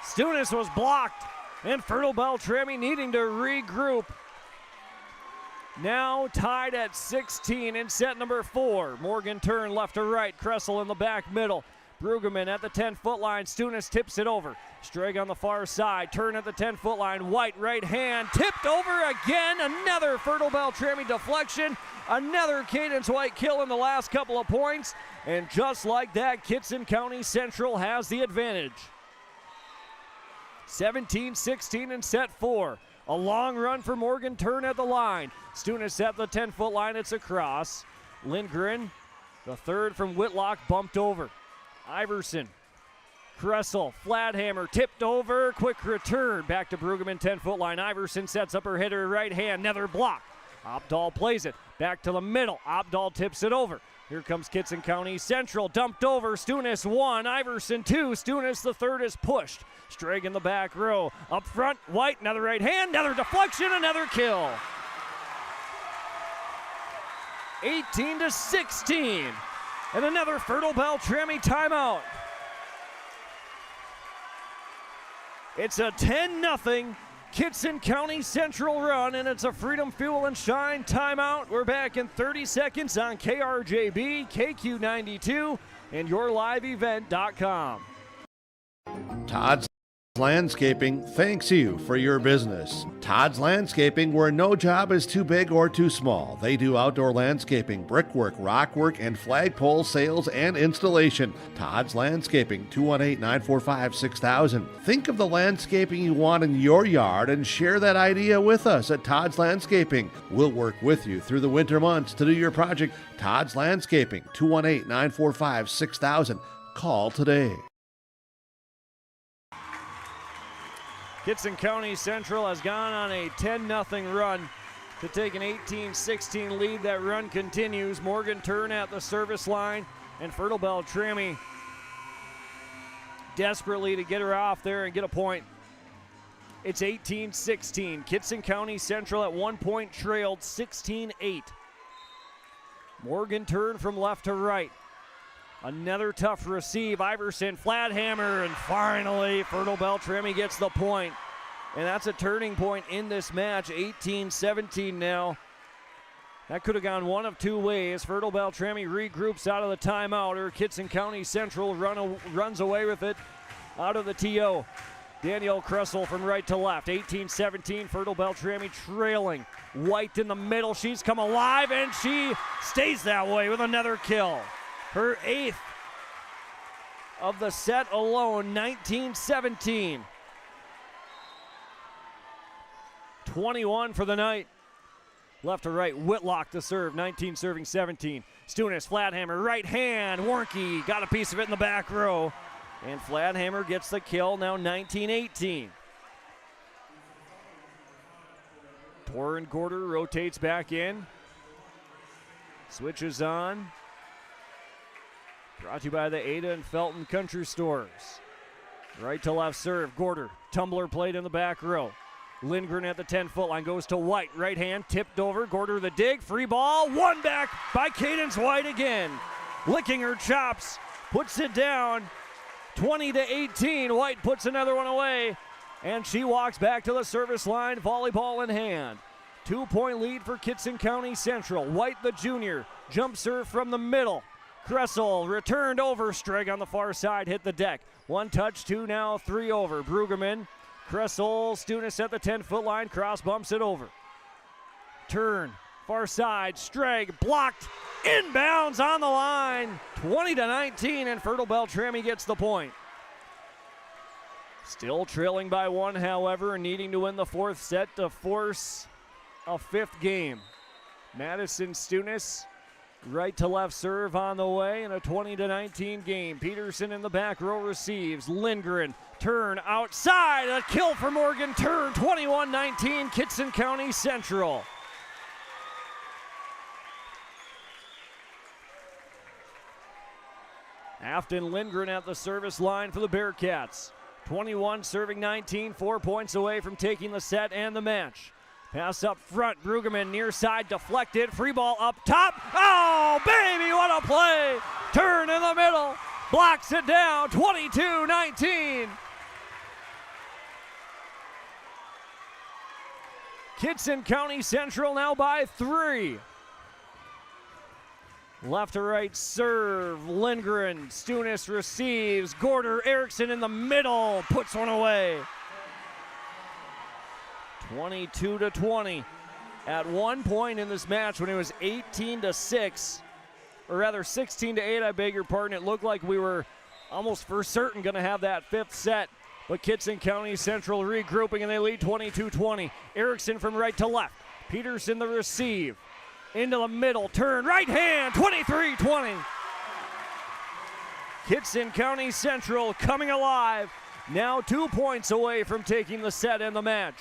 Stunis was blocked, and Fertile-Beltrami needing to regroup. Now tied at 16 in set number 4. Morgan turn left to right. Kressel in the back middle. Brueggemann at the 10-foot line. Stunis tips it over. Strag on the far side. Turn at the 10-foot line. White right hand. Tipped over again. Another Fertile-Beltrami deflection. Another Cadence White kill in the last couple of points. And just like that, Kittson County Central has the advantage. 17-16 in set 4. A long run for Morgan Turn at the line. Stunis at the 10-foot line. It's across. Lindgren, the third from Whitlock, bumped over. Iverson, Kressel, flat hammer, tipped over, quick return. Back to Brueggemann, 10-foot line. Iverson sets up her hitter right hand, another block. Opdahl plays it, back to the middle. Opdahl tips it over. Here comes Kittson County Central, dumped over. Stunis 1, Iverson 2. Stunis the third is pushed. Strag in the back row. Up front, White, another right hand, another deflection, another kill. 18-16. And another Fertile-Beltrami timeout. It's a 10-0 Kittson County Central run, and it's a Freedom Fuel and Shine timeout. We're back in 30 seconds on KRJB, KQ92, and YourLiveEvent.com. Todd's Landscaping thanks you for your business. Todd's Landscaping, where no job is too big or too small. They do outdoor landscaping, brickwork, rockwork, and flagpole sales and installation. Todd's Landscaping, 218-945-6000. Think of the landscaping you want in your yard and share that idea with us at Todd's Landscaping. We'll work with you through the winter months to do your project. Todd's Landscaping, 218-945-6000. Call today. Kittson County Central has gone on a 10-0 run to take an 18-16 lead. That run continues. Morgan Turn at the service line, and Fertile-Beltrami desperately to get her off there and get a point. It's 18-16. Kittson County Central at 1 point trailed 16-8. Morgan Turn from left to right. Another tough receive. Iverson, flat hammer, and finally Fertile-Beltrami gets the point. And that's a turning point in this match. 18-17 now. That could have gone one of two ways. Fertile-Beltrami regroups out of the timeout, or Kittson County Central runs away with it out of the TO. Danielle Kressel from right to left. 18-17, Fertile-Beltrami trailing. White in the middle. She's come alive, and she stays that way with another kill. Her 8th of the set alone, 19-17. 21 for the night. Left to right, Whitlock to serve, 19 serving 17. Stunis, flat hammer, right hand. Warnke got a piece of it in the back row. And Flathammer gets the kill, now 19-18. Torin Gorder rotates back in. Switches on. Brought to you by the Ada and Felton Country Stores. Right to left serve, Gorder. Tumbler played in the back row. Lindgren at the 10-foot line goes to White. Right hand tipped over. Gorder the dig. Free ball. One back by Cadence White again. Licking her chops. Puts it down. 20-18. White puts another one away. And she walks back to the service line. Volleyball in hand. 2-point lead for Kittson County Central. White the junior. Jump serve from the middle. Kressel returned over. Streg on the far side. Hit the deck. One touch, two now, three over. Brueggemann. Kressel, Stunis at the 10-foot line, cross bumps it over. Turn, far side, Streg blocked, inbounds on the line. 20-19, and Fertile-Beltrami gets the point. Still trailing by one, however, needing to win the fourth set to force a fifth game. Madison Stunis, right to left serve on the way in a 20-19 game. Peterson in the back row receives. Lindgren, turn outside, a kill for Morgan Turn, 21-19, Kittson County Central. Afton Lindgren at the service line for the Bearcats. 21 serving 19, 4 points away from taking the set and the match. Pass up front, Brueggemann near side, deflected, free ball up top. Oh, baby, what a play! Turn in the middle, blocks it down, 22-19. Kittson County Central now by 3. Left to right serve, Lindgren, Stunis receives, Gorder Erickson in the middle, puts one away. 22-20. At one point in this match when it was 18-6, or rather 16-8, I beg your pardon, it looked like we were almost for certain going to have that fifth set. But Kittson County Central regrouping and they lead 22-20. Erickson from right to left. Peterson the receive. Into the middle, turn, right hand, 23-20. Kittson County Central coming alive. Now 2 points away from taking the set and the match.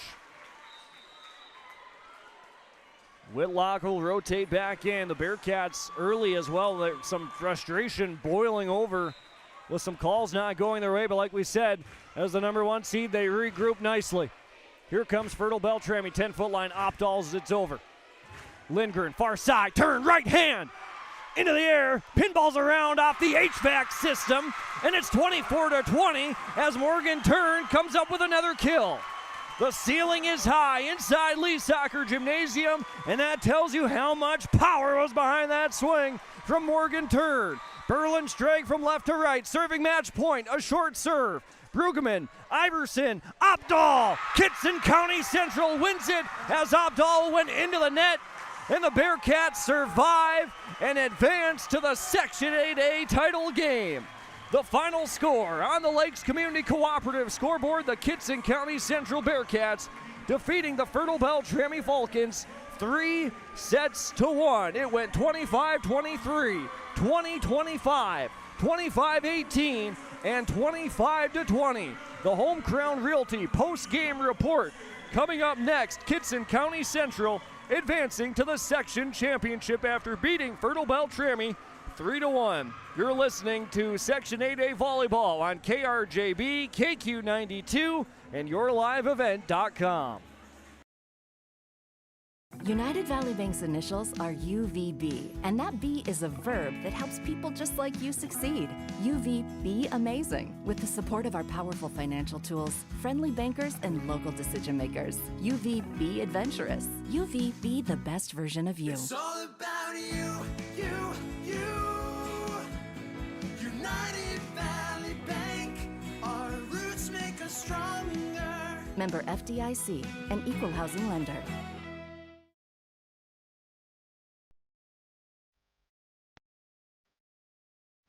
Whitlock will rotate back in. The Bearcats early as well. There's some frustration boiling over with some calls not going their way. But like we said, as the number 1 seed, they regroup nicely. Here comes Fertile-Beltrami, 10-foot line, Opdals, it's over. Lindgren, far side, turn, right hand, into the air, pinballs around off the HVAC system, and it's 24-20 as Morgan Turn comes up with another kill. The ceiling is high inside Lee Soccer Gymnasium, and that tells you how much power was behind that swing from Morgan Turn. Berlin Strake from left to right, serving match point, a short serve. Brueggemann, Iverson, Opdahl, Kittson County Central wins it as Opdahl went into the net. And the Bearcats survive and advance to the Section 8A title game. The final score on the Lakes Community Cooperative scoreboard, the Kittson County Central Bearcats defeating the Fertile-Beltrami Falcons 3-1. It went 25-23, 20-25, 25-18, and 25-20. The Home Crown Realty post-game report coming up next. Kittson County Central advancing to the section championship after beating Fertile-Beltrami 3-1. You're listening to Section 8A Volleyball on KRJB, KQ92, and YourLiveEvent.com. United Valley Bank's initials are UVB, and that B is a verb that helps people just like you succeed. UVB amazing, with the support of our powerful financial tools, friendly bankers, and local decision makers. UVB adventurous. UVB the best version of you. It's all about you. United Valley Bank, our roots make us stronger. Member FDIC, an equal housing lender.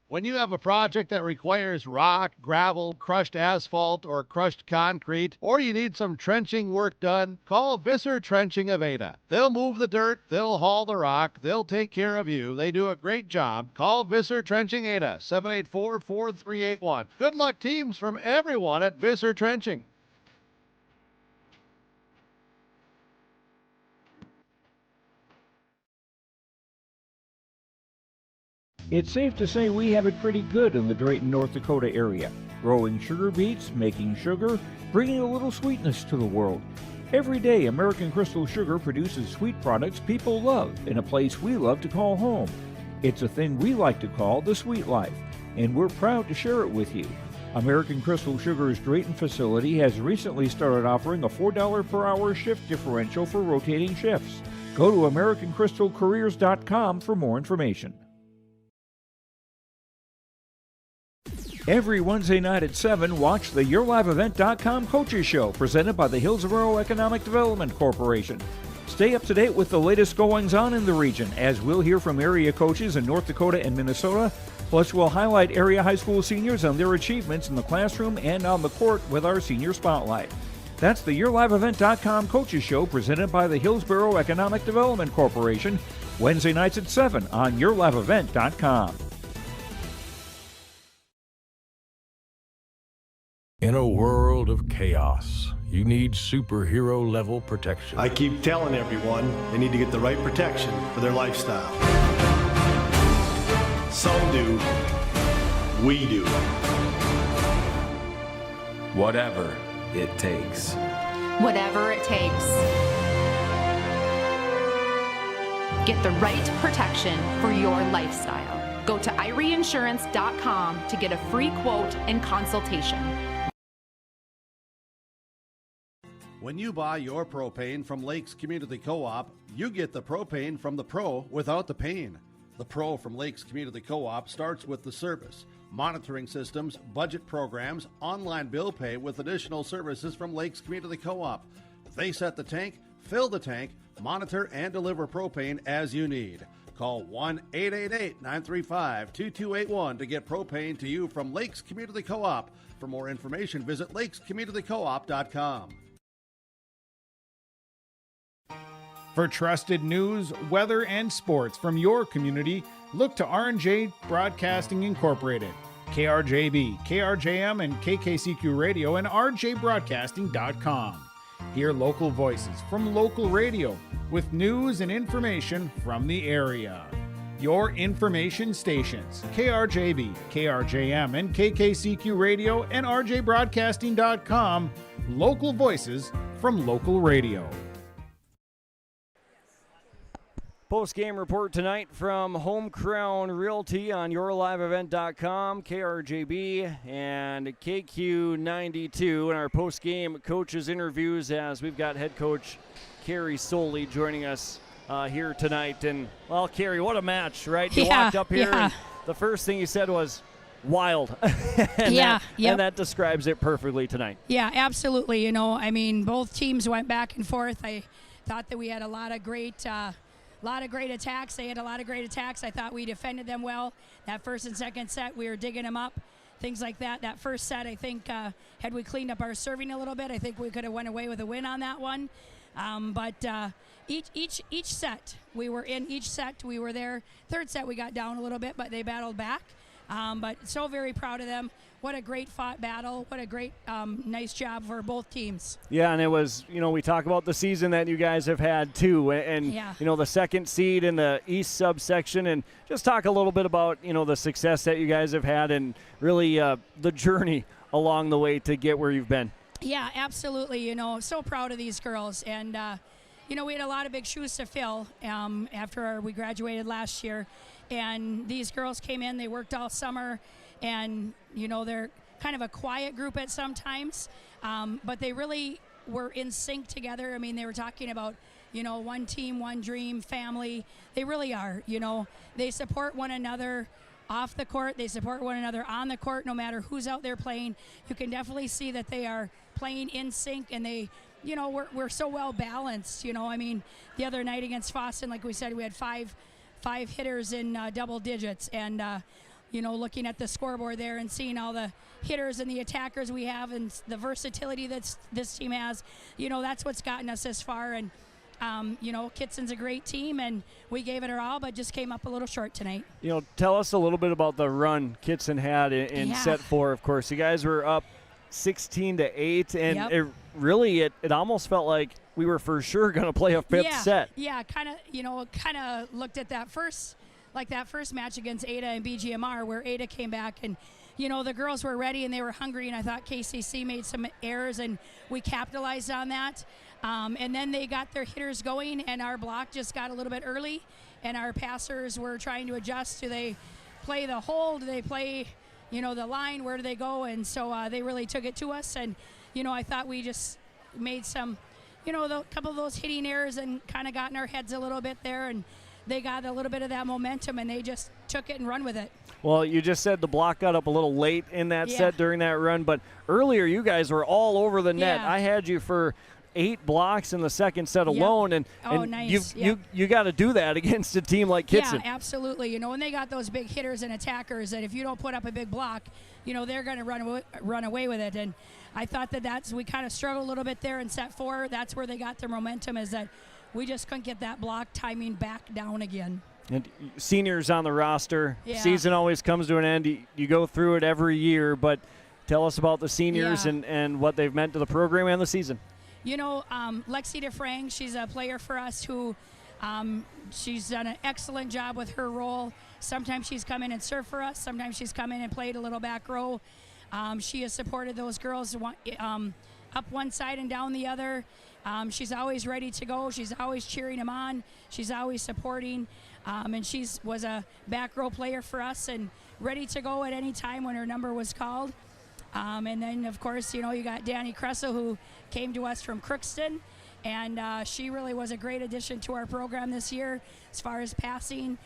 When you have a project that requires rock, gravel, crushed asphalt, or crushed concrete, or you need some trenching work done, call Visser Trenching of Ada. They'll move the dirt, they'll haul the rock, they'll take care of you. They do a great job. Call Visser Trenching Ada, 784-4381. Good luck, teams, from everyone at Visser Trenching. It's safe to say we have it pretty good in the Drayton, North Dakota area. Growing sugar beets, making sugar, bringing a little sweetness to the world. Every day, American Crystal Sugar produces sweet products people love in a place we love to call home. It's a thing we like to call the sweet life, and we're proud to share it with you. American Crystal Sugar's Drayton facility has recently started offering a $4 per hour shift differential for rotating shifts. Go to AmericanCrystalCareers.com for more information. Every Wednesday night at 7, watch the YourLiveEvent.com Coaches Show presented by the Hillsborough Economic Development Corporation. Stay up to date with the latest goings-on in the region as we'll hear from area coaches in North Dakota and Minnesota, Plus, we'll highlight area high school seniors and their achievements in the classroom and on the court with our Senior Spotlight. That's the YourLiveEvent.com Coaches Show presented by the Hillsborough Economic Development Corporation, Wednesday nights at 7 on YourLiveEvent.com. In a world of chaos, you need superhero-level protection. I keep telling everyone they need to get the right protection for their lifestyle. Some do. We do. Whatever it takes. Whatever it takes. Get the right protection for your lifestyle. Go to IRIinsurance.com to get a free quote and consultation. When you buy your propane from Lakes Community Co-op, you get the propane from the pro without the pain. The pro from Lakes Community Co-op starts with the service, monitoring systems, budget programs, online bill pay with additional services from Lakes Community Co-op. They set the tank, fill the tank, monitor and deliver propane as you need. Call 1-888-935-2281 to get propane to you from Lakes Community Co-op. For more information, visit lakescommunitycoop.com. For trusted news, weather, and sports from your community, look to R&J Broadcasting Incorporated, KRJB, KRJM, and KKCQ Radio, and rjbroadcasting.com. Hear local voices from local radio with news and information from the area. Your information stations, KRJB, KRJM, and KKCQ Radio, and rjbroadcasting.com. Local voices from local radio. Post-game report tonight from Home Crown Realty on YourLiveEvent.com, KRJB, and KQ92. And our post-game coaches interviews as we've got head coach Carrie Soley joining us here tonight. And, well, Carrie, what a match, right? You walked up here and the first thing you said was wild. and that describes it perfectly tonight. Yeah, absolutely. You know, I mean, both teams went back and forth. I thought that we had a lot of great attacks. They had a lot of great attacks. I thought we defended them well. That first and second set, we were digging them up, things like that. That first set, I think, had we cleaned up our serving a little bit, I think we could have went away with a win on that one. But each set, we were in each set. We were there. Third set, we got down a little bit, but they battled back. But so very proud of them. What a great fought battle. What a great, nice job for both teams. Yeah, and it was, you know, we talk about the season that you guys have had too, and you know, the second seed in the East subsection, and just talk a little bit about, you know, the success that you guys have had and really the journey along the way to get where you've been. Yeah, absolutely. You know, so proud of these girls. And, you know, we had a lot of big shoes to fill after we graduated last year. And these girls came in, they worked all summer, and, you know, they're kind of a quiet group at sometimes, but they really were in sync together. I mean, they were talking about, you know, one team, one dream, family. They really are, you know. They support one another off the court. They support one another on the court, no matter who's out there playing. You can definitely see that they are playing in sync, and they, you know, we're so well balanced, you know. I mean, the other night against Fosston, like we said, we had five hitters in double digits, and you know, looking at the scoreboard there and seeing all the hitters and the attackers we have and the versatility that this team has, you know, that's what's gotten us this far. And you know, Kittson's a great team, and we gave it our all, but just came up a little short tonight. You know, tell us a little bit about the run Kittson had in set 4. Of course, you guys were up 16-8, and it almost felt like we were for sure going to play a fifth set. Yeah, kind of looked at that first match against Ada and BGMR, where Ada came back, and, you know, the girls were ready and they were hungry, and I thought KCC made some errors, and we capitalized on that. And then they got their hitters going, and our block just got a little bit early, and our passers were trying to adjust. Do they play the hole? Do they play, you know, the line? Where do they go? And so they really took it to us, and, you know, I thought we just made some, you know, a couple of those hitting errors and kind of got in our heads a little bit there, and they got a little bit of that momentum, and they just took it and run with it. Well, you just said the block got up a little late in that set during that run, but earlier you guys were all over the net. I had you for 8 blocks in the second set alone, and nice. you got to do that against a team like Kittson. Yeah, absolutely. You know, when they got those big hitters and attackers, that if you don't put up a big block, you know, they're going to run away with it. And I thought we kind of struggled a little bit there in set 4. That's where they got their momentum, is that we just couldn't get that block timing back down again. And seniors on the roster, Yeah. season always comes to an end. You go through it every year, but tell us about the seniors and what they've meant to the program and the season. You know, Lexi DeFrang, she's a player for us who she's done an excellent job with her role. Sometimes she's come in and served for us. Sometimes she's come in and played a little back row. She has supported those girls up one side and down the other. She's always ready to go. She's always cheering them on. She's always supporting. And she was a back row player for us and ready to go at any time when her number was called. And then, of course, you know, you got Danny Kressel, who came to us from Crookston. And she really was a great addition to our program this year as far as passing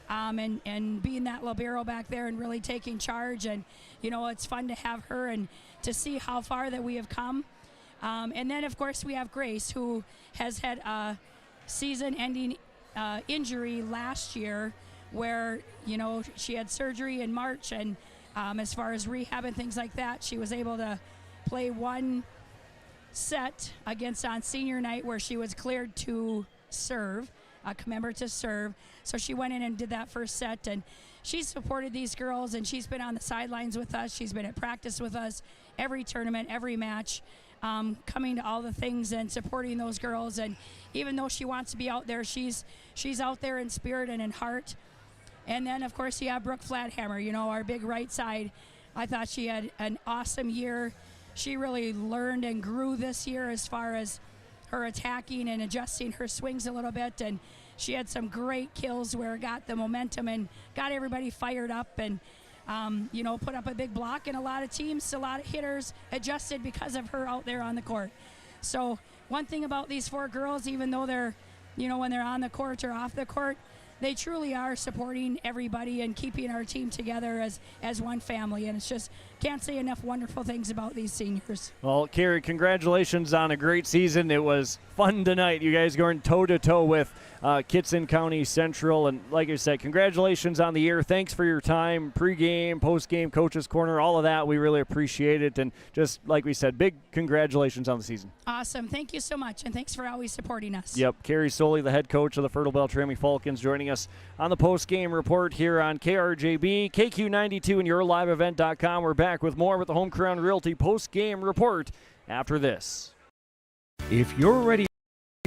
and being that libero back there and really taking charge. And, you know, it's fun to have her and to see how far that we have come. And then, of course, we have Grace, who has had a season-ending injury last year where, you know, she had surgery in March. And as far as rehab and things like that, she was able to play one set against on senior night where she was cleared to serve, commemorate to serve. So she went in and did that first set, and she's supported these girls, and she's been on the sidelines with us. She's been at practice with us every tournament, every match, coming to all the things and supporting those girls. And even though she wants to be out there, she's out there in spirit and in heart. And then, of course, you have Brooke Flathammer, you know, our big right side. I thought she had an awesome year. She really learned and grew this year as far as her attacking and adjusting her swings a little bit. And she had some great kills where it got the momentum and got everybody fired up and, you know, put up a big block. And a lot of teams, a lot of hitters adjusted because of her out there on the court. So one thing about these 4 girls, even though they're, you know, when they're on the court or off the court, they truly are supporting everybody and keeping our team together as one family. And it's just, can't say enough wonderful things about these seniors. Well, Carrie, congratulations on a great season. It was fun tonight. You guys going toe-to-toe with Kittson County Central. And like I said, congratulations on the year. Thanks for your time, pregame, postgame, coaches corner, all of that. We really appreciate it. And just like we said, big congratulations on the season. Awesome. Thank you so much. And thanks for always supporting us. Yep. Carrie Soley, the head coach of the Fertile-Beltrami Falcons, joining us on the postgame report here on KRJB, KQ92, and YourLiveEvent.com. We're back with more with the Home Crown Realty postgame report after this. If you're ready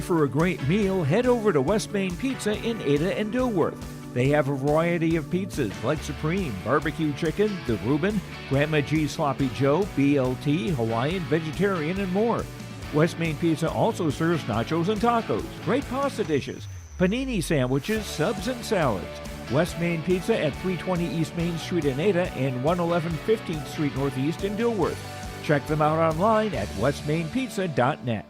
for a great meal, head over to West Main Pizza in Ada and Dilworth. They have a variety of pizzas like Supreme, Barbecue Chicken, The Reuben, Grandma G Sloppy Joe, BLT, Hawaiian, Vegetarian, and more. West Main Pizza also serves nachos and tacos, great pasta dishes, panini sandwiches, subs, and salads. West Main Pizza at 320 East Main Street in Ada and 111 15th Street Northeast in Dilworth. Check them out online at westmainpizza.net.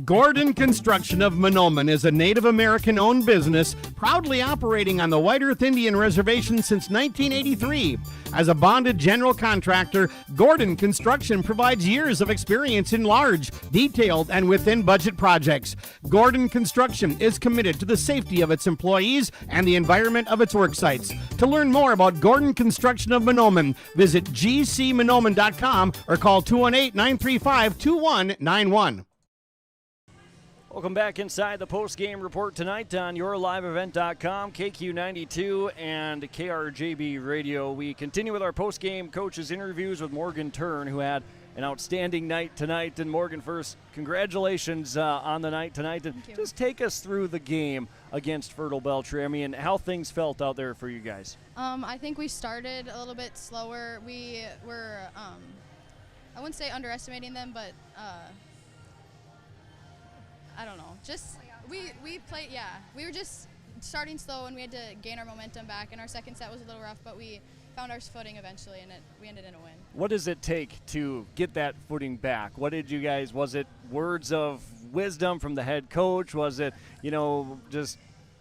Gordon Construction of Mahnomen is a Native American-owned business proudly operating on the White Earth Indian Reservation since 1983. As a bonded general contractor, Gordon Construction provides years of experience in large, detailed, and within-budget projects. Gordon Construction is committed to the safety of its employees and the environment of its work sites. To learn more about Gordon Construction of Mahnomen, visit gcmahnomen.com or call 218-935-2191. Welcome back inside the post-game report tonight on YourLiveEvent.com, KQ92, and KRJB Radio. We continue with our post-game coaches interviews with Morgan Tern, who had an outstanding night tonight. And Morgan, first, congratulations on the night tonight. And just take us through the game against Fertile-Beltrami and how things felt out there for you guys. I think we started a little bit slower. We were, I wouldn't say underestimating them, but I don't know. Just we played. Yeah, we were just starting slow, and we had to gain our momentum back. And our second set was a little rough, but we found our footing eventually, and we ended in a win. What does it take to get that footing back? What did you guys? Was it words of wisdom from the head coach? Was it, just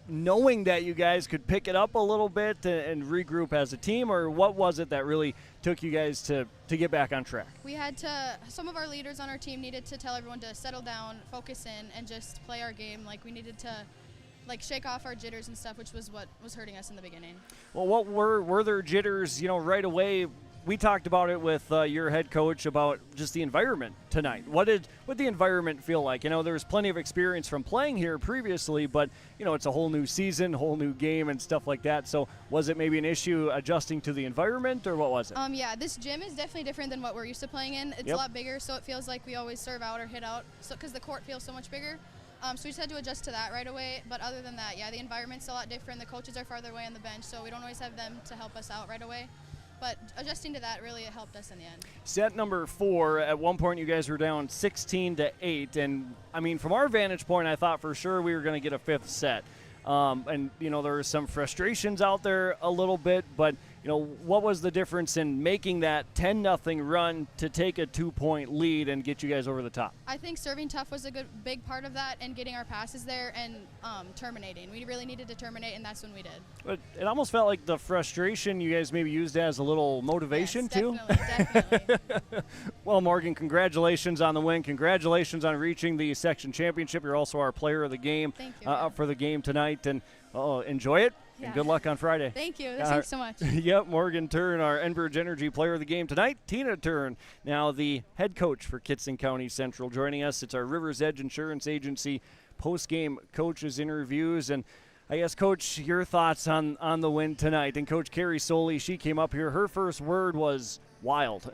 knowing that you guys could pick it up a little bit and regroup as a team, or what was it that really took you guys to get back on track? We had to, some of our leaders on our team needed to tell everyone to settle down, focus in, and just play our game. Like, we needed to shake off our jitters and stuff, which was what was hurting us in the beginning. Well, what were there jitters, right away? We talked about it with your head coach about just the environment tonight. What did the environment feel like? There's plenty of experience from playing here previously, but, it's a whole new season, whole new game and stuff like that. So was it maybe an issue adjusting to the environment, or what was it? Yeah, this gym is definitely different than what we're used to playing in. It's a lot bigger, so it feels like we always serve out or hit out, because the court feels so much bigger. So we just had to adjust to that right away. But other than that, the environment's a lot different. The coaches are farther away on the bench, so we don't always have them to help us out right away. But adjusting to that really helped us in the end. Set number 4, at one point you guys were down 16-8. And, from our vantage point, I thought for sure we were going to get a 5th set. And, there were some frustrations out there a little bit. But, what was the difference in making that 10-0 run to take a 2-point lead and get you guys over the top? I think serving tough was a big part of that, and getting our passes there and terminating. We really needed to terminate, and that's when we did. But it almost felt like the frustration you guys maybe used as a little motivation, too? Definitely. Well, Morgan, congratulations on the win. Congratulations on reaching the section championship. You're also our player of the game. Thank you. Up for the game tonight, and enjoy it. Yeah. And good luck on Friday. Thank you. Thanks so much. Yep, Morgan Turn, our Enbridge Energy player of the game tonight. Tina Turn, now the head coach for Kittson County Central, joining us. It's our River's Edge Insurance Agency post-game coaches interviews. And I guess, Coach, your thoughts on the win tonight. And Coach Carrie Soley, she came up here. Her first word was wild,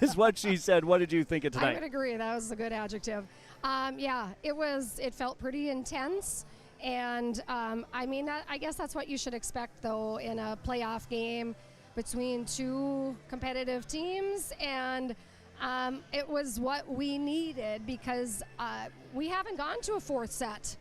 is what she said. What did you think of tonight? I would agree. That was a good adjective. It felt pretty intense. And, I guess that's what you should expect, though, in a playoff game between two competitive teams. And it was what we needed, because we haven't gone to a 4th set.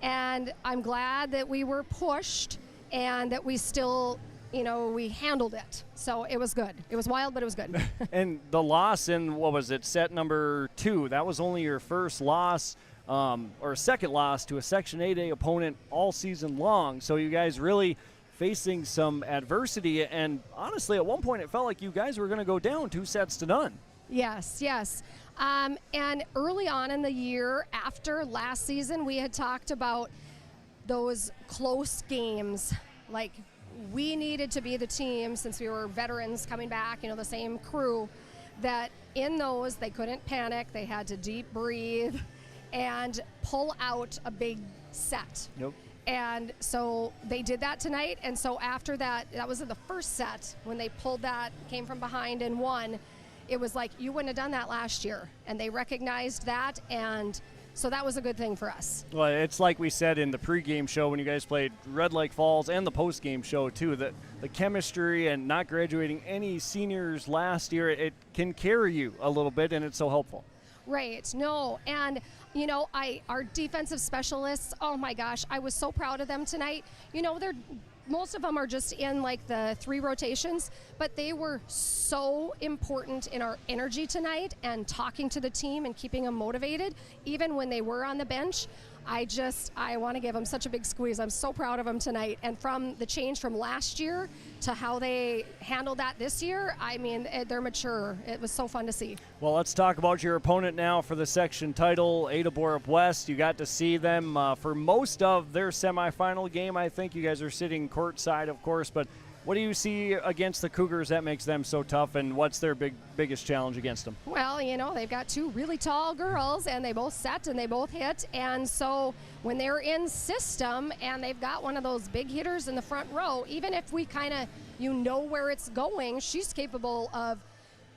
And I'm glad that we were pushed and that we still, we handled it. So it was good. It was wild, but it was good. And the loss in, set number 2, that was only your first loss. Or second loss to a Section 8A opponent all season long. So you guys really facing some adversity. And honestly, at one point it felt like you guys were going to go down 2-0. Yes. And early on in the year, after last season, we had talked about those close games. Like, we needed to be the team, since we were veterans coming back, the same crew, that in those they couldn't panic. They had to deep breathe and pull out a big set. Yep. And so they did that tonight. And so after that was in the first set, when they pulled that, came from behind and won. It was like, you wouldn't have done that last year. And they recognized that, and so that was a good thing for us. Well, it's like we said in the pregame show when you guys played Red Lake Falls, and the postgame show too, that the chemistry and not graduating any seniors last year, it can carry you a little bit, and it's so helpful. Right. No. And, our defensive specialists, oh my gosh, I was so proud of them tonight. Most of them are just in like the 3 rotations, but they were so important in our energy tonight and talking to the team and keeping them motivated, even when they were on the bench. I want to give them such a big squeeze. I'm so proud of them tonight. And from the change from last year to how they handled that this year, they're mature. It was so fun to see. Well, let's talk about your opponent now for the section title, Ada Borup West. You got to see them for most of their semifinal game. I think you guys are sitting courtside, of course, but what do you see against the Cougars that makes them so tough, and what's their biggest challenge against them? Well, they've got 2 really tall girls, and they both set and they both hit. And so when they're in system and they've got one of those big hitters in the front row, even if we kind of, where it's going, she's capable of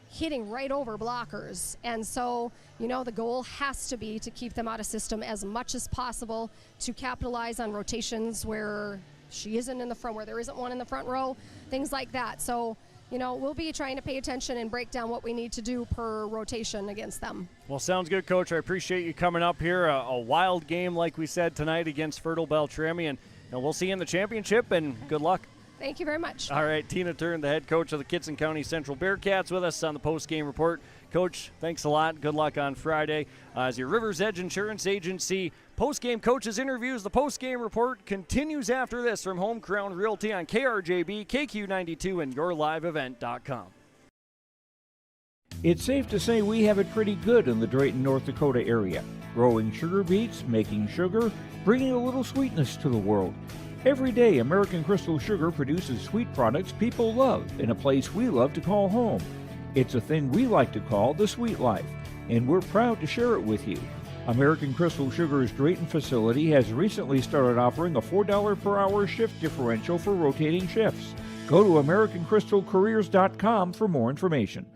hitting right over blockers. And so, the goal has to be to keep them out of system as much as possible, to capitalize on rotations where she isn't in the front, where there isn't one in the front row, things like that. So, we'll be trying to pay attention and break down what we need to do per rotation against them. Well, sounds good, Coach. I appreciate you coming up here. A wild game, like we said, tonight against Fertile-Beltrami, and we'll see you in the championship, and good luck. Thank you very much. All right, Tina Turn, the head coach of the Kittson County Central Bearcats, with us on the post-game report. Coach, thanks a lot. Good luck on Friday as your River's Edge Insurance Agency Postgame coaches interviews. The postgame report continues after this from Home Crown Realty on KRJB, KQ92, and YourLiveEvent.com. It's safe to say we have it pretty good in the Drayton, North Dakota area. Growing sugar beets, making sugar, bringing a little sweetness to the world. Every day, American Crystal Sugar produces sweet products people love in a place we love to call home. It's a thing we like to call the sweet life, and we're proud to share it with you. American Crystal Sugar's Drayton facility has recently started offering a $4 per hour shift differential for rotating shifts. Go to AmericanCrystalCareers.com for more information.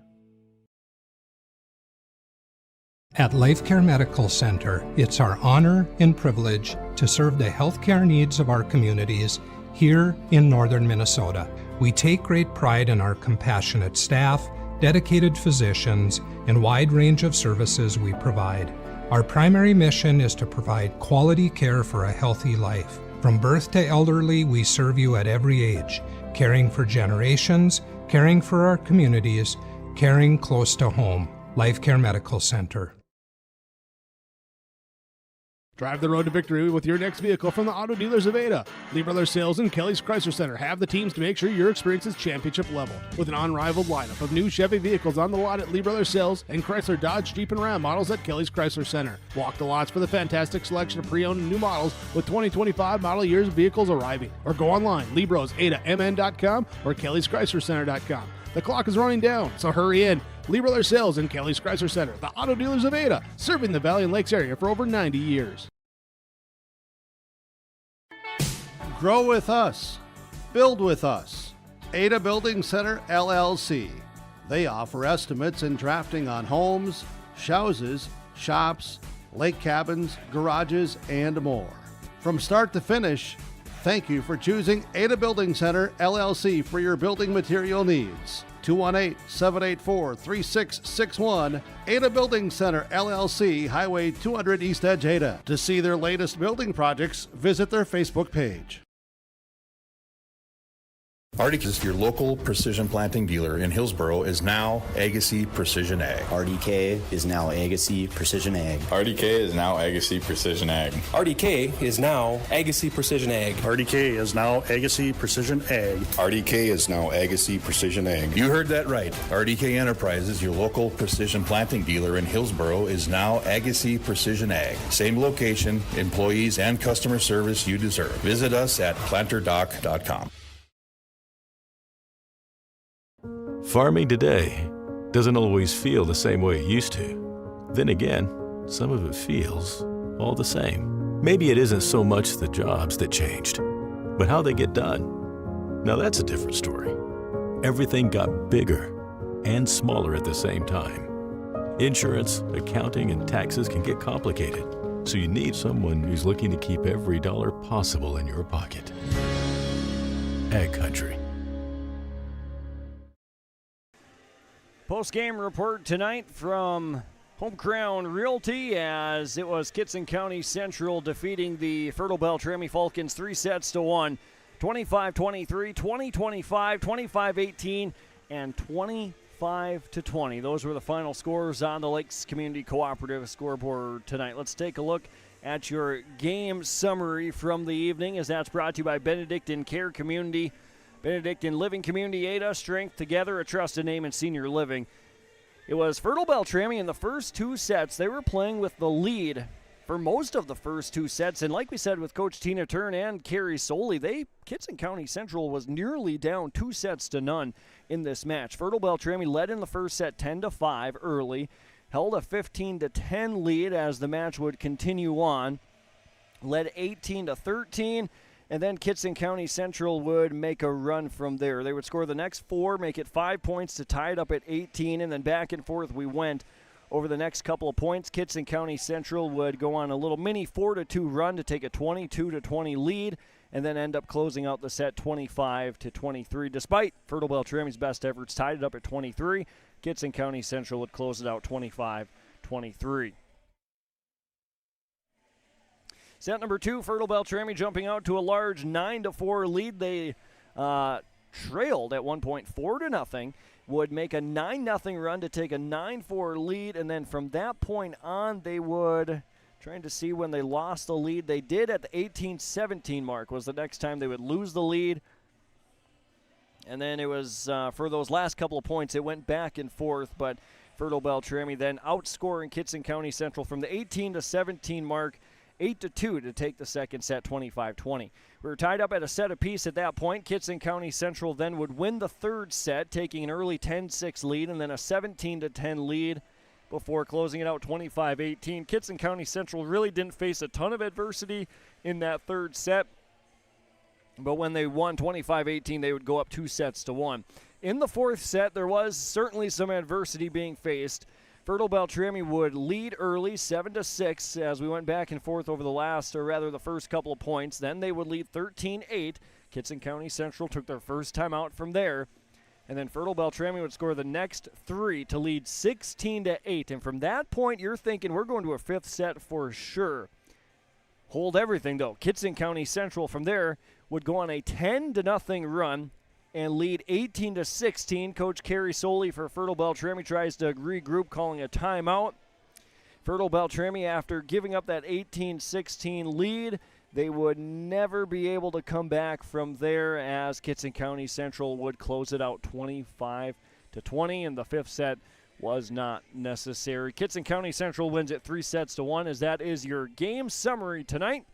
At LifeCare Medical Center, it's our honor and privilege to serve the healthcare needs of our communities here in northern Minnesota. We take great pride in our compassionate staff, dedicated physicians, and wide range of services we provide. Our primary mission is to provide quality care for a healthy life. From birth to elderly, we serve you at every age, caring for generations, caring for our communities, caring close to home. LifeCare Medical Center. Drive the road to victory with your next vehicle from the Auto Dealers of Ada. Lee Brothers Sales and Kelly's Chrysler Center have the teams to make sure your experience is championship level. With an unrivaled lineup of new Chevy vehicles on the lot at Lee Brothers Sales and Chrysler, Dodge, Jeep, and Ram models at Kelly's Chrysler Center. Walk the lots for the fantastic selection of pre-owned and new models with 2025 model years vehicles arriving. Or go online, LeBrosAdaMN.com or Kelly'sChryslerCenter.com. The clock is running down, so hurry in. Lee Brothers Sales and Kelly's Chrysler Center, the Auto Dealers of Ada, serving the Valley and Lakes area for over 90 years. Grow with us. Build with us. Ada Building Center, LLC. They offer estimates and drafting on homes, houses, shops, lake cabins, garages, and more. From start to finish, thank you for choosing Ada Building Center, LLC for your building material needs. 218-784-3661. Ada Building Center, LLC, Highway 200 East Edge, Ada. To see their latest building projects, visit their Facebook page. RDK is your local precision planting dealer in Hillsboro is now Agassi Precision Ag. RDK is now Agassi Precision Ag. RDK is now Agassi Precision Ag. RDK is now Agassi Precision Ag. RDK is now Agassi Precision Ag. RDK is now Agassi Precision Ag. You heard that right. RDK Enterprises, your local precision planting dealer in Hillsboro, is now Agassi Precision Ag. Same location, employees, and customer service you deserve. Visit us at planterdoc.com. Farming today doesn't always feel the same way it used to. Then again, some of it feels all the same. Maybe it isn't so much the jobs that changed, but how they get done. Now that's a different story. Everything got bigger and smaller at the same time. Insurance, accounting, and taxes can get complicated, so you need someone who's looking to keep every dollar possible in your pocket. Ag Country. Post-game report tonight from Home Crown Realty as it was Kittson County Central defeating the Fertile-Beltrami Falcons 3-1, 25-23, 20-25, 25-18, and 25-20. Those were the final scores on the Lakes Community Cooperative scoreboard tonight. Let's take a look at your game summary from the evening as that's brought to you by Benedictine Care Community. Benedictine Living Community Ada, strength together, a trusted name in senior living. It was Fertile-Beltrami in the first two sets. They were playing with the lead for most of the first two sets. And like we said with Coach Tina Turn and Carrie Soley, Kittson County Central was nearly down 2-0 in this match. Fertile-Beltrami led in the first set 10-5 early, held a 15-10 lead as the match would continue on, led 18-13. And then Kittson County Central would make a run from there. They would score the next four, make it 5 points to tie it up at 18, and then back and forth we went over the next couple of points. Kittson County Central would go on a little mini 4-2 run to take a 22-20 lead, and then end up closing out the set 25-23. Despite Fertile-Beltrami's best efforts, tied it up at 23. Kittson County Central would close it out 25-23. Set number two, Fertile-Beltrami jumping out to a large 9-4 lead. They trailed at one point 4-0, would make a 9-0 run to take a 9-4 lead, and then from that point on they would Trying to see when they lost the lead. They did at the 18-17 mark was the next time they would lose the lead. And then it was, for those last couple of points, it went back and forth, but Fertile-Beltrami then outscoring Kittson County Central from the 18-17 mark, 8-2 to take the second set, 25-20. We were tied up at a set apiece at that point. Kittson County Central then would win the third set, taking an early 10-6 lead and then a 17-10 lead before closing it out 25-18. Kittson County Central really didn't face a ton of adversity in that third set, but when they won 25-18, they would go up 2-1. In the fourth set, there was certainly some adversity being faced. Fertile-Beltrami would lead early, 7-6, as we went back and forth over the first couple of points. Then they would lead 13-8. Kittson County Central took their first time out from there. And then Fertile-Beltrami would score the next three to lead 16-8. And from that point, you're thinking we're going to a fifth set for sure. Hold everything, though. Kittson County Central from there would go on a 10-0 run and lead 18-16. Coach Carrie Soley for Fertile-Beltrami tries to regroup, calling a timeout. Fertile-Beltrami, after giving up that 18-16 lead, they would never be able to come back from there, as Kittson County Central would close it out 25-20, and the fifth set was not necessary. Kittson County Central wins it 3-1, as that is your game summary tonight.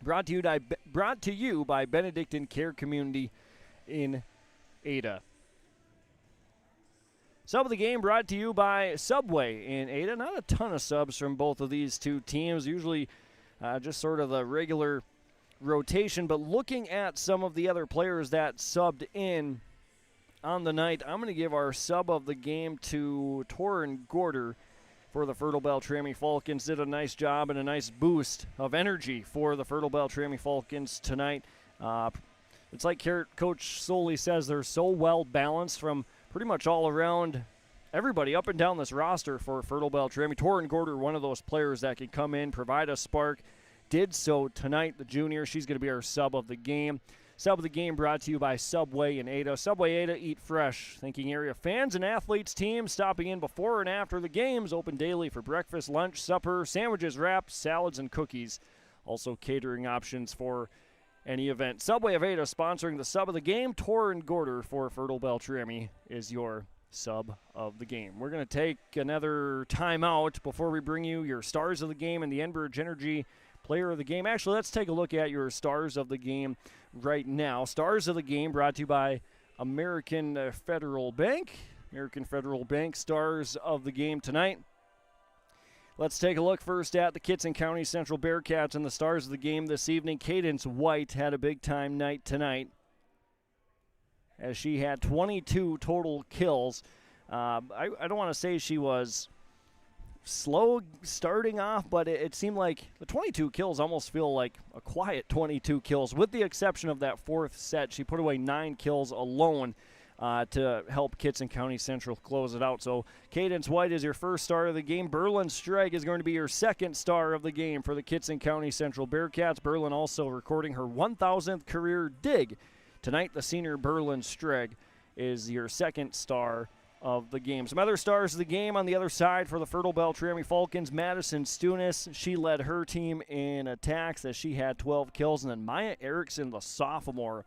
Brought to you by Benedictine Care Community in Ada. Sub of the game brought to you by Subway in Ada. Not a ton of subs from both of these two teams, usually just sort of the regular rotation, but looking at some of the other players that subbed in on the night, I'm going to give our sub of the game to Torrin Gorder for the Fertile-Beltrami Falcons. Did a nice job and a nice boost of energy for the Fertile-Beltrami Falcons tonight. It's like Coach Soley says, they're so well balanced from pretty much all around everybody up and down this roster for Fertile-Beltrami. Torrin Gorder, one of those players that can come in, provide a spark. Did so tonight, the junior. She's going to be our sub of the game. Sub of the game brought to you by Subway in Ada. Subway Ada, eat fresh. Thinking area fans and athletes teams stopping in before and after the games. Open daily for breakfast, lunch, supper, sandwiches, wraps, salads, and cookies. Also catering options for any event. Subway of Ada sponsoring the sub of the game. Torrin Gorder for Fertile-Beltrami is your sub of the game. We're going to take another timeout before we bring you your stars of the game and the Enbridge Energy player of the game. Actually, let's take a look at your stars of the game right now. Stars of the game brought to you by American Federal Bank. American Federal Bank stars of the game tonight. Let's take a look first at the Kittson County Central Bearcats and the stars of the game this evening. Cadence White had a big-time night tonight, as she had 22 total kills. I don't want to say she was slow starting off, but it seemed like the 22 kills almost feel like a quiet 22 kills. With the exception of that fourth set, she put away 9 kills alone to help Kittson County Central close it out. So Cadence White is your first star of the game. Berlin Stregg is going to be your second star of the game for the Kittson County Central Bearcats. Berlin also recording her 1,000th career dig. Tonight, the senior Berlin Stregg is your second star of the game. Some other stars of the game on the other side for the Fertile-Beltrami Falcons. Madison Stunis, she led her team in attacks as she had 12 kills. And then Maya Erickson, the sophomore,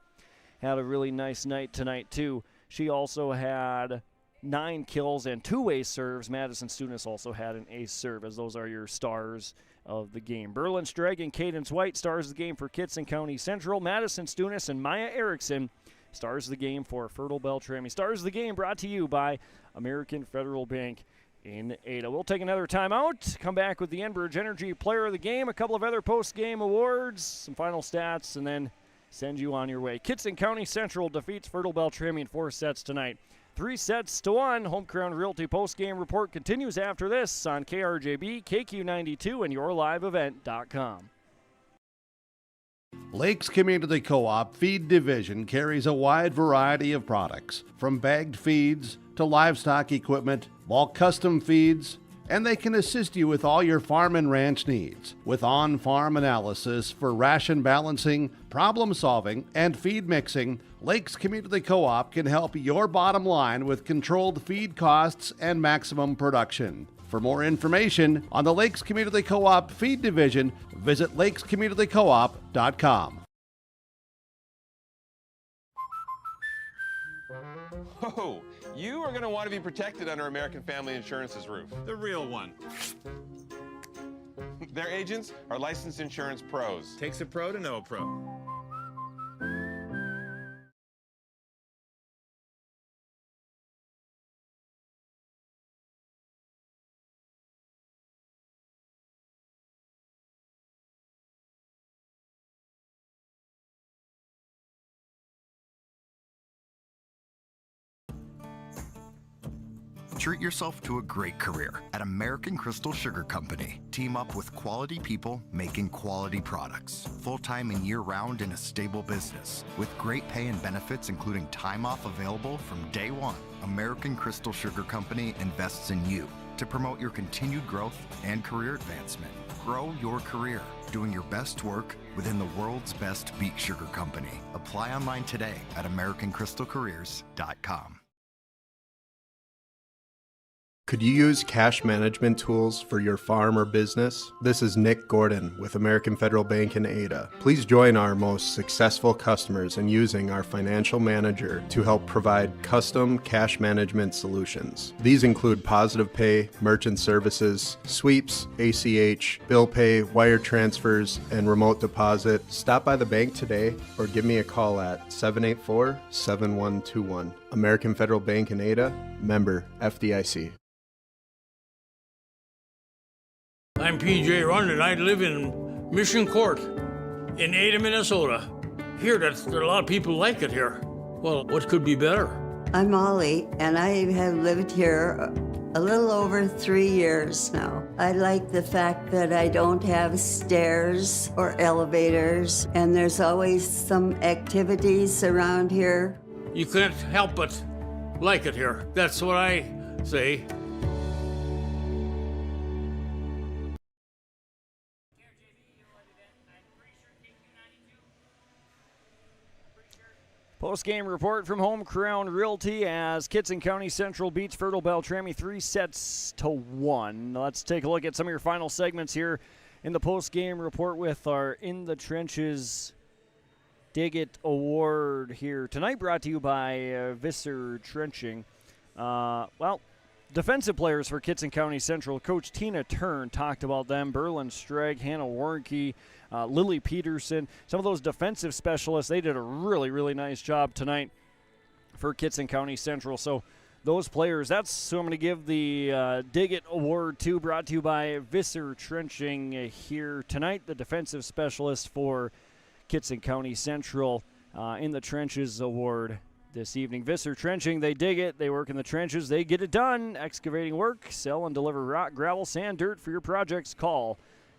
had a really nice night tonight too. She also had 9 kills and 2 ace serves. Madison Stunis also had an ace serve, as those are your stars of the game. Berlin Stregg and Cadence White, stars of the game for Kittson County Central. Madison Stunis and Maya Erickson, stars of the game for Fertile-Beltrami. Stars of the game brought to you by American Federal Bank in Ada. We'll take another timeout, come back with the Enbridge Energy Player of the Game, a couple of other post-game awards, some final stats, and then send you on your way. Kittson County Central defeats Fertile-Beltrami in 4 sets tonight. 3-1. Home Crown Realty post-game report continues after this on KRJB, KQ92, and YourLiveEvent.com. Lakes Community Co-op Feed Division carries a wide variety of products, from bagged feeds to livestock equipment, bulk custom feeds, and they can assist you with all your farm and ranch needs with on-farm analysis for ration balancing, problem solving, and feed mixing. Lakes Community Co-op can help your bottom line with controlled feed costs and maximum production. For more information on the Lakes Community Co-op Feed Division, visit lakescommunitycoop.com. Oh, you are going to want to be protected under American Family Insurance's roof. The real one. Their agents are licensed insurance pros. Takes a pro to know a pro. Treat yourself to a great career at American Crystal Sugar Company. Team up with quality people making quality products. Full-time and year-round in a stable business. With great pay and benefits including time off available from day one. American Crystal Sugar Company invests in you to promote your continued growth and career advancement. Grow your career, doing your best work within the world's best beet sugar company. Apply online today at AmericanCrystalCareers.com. Could you use cash management tools for your farm or business? This is Nick Gordon with American Federal Bank in Ada. Please join our most successful customers in using our financial manager to help provide custom cash management solutions. These include Positive Pay, Merchant Services, Sweeps, ACH, Bill Pay, Wire Transfers, and Remote Deposit. Stop by the bank today or give me a call at 784-7121. American Federal Bank in Ada, member FDIC. I'm PJ Rundin. I live in Mission Court in Ada, Minnesota. Here, a lot of people like it here. Well, what could be better? I'm Molly, and I have lived here a little over 3 years now. I like the fact that I don't have stairs or elevators, and there's always some activities around here. You can't help but like it here. That's what I say. Post-game report from Home Crown Realty as Kittson County Central beats Fertile-Beltrami 3-1. Let's take a look at some of your final segments here in the post-game report with our In the Trenches Dig It Award here tonight, brought to you by Visser Trenching. Defensive players for Kittson County Central, Coach Tina Turn talked about them. Berlin Streg, Hannah Warnke, Lily Peterson, some of those defensive specialists. They did a really, really nice job tonight for Kittson County Central. So those players, that's who I'm going to give the Dig It Award to, brought to you by Visser Trenching here tonight, the defensive specialist for Kittson County Central in the Trenches Award this evening. Visser Trenching, they dig it. They work in the trenches. They get it done. Excavating work, sell and deliver rock, gravel, sand, dirt for your projects. Call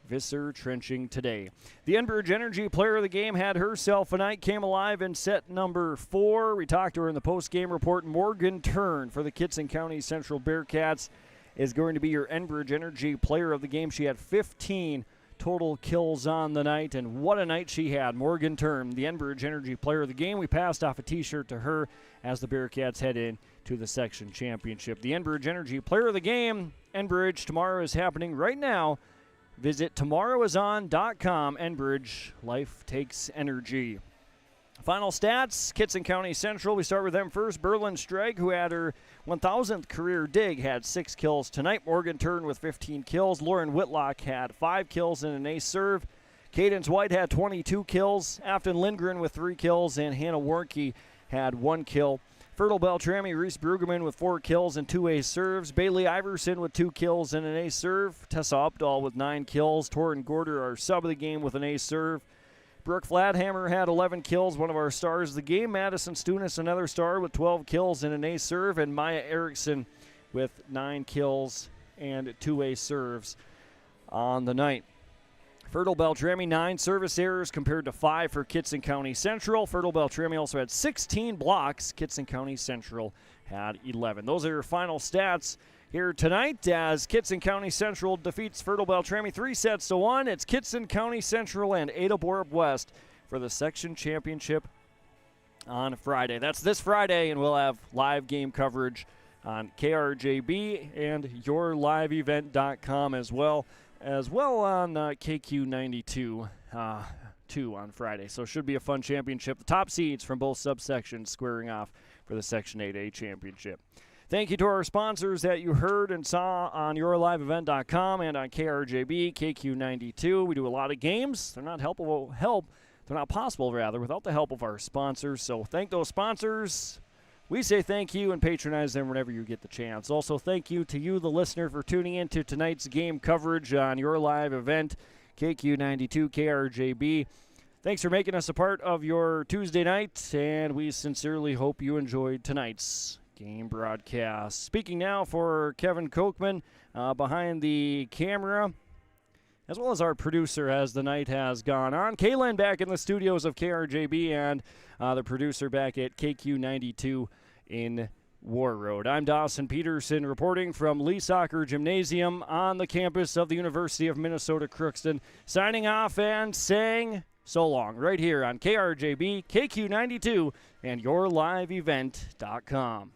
Visser Trenching today. The Enbridge Energy Player of the Game had herself a night, came alive in set number 4. We talked to her in the post-game report. Morgan Turn for the Kittson County Central Bearcats is going to be your Enbridge Energy Player of the Game. She had 15 total kills on the night, and what a night she had. Morgan Turn, the Enbridge Energy Player of the Game. We passed off a t-shirt to her as the Bearcats head in to the section championship. The Enbridge Energy Player of the Game, Enbridge, tomorrow is happening right now. Visit tomorrowison.com. Enbridge, life takes energy. Final stats, Kittson County Central. We start with them first. Berlin Streg, who had her 1,000th career dig, had 6 kills tonight. Morgan Turn with 15 kills. Lauren Whitlock had 5 kills and an ace serve. Cadence White had 22 kills. Afton Lindgren with 3 kills, and Hannah Warnke had 1 kill. Fertile-Beltrami, Reese Brueggemann with 4 kills and 2 ace serves. Bailey Iverson with 2 kills and an ace serve. Tessa Updahl with 9 kills. Torrin Gorder, our sub of the game, with an ace serve. Brooke Flathammer had 11 kills, one of our stars of the game. Madison Stunis, another star, with 12 kills and an ace serve. And Maya Erickson with 9 kills and 2 ace serves on the night. Fertile-Beltrami, 9 service errors compared to 5 for Kittson County Central. Fertile-Beltrami also had 16 blocks. Kittson County Central had 11. Those are your final stats here tonight as Kittson County Central defeats Fertile-Beltrami 3-1. It's Kittson County Central and Ada Borup West for the section championship on Friday. That's this Friday, and we'll have live game coverage on KRJB and yourliveevent.com as well on KQ92 2 on Friday. So it should be a fun championship. The top seeds from both subsections squaring off for the Section 8A championship. Thank you to our sponsors that you heard and saw on yourliveevent.com and on KRJB, KQ92. We do a lot of games. They're not They're not possible, without the help of our sponsors. So thank those sponsors. We say thank you and patronize them whenever you get the chance. Also, thank you to you, the listener, for tuning in to tonight's game coverage on your live event, KQ92 KRJB. Thanks for making us a part of your Tuesday night, and we sincerely hope you enjoyed tonight's game broadcast. Speaking now for Kevin Kochman behind the camera, as well as our producer as the night has gone on. Kaylin back in the studios of KRJB and the producer back at KQ92 in Warroad. I'm Dawson Peterson reporting from Lee Soccer Gymnasium on the campus of the University of Minnesota Crookston, signing off and saying so long right here on KRJB, KQ92, and yourliveevent.com.